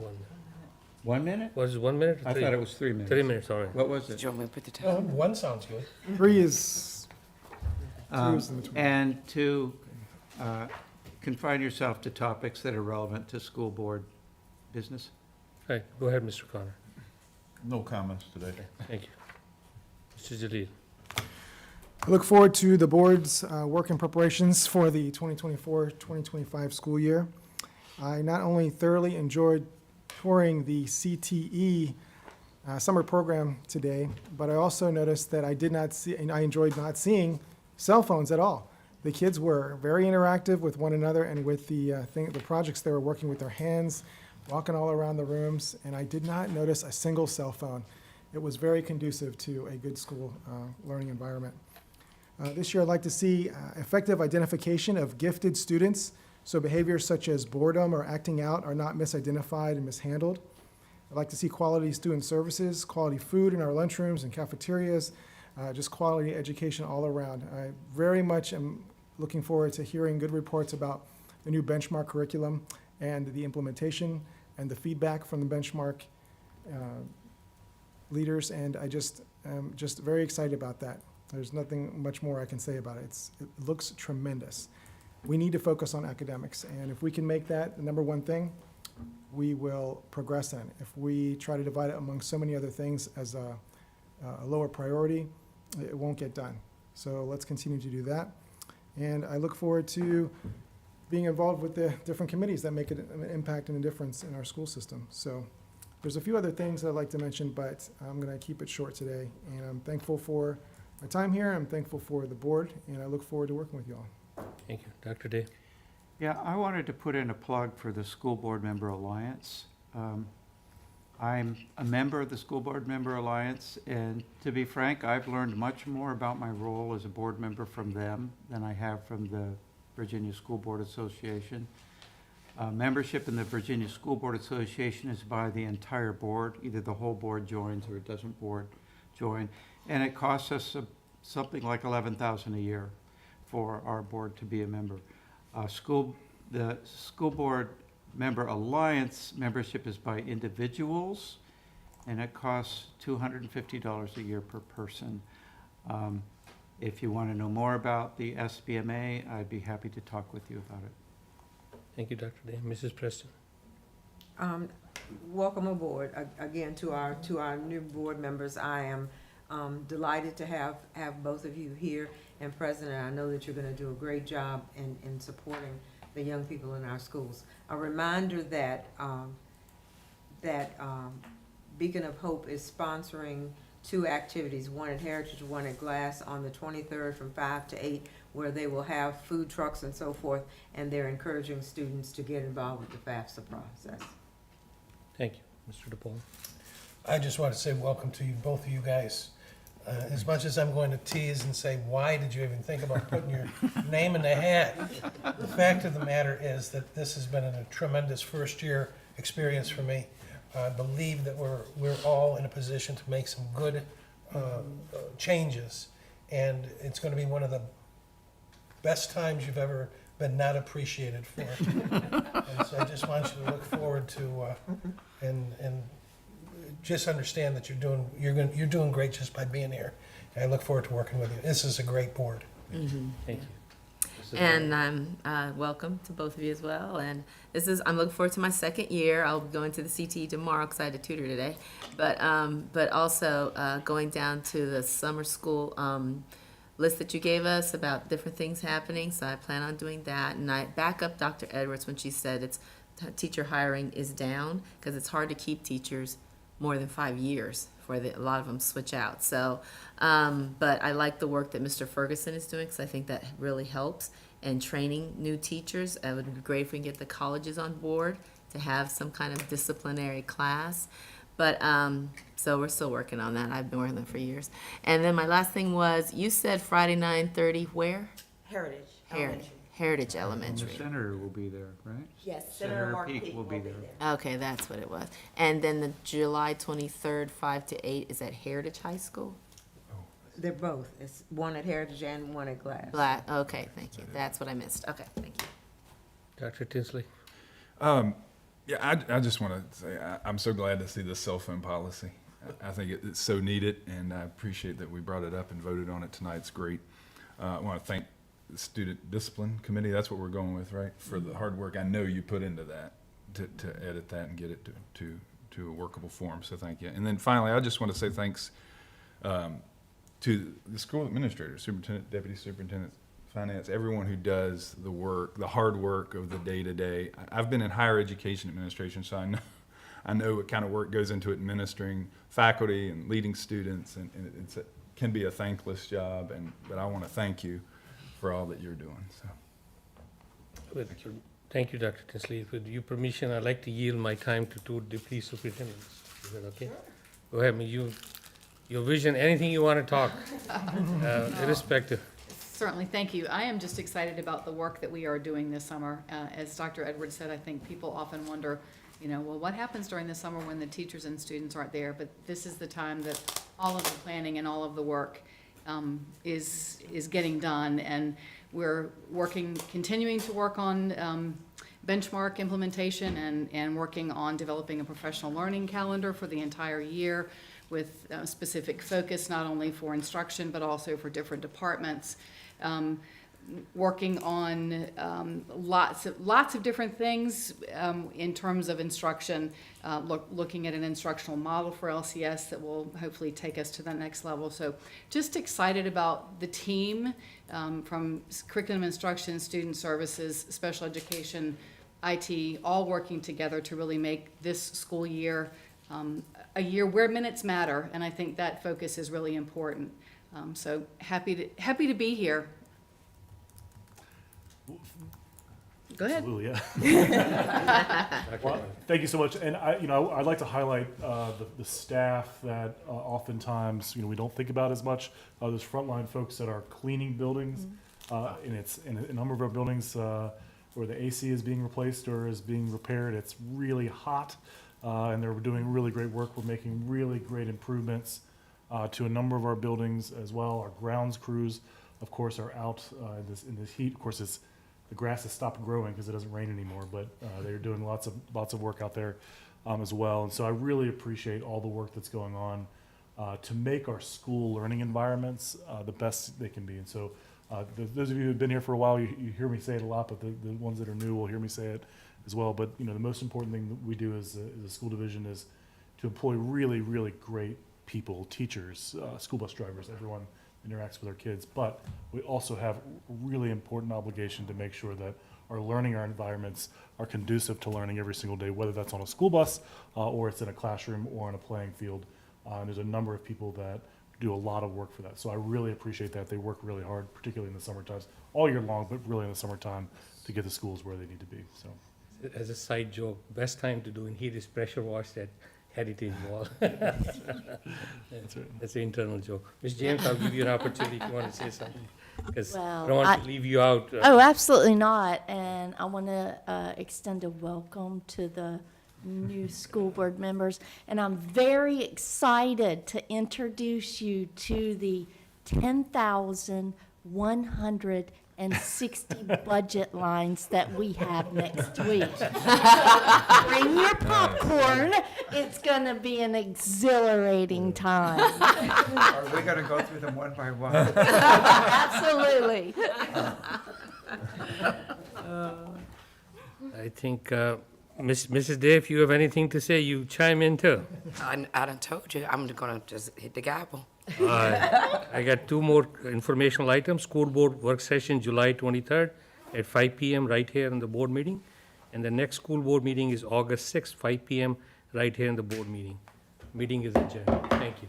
1 minute? Was it 1 minute or I 3? thought it was 3 minutes. 3 minutes, all right. What was it? One sounds good. Three is in between. And to confine yourself to topics that are relevant to school board business. Right, go ahead, Mr. Connor. No comments today. Thank you. Mr. Jalil. I look forward to the board's work and preparations for the 2024-2025 school year. I not only thoroughly enjoyed touring the CTE summer program today, but I also noticed that I enjoyed not seeing cell phones at all. The kids were very interactive with one another and with the projects they were working with their hands, walking all around the rooms, and I did not notice a single cell phone. It was very conducive to a good school learning environment. This year, I'd like to see effective identification of gifted students, so behaviors such as boredom or acting out are not misidentified and mishandled. I'd like to see quality student services, quality food in our lunchrooms and cafeterias, just quality education all around. I very much am looking forward to hearing good reports about the new benchmark curriculum and the implementation and the feedback from the benchmark leaders, and I am just very excited about that. There's nothing much more I can say about it. It looks tremendous. We need to focus on academics, and if we can make that the number one thing, we will progress in. If we try to divide it among so many other things as a lower priority, it won't get done. So let's continue to do that. And I look forward to being involved with the different committees that make an impact and a difference in our school system. So there's a few other things that I'd like to mention, but I'm going to keep it short today. And I'm thankful for my time here. I'm thankful for the board, and I look forward to working with you all. Thank you. Dr. Day. Yeah, I wanted to put in a plug for the School Board Member Alliance. I'm a member of the School Board Member Alliance, and to be frank, I've learned much more about my role as a board member from them than I have from the Virginia School Board Association. Membership in the Virginia School Board Association is by the entire board. Either the whole board joins or it doesn't join. And it costs us something like $11,000 a year for our board to be a member. The School Board Member Alliance membership is by individuals, and it costs $250 a year per person. If you want to know more about the SBMA, I'd be happy to talk with you about it. Thank you, Dr. Day. Mrs. Preston. Welcome aboard again to our new board members. I am delighted to have both of you here and present, and I know that you're going to do a great job in supporting the young people in our schools. A reminder that Beacon of Hope is sponsoring 2 activities, one at Heritage, one at Glass, on the 23rd from 5 to 8, where they will have food trucks and so forth, and they're encouraging students to get involved with the FAFSA process. Thank you. Mr. DePaul. I just want to say welcome to you, both of you guys. As much as I'm going to tease and say, why did you even think about putting your name in the hat? The fact of the matter is that this has been a tremendous first-year experience for me. I believe that we're all in a position to make some good changes, and it's going to be one of the best times you've ever been not appreciated for. And so I just want you to look forward to and just understand that you're doing great just by being here. And I look forward to working with you. This is a great board. Mm-hmm. Thank you. And I'm welcome to both of you as well. And I'm looking forward to my second year. I'll be going to the CTE tomorrow because I had a tutor today. But also going down to the summer school list that you gave us about different things happening. So I plan on doing that. And I back up Dr. Edwards when she said teacher hiring is down because it's hard to keep teachers more than 5 years before a lot of them switch out. So, but I like the work that Mr. Ferguson is doing because I think that really helps in training new teachers. It would be great if we can get the colleges on board to have some kind of disciplinary class. But so we're still working on that. I've been working on that for years. And then my last thing was, you said Friday 9:30 where? Heritage. Heritage And Elementary. the senator will be there, right? Yes, Senator Mark Peak will be there. Okay, that's what it was. And then the July 23rd, 5 to 8, is at Heritage High School? They're both. It's one at Heritage and one at Glass. Okay, thank you. That's what I missed. Okay, thank you. Dr. Tinsley? Yeah, I just want to say I'm so glad to see the cell phone policy. I think it's so needed, and I appreciate that we brought it up and voted on it tonight. It's great. I want to thank the Student Discipline Committee. That's what we're going with, right? For the hard work I know you put into that to edit that and get it to a workable form. So thank you. And then finally, I just want to say thanks to the school administrators, superintendent, deputy superintendent, finance, everyone who does the work, the hard work of the day-to-day. I've been in higher education administration, so I know what kind of work goes into administering faculty and leading students, and it can be a thankless job, but I want to thank you for all that you're doing. So. Thank you, Dr. Tinsley. With your permission, I'd like to yield my time to two deputy superintendents. Is that okay? Sure. Go ahead, your vision, anything you want to talk, irrespective. Certainly, thank you. I am just excited about the work that we are doing this summer. As Dr. Edwards said, I think people often wonder, well, what happens during the summer when the teachers and students aren't there? But this is the time that all of the planning and all of the work is getting done, and we're continuing to work on benchmark implementation and working on developing a professional learning calendar for the entire year with specific focus not only for instruction but also for different departments. Working on lots of different things in terms of instruction, looking at an instructional model for LCS that will hopefully take us to the next level. So just excited about the team from curriculum instruction, student services, special education, IT, all working together to really make this school year a year where minutes matter, and I think that focus is really important. So happy to be here. Go ahead. Absolutely, yeah. Well, thank you so much. And I'd like to highlight the staff that oftentimes we don't think about as much. Those frontline folks that are cleaning buildings, in a number of our buildings where the AC is being replaced or is being repaired. It's really hot, and they're doing really great work. We're making really great improvements to a number of our buildings as well. Our grounds crews, of course, are out in this heat. Of course, the grass has stopped growing because it doesn't rain anymore, but they're doing lots of work out there as well. And so I really appreciate all the work that's going on to make our school learning environments the best they can be. And so those of you who've been here for a while, you hear me say it a lot, but the ones that are new will hear me say it as well. But the most important thing that we do as a school division is to employ really, really great people, teachers, school bus drivers, everyone interacts with our kids. But we also have a really important obligation to make sure that our environments are conducive to learning every single day, whether that's on a school bus or it's in a classroom or on a playing field. And there's a number of people that do a lot of work for that. So I really appreciate that. They work really hard, particularly in the summer times, all year long, but really in the summertime to get the schools where they need to be. So, as a side joke, best time to do in heat is pressure wash that heritage wall. That's an internal joke. Ms. James, I'll give you an opportunity if you want to say something, because I don't want to leave you out. Oh, absolutely not. And I want to extend a welcome to the new school board members. And I'm very excited to introduce you to the 10,160 budget lines that we have next week. Bring your popcorn. It's going to be an exhilarating time. Are we going to go through them one by one? Absolutely. I think, Mrs. Day, if you have anything to say, you chime in too. I done told you, I'm gonna just hit the gavel. I got two more informational items. School board work session, July 23rd at 5 p.m. right here in the board meeting. And the next school board meeting is August 6th, 5 p.m. right here in the board meeting. Meeting is adjourned. Thank you.